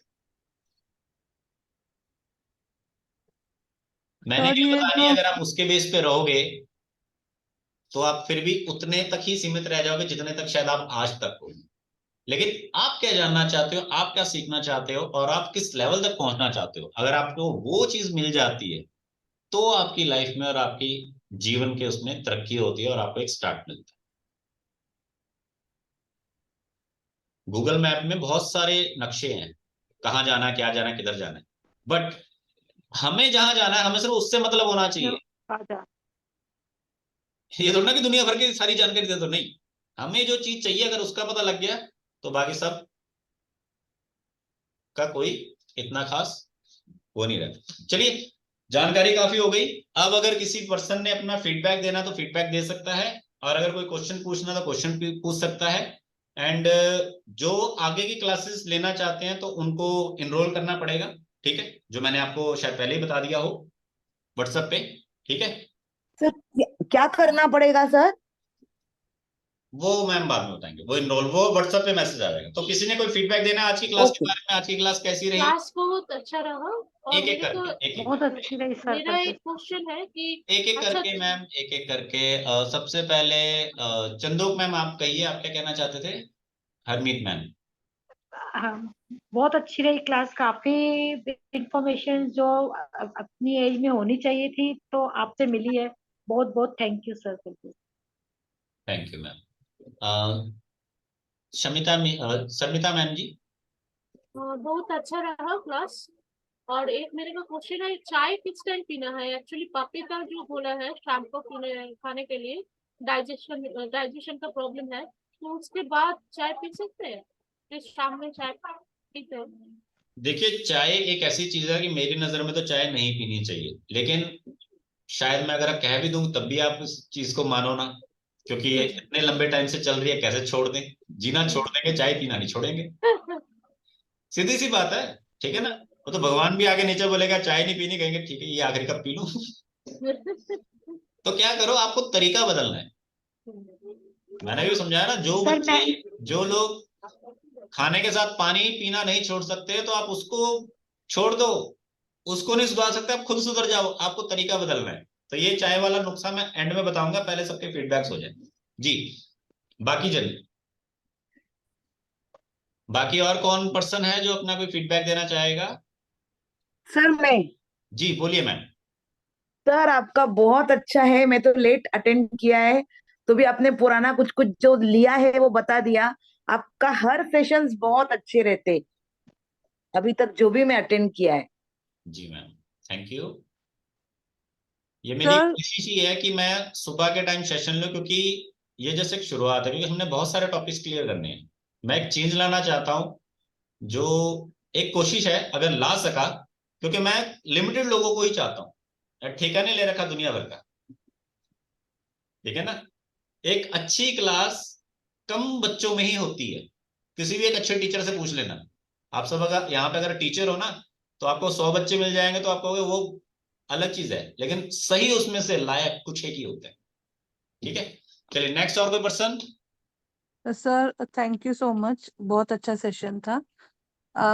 मैंने सर क्या ये बतानी है, जो अगर आप उसके बेस पे रहोगे तो आप फिर भी उतने तक ही सीमित रह जाओगे जितने तक शायद आप आज तक हो। लेकिन आप क्या जानना चाहते हो, आप क्या सीखना चाहते हो, और आप किस लेवल तक पहुंचना चाहते हो, अगर आपको वो चीज मिल जाती है तो आपकी लाइफ में और आपकी जीवन के उसमें तरक्की होती है और आपको एक स्टार्ट मिलता है। गूगल मैप में बहुत सारे नक्शे हैं, कहाँ जाना है, क्या जाना है, किधर जाना है, बट हमें जहां जाना है हमें सिर्फ उससे मतलब होना चाहिए। ये थोड़ा ना कि दुनिया भर की सारी जानकारी दे दो, नहीं। हमें जो चीज चाहिए अगर उसका पता लग गया तो बाकी सब का कोई इतना खास वो नहीं रहता। चलिए, जानकारी काफी हो गई। अब अगर किसी पर्सन ने अपना फीडबैक देना तो फीडबैक दे सकता है, और अगर कोई क्वेश्चन पूछना तो क्वेश्चन पूछ सकता है। एंड जो आगे की क्लासेस लेना चाहते हैं तो उनको इनरोल करना पड़ेगा। ठीक है, जो मैंने आपको शायद पहले ही बता दिया हो व्हाट्सएप पे। ठीक है, सर क्या करना पड़ेगा सर? वो मैम बाद में बताएंगे। वो इनरोल, वो व्हाट्सएप पे मैसेज आ जाएगा। तो किसी ने कोई फीडबैक देना है आज की क्लास के ओके। बारे में, आज की क्लास कैसी रही? क्लास बहुत अच्छा रहा। और एक एक मेरे को, करके, एक एक बहुत अच्छी रही सर मेरा करके। एक क्वेश्चन है कि एक एक अच्छा, करके मैम, एक एक करके। सबसे पहले चंदोक मैम, आप कहिए आप क्या कहना चाहते थे। हरमीत मैम। हाँ, बहुत अच्छी रही क्लास। काफी इंफॉर्मेशन जो अपनी एज में होनी चाहिए थी तो आपसे मिली है। बहुत बहुत thank you sir. Thank you ma'am. Shamita ma'am ji. बहुत अच्छा रहा क्लास। और एक मेरे का क्वेश्चन है, चाय किस टाइम पीना है? एक्चुअली पपीता जो बोला है शाम को पीने खाने के लिए, डाइजेशन डाइजेशन का प्रॉब्लम है, तो उसके बाद चाय पी सकते हैं? फिर शाम में चाय पीते हैं? देखिए, चाय एक ऐसी चीज है कि मेरी नजर में तो चाय नहीं पीनी चाहिए, लेकिन शायद मैं अगर कह भी दूं तब भी आप इस चीज को मानो ना, क्योंकि ये इतने लंबे टाइम से चल रही है, कैसे छोड़ दें। जीना छोड़ देंगे, चाय पीना नहीं छोड़ेंगे। सीधी सी बात है। ठीक है ना। वो तो भगवान भी आगे नीचे बोलेगा चाय नहीं पीनी, कहेंगे ठीक है ये आखिरी कब पी लूं। तो क्या करो, आपको तरीका बदलना है। मैंने भी समझाया ना, जो सर बच्चे, मैं जो लोग खाने के साथ पानी पीना नहीं छोड़ सकते तो आप उसको छोड़ दो। उसको नहीं सुधार सकते, आप खुद सुधर जाओ, आपको तरीका बदलना है। तो ये चाय वाला नुस्खा मैं एंड में बताऊंगा, पहले सबके फीडबैक्स हो जाए। जी। बाकी जल्दी, बाकी और कौन पर्सन है जो अपना कोई फीडबैक देना चाहेगा? सर मैं। जी बोलिए मैम। सर आपका बहुत अच्छा है, मैं तो लेट अटेंड किया है, तो भी आपने पुराना कुछ कुछ जो लिया है वो बता दिया। आपका हर सेशंस बहुत अच्छे रहते अभी तक जो भी मैं अटेंड किया है। जी मैम, थैंक यू। ये मेरी सर कोशिश ही है कि मैं सुबह के टाइम सेशन लूं, क्योंकि ये जैसे एक शुरुआत है, क्योंकि हमने बहुत सारे टॉपिक्स क्लियर करने हैं। मैं एक चेंज लाना चाहता हूँ, जो एक कोशिश है अगर ला सका, क्योंकि मैं लिमिटेड लोगों को ही चाहता हूँ, ठेका नहीं ले रखा दुनिया भर का, ठीक है ना। एक अच्छी क्लास कम बच्चों में ही होती है। किसी भी एक अच्छे टीचर से पूछ लेना, आप सब अगर यहाँ पे अगर टीचर हो ना, तो आपको 100 बच्चे मिल जाएंगे तो आप कहोगे वो अलग चीज है, लेकिन सही उसमें से लायक कुछ एक ही होते हैं। ठीक है, चलिए नेक्स्ट। और कोई person? Sir thank you so much, बहुत अच्छा सेशन था।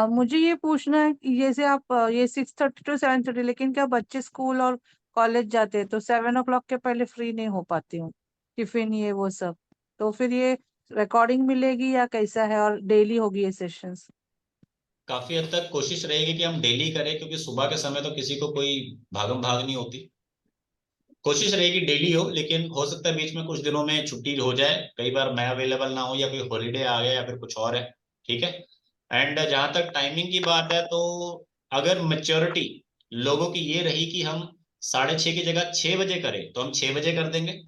मुझे ये पूछना है कि जैसे आप ये 6:30 to 7:30, लेकिन क्या बच्चे स्कूल और कॉलेज जाते हैं तो 7 o'clock के पहले फ्री नहीं हो पाती हूँ, टिफिन ये वो सब, तो फिर ये रिकॉर्डिंग मिलेगी या कैसा है, और डेली होगी ये सेशंस? काफी हद तक कोशिश रहेगी कि हम डेली करें, क्योंकि सुबह के समय तो किसी को कोई भागम भाग नहीं होती। कोशिश रहेगी डेली हो, लेकिन हो सकता है बीच में कुछ दिनों में छुट्टी हो जाए, कई बार मैं अवेलेबल ना हो या कोई हॉलीडे आ गया या फिर कुछ और है। ठीक है। एंड जहां तक टाइमिंग की बात है, तो अगर मेच्योरिटी लोगों की ये रही कि हम 6:30 की जगह 6 बजे करें, तो हम 6 बजे कर देंगे।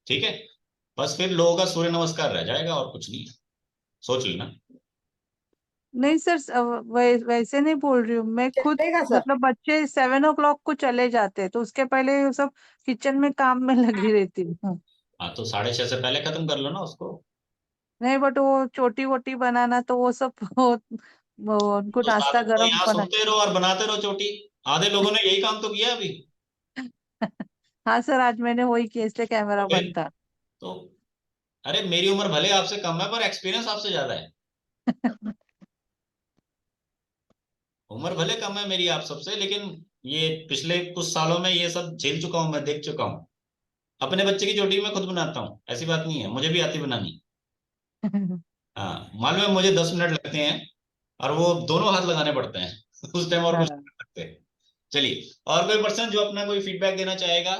ठीक है, बस फिर लोगों का सूर्य नमस्कार रह जाएगा और कुछ नहीं है। सोच लेना। नहीं सर, वैसे नहीं बोल रही हूँ मैं खुद, चलेगा सर। मतलब बच्चे 7 o'clock को चले जाते हैं तो उसके पहले वो सब किचन में काम में लगी रहती हूँ। हाँ, तो 6:30 से पहले खत्म कर लो ना उसको। नहीं बट वो चोटी वोटी बनाना तो वो सब वो उनको तो साथ नाश्ता में तो गरम यहाँ बना। सोते रहो और बनाते रहो चोटी। आधे लोगों ने यही काम तो किया अभी। हाँ सर, आज मैंने वही किया इसलिए तो कैमरा फिर बंद था। तो अरे मेरी उम्र भले आपसे कम है, पर एक्सपीरियंस आपसे ज्यादा है। उम्र भले कम है मेरी आप सबसे, लेकिन ये पिछले कुछ सालों में ये सब झेल चुका हूं, मैं देख चुका हूँ। अपने बच्चे की चोटी मैं खुद बनाता हूँ, ऐसी बात नहीं है, मुझे भी आती बनानी। हाँ, मालूम है मुझे 10 मिनट लगते हैं, और वो दोनों हाथ लगाने पड़ते हैं उस टाइम और कुछ नहीं हाँ। कर सकते। चलिए, और कोई पर्सन जो अपना कोई फीडबैक देना चाहेगा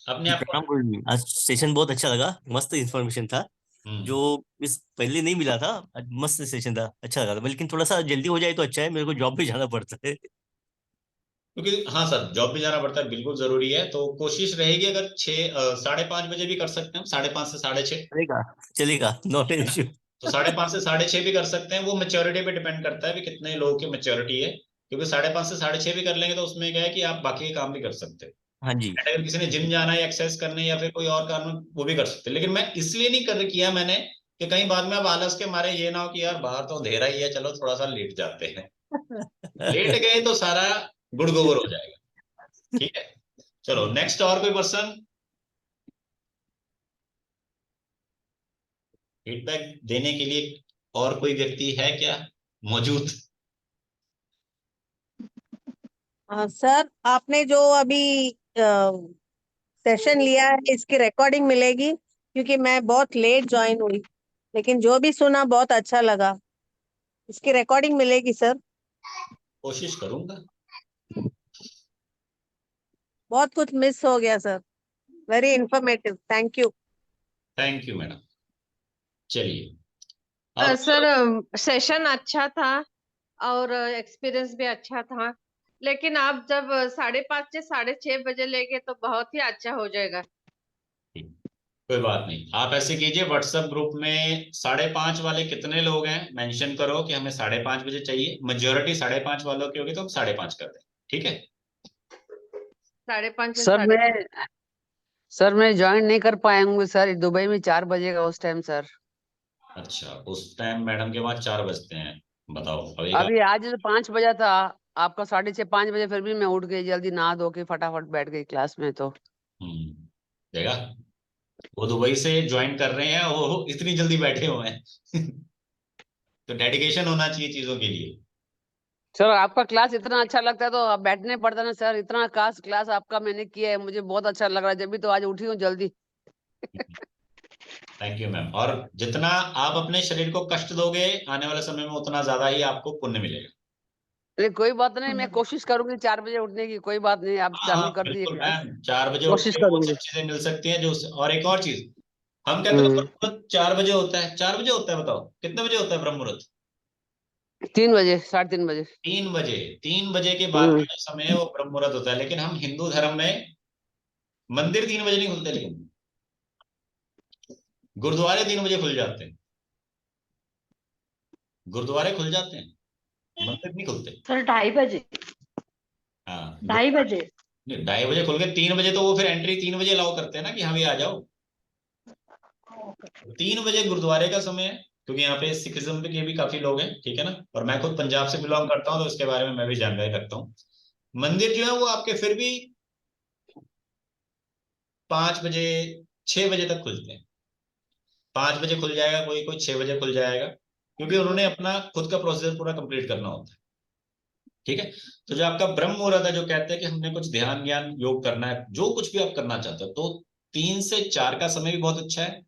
अपने जी आप को? प्रणाम गुरु जी, आज सेशन बहुत अच्छा लगा, मस्त इन्फॉर्मेशन था हम्म। जो इस पहले नहीं मिला था। आज मस्त सेशन था, अच्छा लगा था, लेकिन थोड़ा सा जल्दी हो जाए तो अच्छा है, मेरे को जॉब भी जाना पड़ता है। क्योंकि हाँ सर, जॉब भी जाना पड़ता है, बिल्कुल जरूरी है। तो कोशिश रहेगी अगर 5:30 बजे भी कर सकते हैं, 5:30 से 6:30, चलेगा, चलेगा, नॉट एन है ना। इश्यू। तो 5:30 से 6:30 भी कर सकते हैं। वो मेच्योरिटी पे डिपेंड करता है भी कितने लोगों की मेच्योरिटी है, क्योंकि 5:30 से 6:30 भी कर लेंगे तो उसमें क्या है कि आप बाकी के काम भी कर सकते हैं। हाँ जी। अगर किसी ने जिम जाना है, एक्सरसाइज करने, या फिर कोई और काम है, वो भी कर सकते हैं। लेकिन मैं इसलिए नहीं कर किया मैंने, कि कहीं बाद में अब आलस के मारे ये ना हो कि यार बाहर तो अंधेरा ही है, चलो थोड़ा सा लेट जाते हैं। लेट गए तो सारा गुड़ गोबर हो जाएगा। ठीक है, चलो नेक्स्ट। और कोई पर्सन फीडबैक देने के लिए? और कोई व्यक्ति है क्या मौजूद? सर आपने जो अभी सेशन लिया है इसकी रिकॉर्डिंग मिलेगी, क्योंकि मैं बहुत लेट ज्वाइन हुई, लेकिन जो भी सुना बहुत अच्छा लगा। इसकी रिकॉर्डिंग मिलेगी सर। कोशिश करूंगा। बहुत कुछ मिस हो गया sir, very informative, thank you. Thank you madam. चलिए अब सर सेशन अच्छा था और एक्सपीरियंस भी अच्छा था, लेकिन आप जब 5:30 से 6:30 बजे लेंगे तो बहुत ही अच्छा हो जाएगा। कोई बात नहीं, आप ऐसे कीजिए, व्हाट्सएप ग्रुप में 5:30 वाले कितने लोग हैं मेंशन करो कि हमें 5:30 बजे चाहिए। मेजोरिटी 5:30 वालों की होगी तो हम 5:30 कर दें। ठीक है। 5:30 से सर 6:30। मैं ज्वाइन नहीं कर पाएंगे सर, दुबई में 4 बजेगा उस टाइम सर। अच्छा, उस टाइम मैडम के वहां 4 बजते हैं? बताओ अब अभी आज तो 5 बजा था, आपका 6:30 5 बजे, फिर भी मैं उठ गई जल्दी, नहा धो के फटाफट बैठ गई क्लास में तो। देगा, वो दुबई से ज्वाइन कर रहे हैं, वो इतनी जल्दी बैठे हुए हैं तो डेडिकेशन होना चाहिए चीजों के लिए। सर आपका क्लास इतना अच्छा लगता है तो आप बैठने पड़ता ना सर, इतना खास क्लास आपका मैंने किया है, मुझे बहुत अच्छा लग रहा है, जब भी तो आज उठी हूँ जल्दी। Thank you ma'am. और जितना आप अपने शरीर को कष्ट दोगे आने वाले समय में, उतना ज्यादा ही आपको पुण्य मिलेगा। अरे कोई बात नहीं, मैं कोशिश करूंगी 4 बजे उठने की, कोई बात नहीं, आप हाँ हाँ चालू कर दिए बिल्कुल क्लास, मैम, 4 बजे उठ कोशिश के वो करूंगी। सब चीजें मिल सकती हैं जो। और एक और चीज, हम कहते हैं ब्रह्म मुहूर्त 4 बजे होता है, 4 बजे होता है, बताओ कितने बजे होता है ब्रह्म मुहूर्त? 3 बजे, 3:30 बजे। 3 बजे, 3 बजे के बाद का जो समय है वो ब्रह्म मुहूर्त होता है। लेकिन हम हिंदू धर्म में मंदिर 3 बजे नहीं खुलते, लेकिन गुरुद्वारे 3 बजे खुल जाते हैं, गुरुद्वारे खुल जाते हैं, मंदिर नहीं खुलते। सर 2:30 बजे, हाँ 2:30 बजे। 2:30 बजे खुल गए, 3 बजे तो वो फिर एंट्री 3 बजे अलाउ करते हैं ना कि हाँ भी आ जाओ। 3 बजे गुरुद्वारे का समय है, क्योंकि यहाँ पे सिखिज्म के भी काफी लोग हैं, ठीक है ना, और मैं खुद पंजाब से बिलोंग करता हूँ तो इसके बारे में मैं भी जानकारी रखता हूँ। मंदिर जो है वो आपके फिर भी 5 बजे 6 बजे तक खुलते हैं। 5 बजे खुल जाएगा, कोई कोई 6 बजे खुल जाएगा, क्योंकि उन्होंने अपना खुद का प्रोसेस पूरा कंप्लीट करना होता है, ठीक है। तो जो आपका ब्रह्म मुहूर्त है, जो कहते हैं कि हमने कुछ ध्यान ज्ञान योग करना है, जो कुछ भी आप करना चाहते हो, तो 3 से 4 का समय भी बहुत अच्छा है।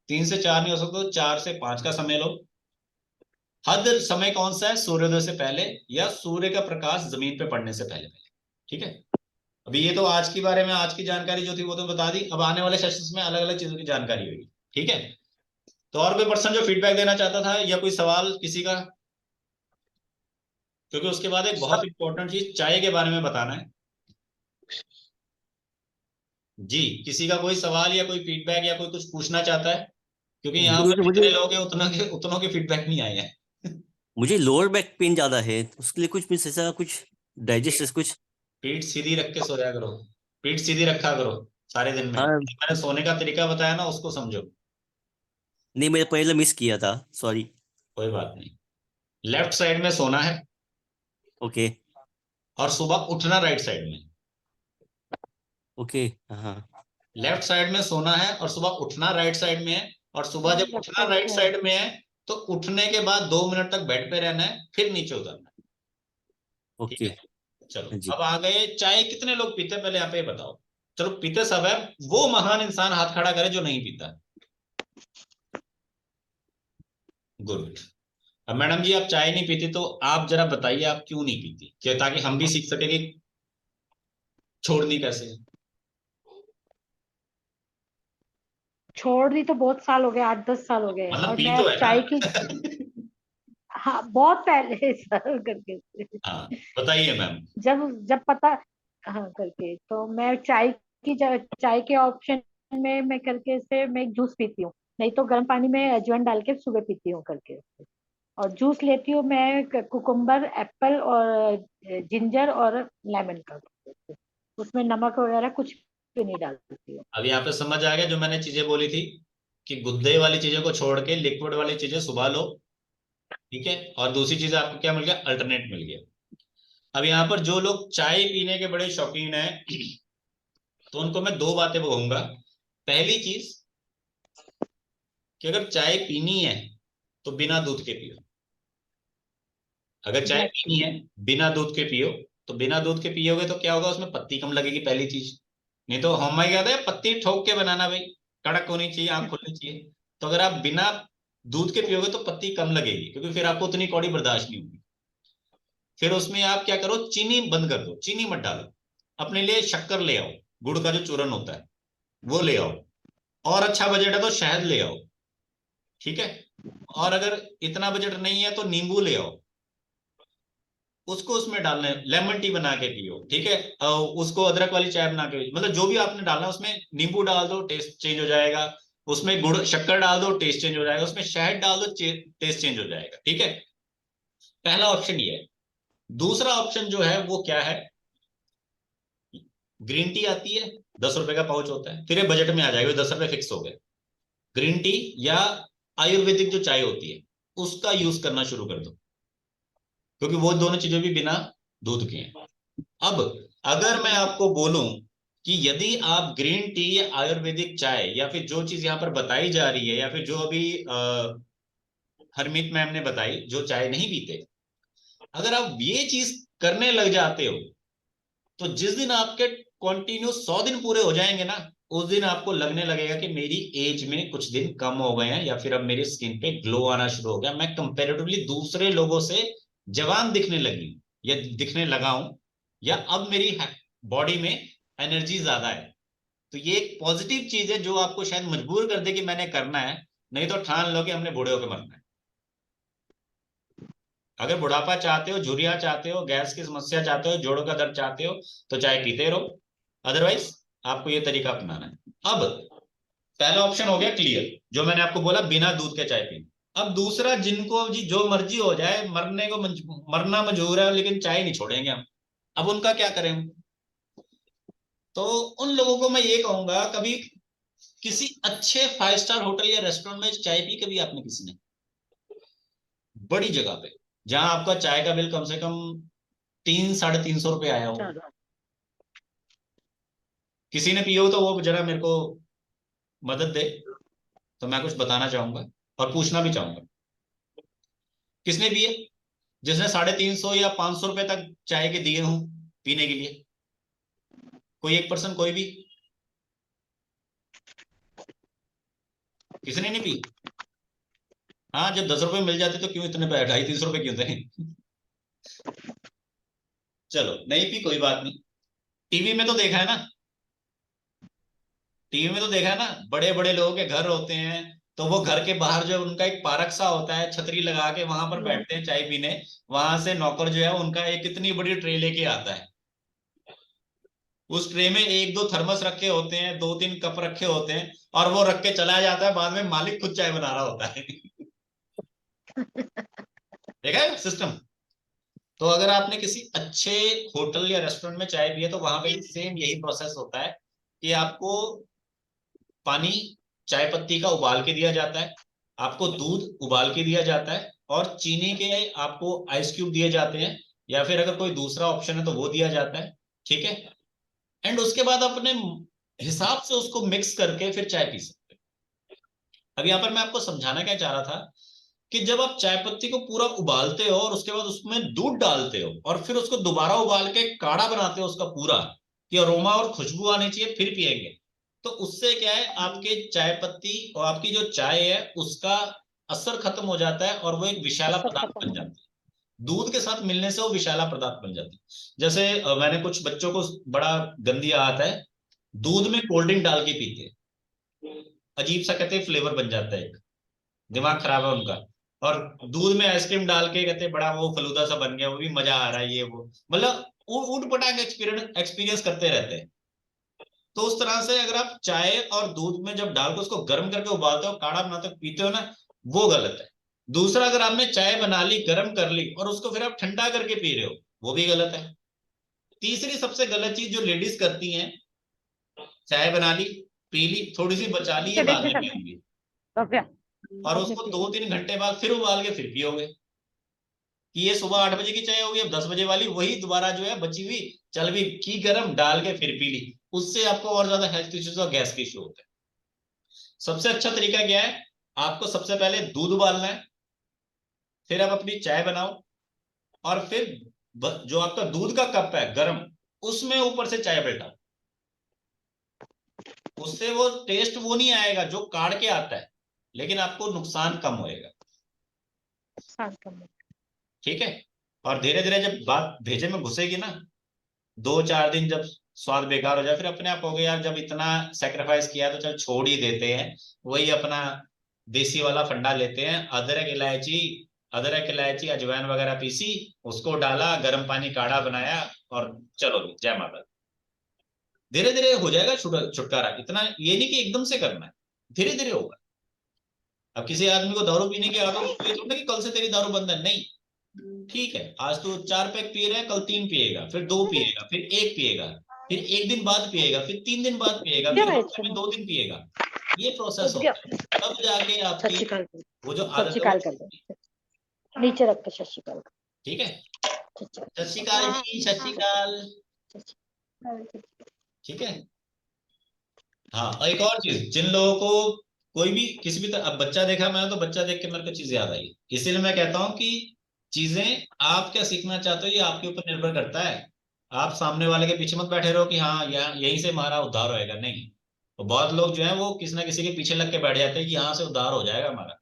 3 से 4 नहीं हो सकता तो 4 से 5 का समय लो। हद समय कौन सा है? सूर्योदय से पहले या सूर्य का प्रकाश जमीन पे पड़ने से पहले पहले, ठीक है। अभी ये तो आज के बारे में, आज की जानकारी जो थी वो तो बता दी। अब आने वाले सेशंस में अलग अलग चीजों की जानकारी होगी, ठीक है। तो और कोई पर्सन जो फीडबैक देना चाहता था या कोई सवाल किसी का? क्योंकि उसके बाद एक बहुत इंपॉर्टेंट चीज चाय के बारे में बताना है। जी, किसी का कोई सवाल या कोई फीडबैक या कोई कुछ पूछना चाहता है? क्योंकि यहाँ गुरु पर जी, जितने लोग हैं उतनों के फीडबैक नहीं आए हैं। मुझे लोअर बैक पेन ज्यादा है, तो उसके लिए कुछ ऐसा कुछ डाइजेस्ट कुछ। पीठ सीधी रख के सोया करो, पीठ सीधी रखा करो सारे दिन में। हाँ, मैंने सोने का तरीका बताया ना, उसको समझो। नहीं मैंने पहले मिस किया था, सॉरी। कोई बात नहीं। लेफ्ट साइड में सोना है ओके और सुबह उठना राइट साइड में। ओके। हाँ लेफ्ट साइड में सोना है और सुबह उठना राइट साइड में है। और सुबह जब उठना राइट साइड में है तो उठने के बाद 2 मिनट तक बेड पे रहना है, फिर नीचे उतरना है, ठीक ओके। है। चलो हाँ जी। अब आ गए, चाय कितने लोग पीते हैं पहले यहाँ पे बताओ। चलो पीते सब है, वो महान इंसान हाथ खड़ा करे जो नहीं पीता। गुड। अब मैडम जी आप चाय नहीं पीती, तो आप जरा बताइए आप क्यों नहीं पीती, क्या, ताकि हम भी सीख सके कि छोड़नी कैसे है। छोड़ दी तो बहुत साल हो गए, 8-10 साल हो गए, मतलब और पी मैं तो अब है चाय की, ना। हाँ बहुत पहले सर करके, हाँ बताइए मैम। जब जब पता, हाँ करके, तो मैं चाय के ऑप्शन में मैं करके से मैं एक जूस पीती हूँ, नहीं तो गर्म पानी में अजवाइन डाल के सुबह पीती हूँ करके। और जूस लेती हूँ मैं कुकुम्बर, एप्पल और जिंजर और लेमन का, उसमें नमक वगैरह कुछ भी नहीं डालती हूँ। अब यहाँ पे समझ आ गया जो मैंने चीजें बोली थी, कि गुद्दे वाली चीजों को छोड़ के लिक्विड वाली चीजें सुबह लो, ठीक है। और दूसरी चीज आपको क्या मिल गया? अल्टरनेट मिल गया। अब यहाँ पर जो लोग चाय पीने के बड़े शौकीन हैं, तो उनको मैं 2 बातें कहूंगा। पहली चीज कि अगर चाय पीनी है तो बिना दूध के पियो। अगर चाय ब्लैक पीनी है बिना दूध के पियो, तो बिना दूध के पियोगे तो क्या होगा? उसमें पत्ती कम लगेगी, पहली चीज। नहीं तो हमें क्या है, पत्ती ठोक के बनाना भाई, कड़क होनी चाहिए, आंख खुलनी चाहिए। तो अगर आप बिना दूध के पियोगे तो पत्ती कम लगेगी, क्योंकि फिर आपको उतनी कौड़ी बर्दाश्त नहीं होगी। फिर उसमें आप क्या करो, चीनी बंद कर दो, चीनी मत डालो। अपने लिए शक्कर ले आओ, गुड़ का जो चूरन होता है वो ले आओ। और अच्छा बजट है तो शहद ले आओ, ठीक है। और अगर इतना बजट नहीं है तो नींबू ले आओ, उसको उसमें डालना है, लेमन टी बना के पियो, ठीक है। उसको अदरक वाली चाय बना के, मतलब जो भी आपने डालना है उसमें नींबू डाल दो, टेस्ट चेंज हो जाएगा। उसमें गुड़ शक्कर डाल दो, टेस्ट चेंज हो जाएगा। उसमें शहद डाल दो, टेस्ट चेंज हो जाएगा, ठीक है। पहला ऑप्शन ये है। दूसरा ऑप्शन जो है वो क्या है? ग्रीन टी आती है, 10 रुपए का पाउच होता है, फिर ये बजट में आ जाएगा, 10 रुपए फिक्स हो गए। ग्रीन टी या आयुर्वेदिक जो चाय होती है उसका यूज करना शुरू कर दो, क्योंकि वो दोनों चीजें भी बिना दूध के हैं। अब अगर मैं आपको बोलूं कि यदि आप ग्रीन टी या आयुर्वेदिक चाय या फिर जो चीज यहाँ पर बताई जा रही है, या फिर जो अभी हरमीत मैम ने बताई जो चाय नहीं पीते, अगर आप ये चीज करने लग जाते हो, तो जिस दिन आपके कंटिन्यू 100 दिन पूरे हो जाएंगे ना, उस दिन आपको लगने लगेगा कि मेरी एज में कुछ दिन कम हो गए हैं, या फिर अब मेरी स्किन पे ग्लो आना शुरू हो गया, मैं कंपैरेटिवली दूसरे लोगों से जवान दिखने लगी या दिखने लगा हूं, या अब मेरी बॉडी में एनर्जी ज्यादा है। तो ये एक पॉजिटिव चीज है जो आपको शायद मजबूर कर दे कि मैंने करना है, नहीं तो ठान लो कि हमने बूढ़े होकर मरना है। अगर बुढ़ापा चाहते हो, झुर्रियां चाहते हो, गैस की समस्या चाहते हो, जोड़ों का दर्द चाहते हो, तो चाय पीते रहो, अदरवाइज आपको ये तरीका अपनाना है। अब पहला ऑप्शन हो गया क्लियर, जो मैंने आपको बोला बिना दूध के चाय पीना। अब दूसरा, जिनको जी जो मर्जी हो जाए, मरने को मरना मंजूर है लेकिन चाय नहीं छोड़ेंगे हम, अब उनका क्या करें हम? तो उन लोगों को मैं ये कहूंगा, कभी किसी अच्छे 5 स्टार होटल या रेस्टोरेंट में चाय पी कभी आपने किसी ने? बड़ी जगह पे जहां आपका चाय का बिल कम से कम 300-350 रुपये आया हो, किसी ने पियो तो वो जरा मेरे को मदद दे, तो मैं कुछ बताना चाहूंगा और पूछना भी चाहूंगा। किसने पिए जिसने 350 या 500 रुपए तक चाय के दिए हों पीने के लिए? कोई एक पर्सन, कोई भी? किसी ने नहीं पी? हाँ, जब 10 रुपए मिल जाते तो क्यों इतने 250-300 रुपए क्यों थे? चलो नहीं पी, कोई बात नहीं। टीवी में तो देखा है ना, टीवी में तो देखा है ना, बड़े बड़े लोगों के घर होते हैं, तो वो घर के बाहर जो उनका एक पार्क सा होता है, छतरी लगा के वहां पर बैठते हैं चाय पीने। वहां से नौकर जो है उनका एक कितनी बड़ी ट्रे लेके आता है, उस ट्रे में 1-2 थर्मस रखे होते हैं, 2-3 कप रखे होते हैं, और वो रख के चला जाता है, बाद में मालिक खुद चाय बना रहा होता है। देखा है सिस्टम? तो अगर आपने किसी अच्छे होटल या रेस्टोरेंट में चाय पी है तो वहां पे सेम यही प्रोसेस होता है कि आपको पानी, चाय पत्ती का उबाल के दिया जाता है, आपको दूध उबाल के दिया जाता है, और चीनी के आपको आइस क्यूब दिए जाते हैं, या फिर अगर कोई दूसरा ऑप्शन है तो वो दिया जाता है। ठीक है, एंड उसके बाद अपने हिसाब से उसको मिक्स करके फिर चाय पी सकते हैं। अब यहाँ पर मैं आपको समझाना क्या चाह रहा था कि जब आप चाय पत्ती को पूरा उबालते हो और उसके बाद उसमें दूध डालते हो और फिर उसको दोबारा उबाल के काढ़ा बनाते हो उसका पूरा, कि अरोमा और खुशबू आनी चाहिए, फिर पिएंगे, तो उससे क्या है, आपके चाय पत्ती और आपकी जो चाय है उसका असर खत्म हो जाता है और वो एक विषैला पदार्थ बन जाती है। दूध के साथ मिलने से वो विषैला पदार्थ बन जाती है। जैसे मैंने कुछ बच्चों को बड़ा गंदी आदत है, दूध में कोल्ड ड्रिंक डाल के पीते हैं, अजीब सा कहते हैं फ्लेवर बन जाता है, एक दिमाग खराब है उनका। और दूध में आइसक्रीम डाल के कहते बड़ा वो फलूदा सा बन गया, वो भी मजा आ रहा है, ये वो मतलब ऊट पटांग एक्सपीरियंस करते रहते हैं। तो उस तरह से अगर आप चाय और दूध में जब डाल के उसको गर्म करके उबालते हो, काढ़ा बनाते हो, पीते हो ना, वो गलत है। दूसरा, अगर आपने चाय बना ली, गर्म कर ली और उसको फिर आप ठंडा करके पी रहे हो, वो भी गलत है। तीसरी सबसे गलत चीज जो लेडीज करती हैं, चाय बना ली, पी ली, थोड़ी सी बचा ली, ये बाद में पियेंगी, और उसको 2-3 घंटे बाद फिर उबाल के फिर पियोगे, कि ये सुबह 8 बजे की चाय होगी, अब 10 बजे वाली वही दोबारा जो है बची हुई चल भी की गर्म डाल के फिर पी ली। उससे आपको और ज्यादा हेल्थ इश्यूज और गैस के इश्यू होते हैं। सबसे अच्छा तरीका क्या है, आपको सबसे पहले दूध उबालना है, फिर आप अपनी चाय बनाओ, और फिर जो आपका दूध का कप है गर्म, उसमें ऊपर से चाय पलटाओ। उससे वो टेस्ट वो नहीं आएगा जो काढ़ के आता है, लेकिन आपको नुकसान कम होएगा। ठीक है, और धीरे धीरे जब बात भेजे में घुसेगी ना, 2-4 दिन जब स्वाद बेकार हो जाए, फिर अपने आप हो गया यार, जब इतना सेक्रीफाइस किया तो चल छोड़ ही देते हैं। वही अपना देसी वाला फंडा लेते हैं, अदरक इलायची अजवाइन वगैरह पीसी, उसको डाला, गर्म पानी काढ़ा बनाया, और चलो जय माता। धीरे धीरे हो जाएगा छुटकारा, इतना ये नहीं कि एकदम से करना है, धीरे धीरे होगा। अब किसी आदमी को दारू पीने की आदत, ये थोड़ा कि कल से तेरी दारू बंद है, नहीं, ठीक है, आज तो 4 पैक पी रहा है, कल 3 पिएगा, फिर 2 पिएगा, फिर 1 पिएगा, फिर 1 दिन बाद पिएगा, फिर 3 दिन बाद पिएगा, फिर हफ्ते में 2 दिन पिएगा। ये प्रोसेस होता है, तब जाके आपकी वो जो आदत है नीचे रख के सत श्री अकाल। ठीक है, सत श्री अकाल जी, सत श्री अकाल। ठीक है, हाँ, और एक और चीज, जिन लोगों को कोई भी किसी भी अब बच्चा देखा मैंने, तो बच्चा देख के मेरे को चीज याद आई, इसीलिए मैं कहता हूँ कि चीजें आप क्या सीखना चाहते हो ये आपके ऊपर निर्भर करता है। आप सामने वाले के पीछे मत बैठे रहो कि हाँ यहाँ यहीं से हमारा उद्धार होएगा, नहीं। तो बहुत लोग जो है वो किसी ना किसी के पीछे लग के बैठ जाते हैं कि यहाँ से उद्धार हो जाएगा हमारा।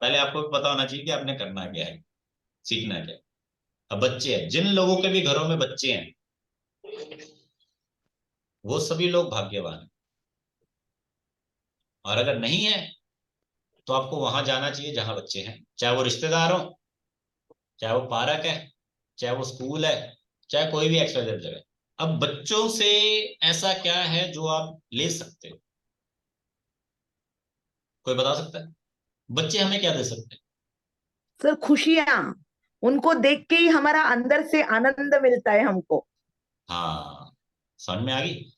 पहले आपको भी पता होना चाहिए कि आपने करना क्या है, सीखना क्या है। अब बच्चे हैं, जिन लोगों के भी घरों में बच्चे हैं, वो सभी लोग भाग्यवान हैं। और अगर नहीं है तो आपको वहां जाना चाहिए जहां बच्चे हैं, चाहे वो रिश्तेदार हो, चाहे वो पार्क है, चाहे वो स्कूल है, चाहे कोई भी एक्सवाइजेड जगह। अब बच्चों से ऐसा क्या है जो आप ले सकते हो? कोई बता सकता है? बच्चे हमें क्या दे सकते हैं? सर खुशियां, उनको देख के ही हमारा अंदर से आनंद मिलता है हमको। हाँ, समझ में आ गई?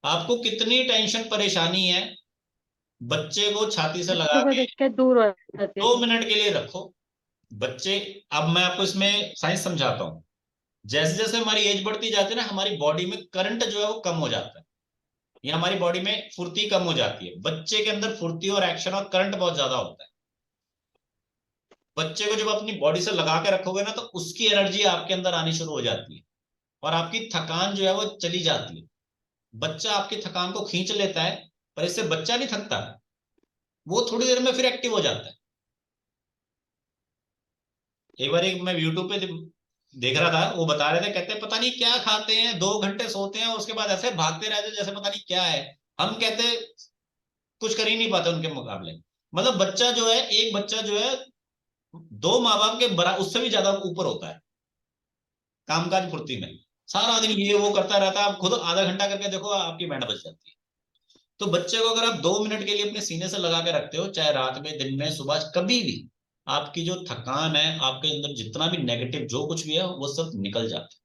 आपको कितनी टेंशन परेशानी है, बच्चे को छाती से लगा बच्चों को के देख के दूर हो जाती है। 2 मिनट के लिए रखो। बच्चे, अब मैं आपको इसमें साइंस समझाता हूँ। जैसे जैसे हमारी एज बढ़ती जाती है ना, हमारी बॉडी में करंट जो है वो कम हो जाता है, या हमारी बॉडी में फुर्ती कम हो जाती है। बच्चे के अंदर फुर्ती और एक्शन और करंट बहुत ज्यादा होता है। बच्चे को जब अपनी बॉडी से लगा के रखोगे ना, तो उसकी एनर्जी आपके अंदर आनी शुरू हो जाती है और आपकी थकान जो है वो चली जाती है। बच्चा आपकी थकान को खींच लेता है, पर इससे बच्चा नहीं थकता, वो थोड़ी देर में फिर एक्टिव हो जाता है। एक बार मैं यूट्यूब पे देख रहा था, वो बता रहे थे, कहते हैं पता नहीं क्या खाते हैं, 2 घंटे सोते हैं, उसके बाद ऐसे भागते रहते जैसे पता नहीं क्या है। हम कहते कुछ कर ही नहीं पाते उनके मुकाबले। मतलब बच्चा जो है, एक बच्चा जो है 2 माँ बाप के बराबर, उससे भी ज्यादा ऊपर होता है कामकाज फुर्ती में। सारा दिन ये वो करता रहता है, आप खुद आधा घंटा करके देखो, आपकी बैंड बज जाती है। तो बच्चे को अगर आप 2 मिनट के लिए अपने सीने से लगा के रखते हो, चाहे रात में, दिन में, सुबह, कभी भी, आपकी जो थकान है, आपके अंदर जितना भी नेगेटिव जो कुछ भी है, वो सब निकल जाता है।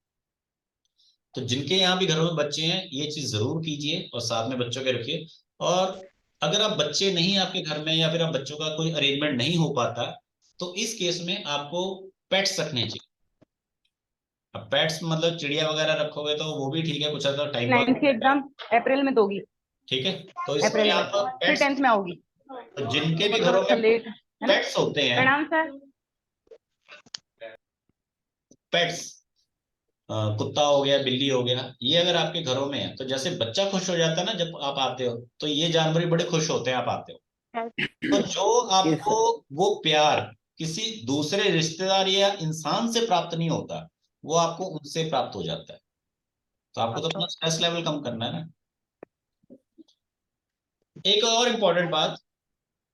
तो जिनके यहाँ भी घरों में बच्चे हैं, ये चीज जरूर कीजिए और साथ में बच्चों के रखिए। और अगर आप बच्चे नहीं आपके घर में, या फिर आप बच्चों का कोई अरेंजमेंट नहीं हो पाता, तो इस केस में आपको पेट्स रखने चाहिए। अब पेट्स मतलब चिड़िया वगैरह रखोगे तो वो भी ठीक है, कुछ ऐसा टाइम पास। 9th की एग्जाम अप्रैल में दोगी? ठीक है, तो इसमें अप्रैल आप में फिर पेट्स, 10th में आओगी, तो जिनके भी मतलब घरों अच्छा में लेट है ना। पेट्स होते हैं, प्रणाम सर। पेट्स, कुत्ता हो गया, बिल्ली हो गया, ये अगर आपके घरों में है, तो जैसे बच्चा खुश हो जाता है ना जब आप आते हो, तो ये जानवर भी बड़े खुश होते हैं आप आते हो। तो जो आपको वो प्यार किसी दूसरे रिश्तेदार या इंसान से प्राप्त नहीं होता, वो आपको उनसे प्राप्त हो जाता है। तो आपको तो अपना स्ट्रेस लेवल कम करना है ना। एक और इम्पोर्टेंट बात,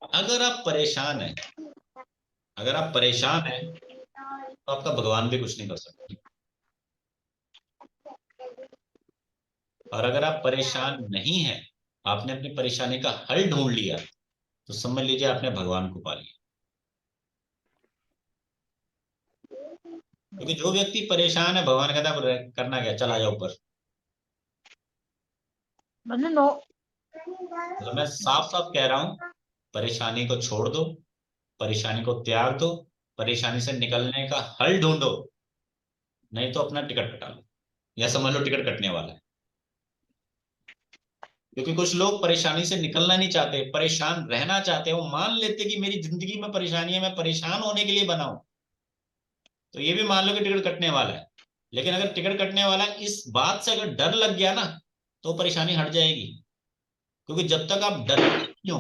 अगर आप परेशान हैं, अगर आप परेशान हैं, तो आपका भगवान भी कुछ नहीं कर सकता। और अगर आप परेशान नहीं हैं, आपने अपनी परेशानी का हल ढूंढ लिया, तो समझ लीजिए आपने भगवान को पा लिया। क्योंकि जो व्यक्ति परेशान है, भगवान कहता है करना क्या, चला जाओ ऊपर। तो मैं साफ साफ कह रहा हूं, परेशानी को छोड़ दो, परेशानी को त्याग दो, परेशानी से निकलने का हल ढूंढो, नहीं तो अपना टिकट कटा लो, या समझ लो टिकट कटने वाला है। क्योंकि कुछ लोग परेशानी से निकलना नहीं चाहते, परेशान रहना चाहते हैं। वो मान लेते कि मेरी जिंदगी में परेशानी है, मैं परेशान होने के लिए बना हूं। तो ये भी मान लो कि टिकट कटने वाला है, लेकिन अगर टिकट कटने वाला है, इस बात से अगर डर लग गया ना, तो परेशानी हट जाएगी। क्योंकि जब तक आप डर नहीं हो,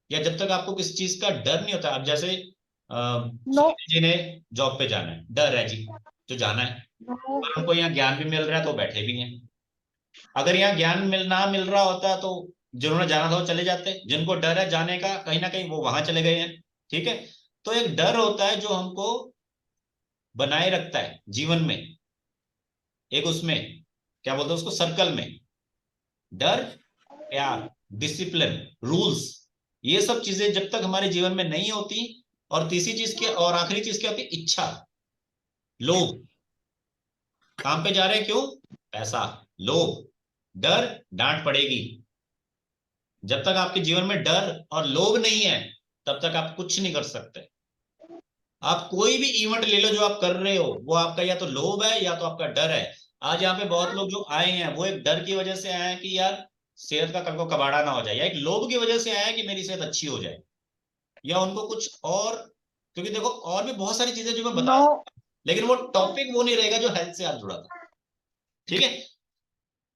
या जब तक आपको किसी चीज का डर नहीं होता, अब जैसे जी ने जॉब पे जाना है, डर है जी तो जाना है, पर उनको यहाँ ज्ञान भी मिल रहा है तो बैठे भी हैं। अगर यहाँ ज्ञान ना मिल रहा होता तो जिन्होंने जाना था वो चले जाते, जिनको डर है जाने का कहीं ना कहीं वो वहां चले गए हैं। ठीक है, तो एक डर होता है जो हमको बनाए रखता है जीवन में, एक उसमें क्या बोलते हैं उसको, सर्कल में। डर, प्यार, डिसिप्लिन, रूल्स, ये सब चीजें जब तक हमारे जीवन में नहीं होती, और तीसरी चीज की और आखिरी चीज क्या होती है, इच्छा, लोभ। काम पे जा रहे हैं क्यों, पैसा, लोभ, डर, डांट पड़ेगी। जब तक आपके जीवन में डर और लोभ नहीं है, तब तक आप कुछ नहीं कर सकते। आप कोई भी इवेंट ले लो जो आप कर रहे हो, वो आपका या तो लोभ है या तो आपका डर है। आज यहाँ पे बहुत लोग जो आए हैं, वो एक डर की वजह से आए हैं कि यार सेहत का कल को कबाड़ा ना हो जाए, या एक लोभ की वजह से आया है कि मेरी सेहत अच्छी हो जाए, या उनको कुछ और। क्योंकि देखो और भी बहुत सारी चीजें जो मैं बता, लेकिन वो टॉपिक वो नहीं रहेगा जो हेल्थ से आज जुड़ा था। ठीक है,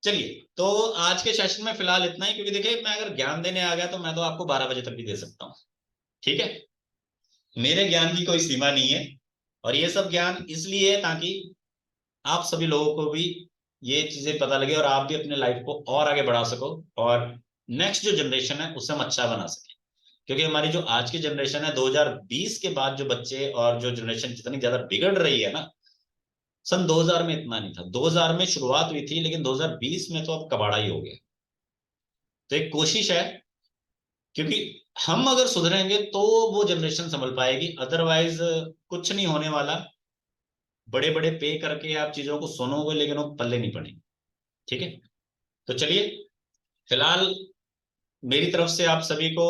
चलिए, तो आज के सेशन में फिलहाल इतना ही। क्योंकि देखिए मैं अगर ज्ञान देने आ गया तो मैं तो आपको 12 बजे तक भी दे सकता हूँ। ठीक है, मेरे ज्ञान की कोई सीमा नहीं है, और ये सब ज्ञान इसलिए है ताकि आप सभी लोगों को भी ये चीजें पता लगे और आप भी अपने लाइफ को और आगे बढ़ा सको और नेक्स्ट जो जनरेशन है उसे हम अच्छा बना सके। क्योंकि हमारी जो आज की जनरेशन है 2020 के बाद जो बच्चे और जो जनरेशन जितनी ज्यादा बिगड़ रही है ना, सन 2000 में इतना नहीं था। 2000 में शुरुआत हुई थी, लेकिन 2020 में तो अब कबाड़ा ही हो गया। तो एक कोशिश है, क्योंकि हम अगर सुधरेंगे तो वो जनरेशन संभल पाएगी, अदरवाइज कुछ नहीं होने वाला। बड़े बड़े पे करके आप चीजों को सुनोगे लेकिन वो पल्ले नहीं पड़ेंगे। ठीक है, तो चलिए, फिलहाल मेरी तरफ से आप सभी को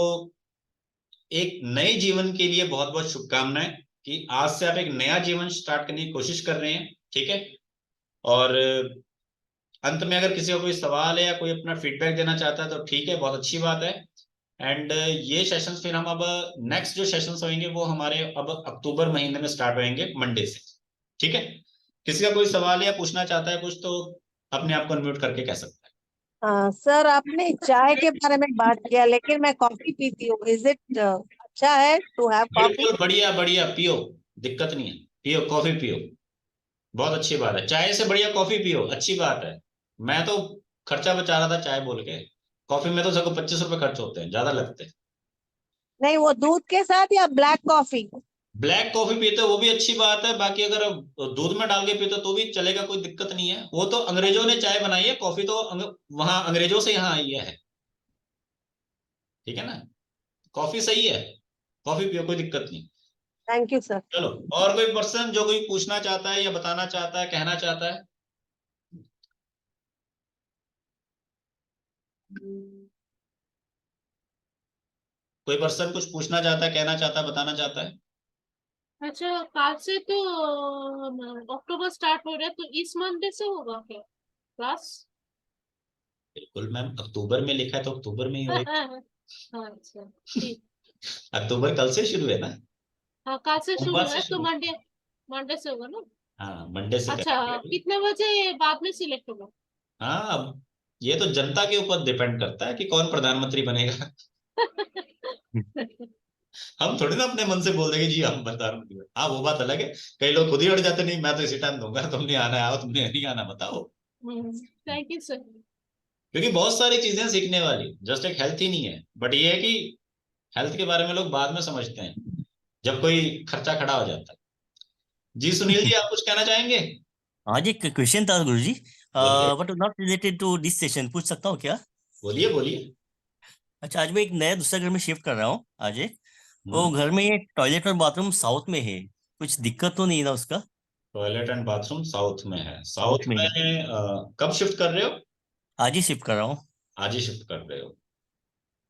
एक नए जीवन के लिए बहुत बहुत शुभकामनाएं कि आज से आप एक नया जीवन स्टार्ट करने की कोशिश कर रहे हैं। ठीक है, और अंत में अगर किसी को कोई सवाल है या कोई अपना फीडबैक देना चाहता है तो ठीक है, बहुत अच्छी बात है। एंड ये सेशंस फिर हम अब नेक्स्ट जो सेशंस होंगे वो हमारे अब अक्टूबर महीने में स्टार्ट होंगे, मंडे से। ठीक है, किसी का कोई सवाल या पूछना चाहता है कुछ तो अपने आप को अनम्यूट करके कह सकता है। सर आपने चाय के बारे में बात किया, लेकिन मैं कॉफी पीती हूँ। इज इट अच्छा है टू हैव कॉफी? बिल्कुल, बढ़िया बढ़िया, पियो, दिक्कत नहीं है, पियो, कॉफी पियो, बहुत अच्छी बात है। चाय से बढ़िया कॉफी पियो, अच्छी बात है। मैं तो खर्चा बचा रहा था चाय बोल के, कॉफी में तो सबको 25 रुपए खर्च होते हैं, ज्यादा लगते हैं। नहीं, वो दूध के साथ या ब्लैक कॉफी? ब्लैक कॉफी पीते हो वो भी अच्छी बात है, बाकी अगर दूध में डाल के पीते हो तो भी चलेगा, कोई दिक्कत नहीं है। वो तो अंग्रेजों ने चाय बनाई है, कॉफी तो वहां अंग्रेजों से यहाँ आई है। ठीक है ना, कॉफी सही है, कॉफी पियो, कोई दिक्कत नहीं। Thank you sir. चलो, और कोई पर्सन जो कोई पूछना चाहता है या बताना चाहता है, कहना चाहता है? कोई पर्सन कुछ पूछना चाहता है, कहना चाहता है, बताना चाहता है? अच्छा, कल से तो अक्टूबर स्टार्ट हो रहा है, तो इस मंडे से होगा क्या क्लास? बिल्कुल मैम, अक्टूबर में लिखा है तो अक्टूबर में ही होगा। अच्छा ठीक। अक्टूबर कल से शुरू है ना? हाँ, कल से शुरू सोमवार से है तो शुरू। मंडे मंडे से होगा ना? हाँ, मंडे से अच्छा, करेंगे अभी। कितने बजे बाद में सिलेक्ट होगा? हाँ, अब ये तो जनता के ऊपर डिपेंड करता है कि कौन प्रधानमंत्री बनेगा। हम थोड़ी ना अपने मन से बोल देंगे जी हम प्रधानमंत्री बने। हाँ, वो बात अलग है, कई लोग खुद ही अड़ जाते, नहीं मैं तो इसी टाइम दूंगा, तुमने आना है आओ, तुमने नहीं आना बताओ। Thank you sir. क्योंकि बहुत सारी चीजें सीखने वाली, जस्ट एक हेल्थ ही नहीं है। बट ये है कि हेल्थ के बारे में लोग बाद में समझते हैं जब कोई खर्चा खड़ा हो जाता है। जी सुनील जी, आप कुछ कहना चाहेंगे? हाँ जी, क्वेश्चन था गुरु जी, बोलिए but not related to this session, पूछ सकता हूँ क्या? बोलिए बोलिए। अच्छा, आज मैं एक नया दूसरा घर में शिफ्ट कर रहा हूँ आज एक, वो हम्म, घर में टॉयलेट और बाथरूम साउथ में है, कुछ दिक्कत तो नहीं ना उसका? टॉयलेट एंड बाथरूम साउथ में है, साउथ साउथ में में। है, कब शिफ्ट कर रहे हो? आज ही शिफ्ट कर रहा हूँ, आज ही शिफ्ट कर रहे हो?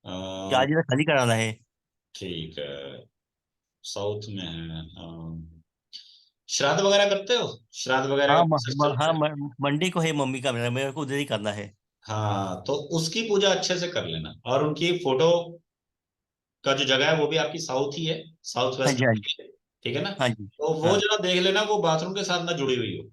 कि आज इधर खाली कराना है। ठीक है, साउथ में है। श्राद्ध वगैरह करते हो? श्राद्ध वगैरह का हाँ प्रोसेस चलता हाँ, है? मंडे को है मम्मी का, मेरे को उधर ही करना है। हाँ, तो उसकी पूजा अच्छे से कर लेना, और उनकी फोटो का जो जगह है वो भी आपकी साउथ ही है, साउथ हाँ वेस्ट जी, हाँ में जी, ही है। ठीक है ना? हाँ जी, तो वो हाँ, जरा देख लेना, वो बाथरूम के साथ ना जुड़ी हुई हो,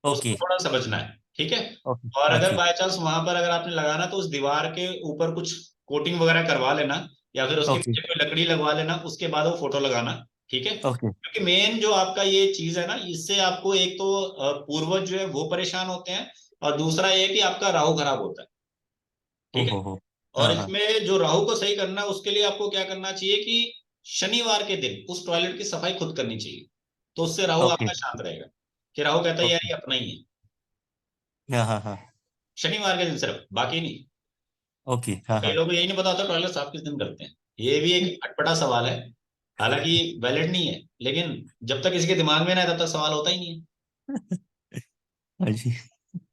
उसको ओके, थोड़ा समझना है। ठीक है, ओके, और हाँ अगर जी, बाय चांस वहां पर अगर आपने लगाना तो उस दीवार के ऊपर कुछ कोटिंग वगैरह करवा लेना, या फिर उसके ओके, पीछे कोई लकड़ी लगवा लेना, उसके बाद वो फोटो लगाना। ठीक है, ओके, क्योंकि मेन जो आपका ये चीज है ना, इससे आपको एक तो पूर्वज जो है वो परेशान होते हैं, और दूसरा ये है कि आपका राहु खराब होता है। ओ ठीक है, हो, और हाँ हाँ, इसमें जो राहु को सही करना है उसके लिए आपको क्या करना चाहिए कि शनिवार के दिन उस टॉयलेट की सफाई खुद करनी चाहिए, तो उससे राहु ओके, आपका शांत रहेगा। कि राहु कहता है यार ओके, ये अपना ही है। हाँ हाँ हाँ, शनिवार के दिन सिर्फ, बाकी नहीं। ओके, हाँ कई हाँ, लोगों को यही नहीं पता होता टॉयलेट साफ किस दिन करते हैं। ये भी एक अटपटा सवाल है, हालांकि वैलिड नहीं है, लेकिन जब तक किसी के दिमाग में ना है तब तक सवाल होता ही नहीं है। हाँ जी,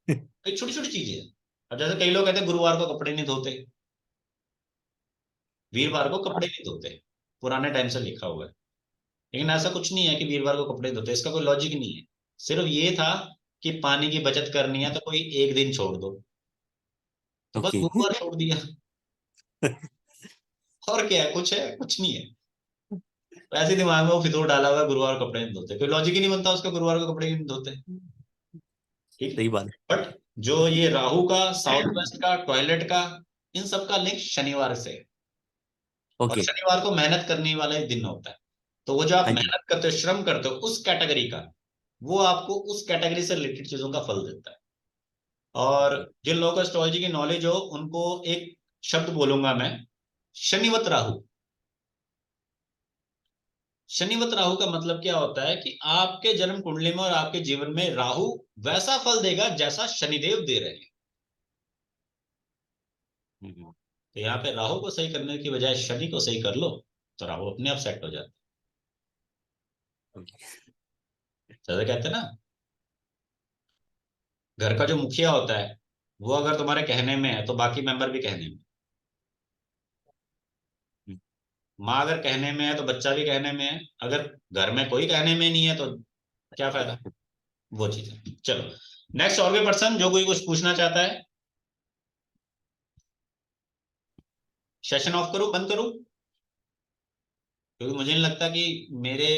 कई छोटी छोटी चीजें हैं। अब जैसे कई लोग कहते हैं गुरुवार को कपड़े नहीं धोते, वीरवार को कपड़े नहीं धोते, पुराने टाइम से लिखा हुआ है। लेकिन ऐसा कुछ नहीं है कि वीरवार को कपड़े धोते, इसका कोई लॉजिक नहीं है। सिर्फ ये था कि पानी की बचत करनी है तो कोई एक दिन छोड़ दो, तो बस ओके, गुरुवार छोड़ दिया। और क्या है, कुछ है? कुछ नहीं है। तो ऐसे दिमाग में वो फितूर डाला हुआ है, गुरुवार को कपड़े नहीं धोते, कोई लॉजिक ही नहीं बनता उसका, गुरुवार को कपड़े नहीं धोते। ठीक सही है, बात बट जो ये राहु का, साउथ वेस्ट का, टॉयलेट का, इन सब का लिंक शनिवार से है। है, और ओके, शनिवार को मेहनत करने वाला ही दिन होता है, तो वो जो आप हाँ जी, मेहनत करते हो, श्रम करते हो उस कैटेगरी का, वो आपको उस कैटेगरी से रिलेटेड चीजों का फल देता है। और जिन लोगों को एस्ट्रोलॉजी की नॉलेज हो उनको एक शब्द बोलूंगा मैं, शनिवत राहु। शनिवत राहु का मतलब क्या होता है कि आपके जन्म कुंडली में और आपके जीवन में राहु वैसा फल देगा जैसा शनिदेव दे रहे हैं। तो यहाँ पे राहु को सही करने की बजाय शनि को सही कर लो तो राहु अपने आप सेट हो जाता है। जैसे कहते हैं ना, घर का जो मुखिया होता है वो अगर तुम्हारे कहने में है तो बाकी मेंबर भी कहने में, माँ अगर कहने में है तो बच्चा भी कहने में है, अगर घर में कोई कहने में नहीं है तो क्या फायदा। वो चीज है। चलो नेक्स्ट, और भी पर्सन जो कोई कुछ पूछना चाहता है। सेशन ऑफ करूं, बंद करूं? क्योंकि मुझे नहीं लगता कि मेरे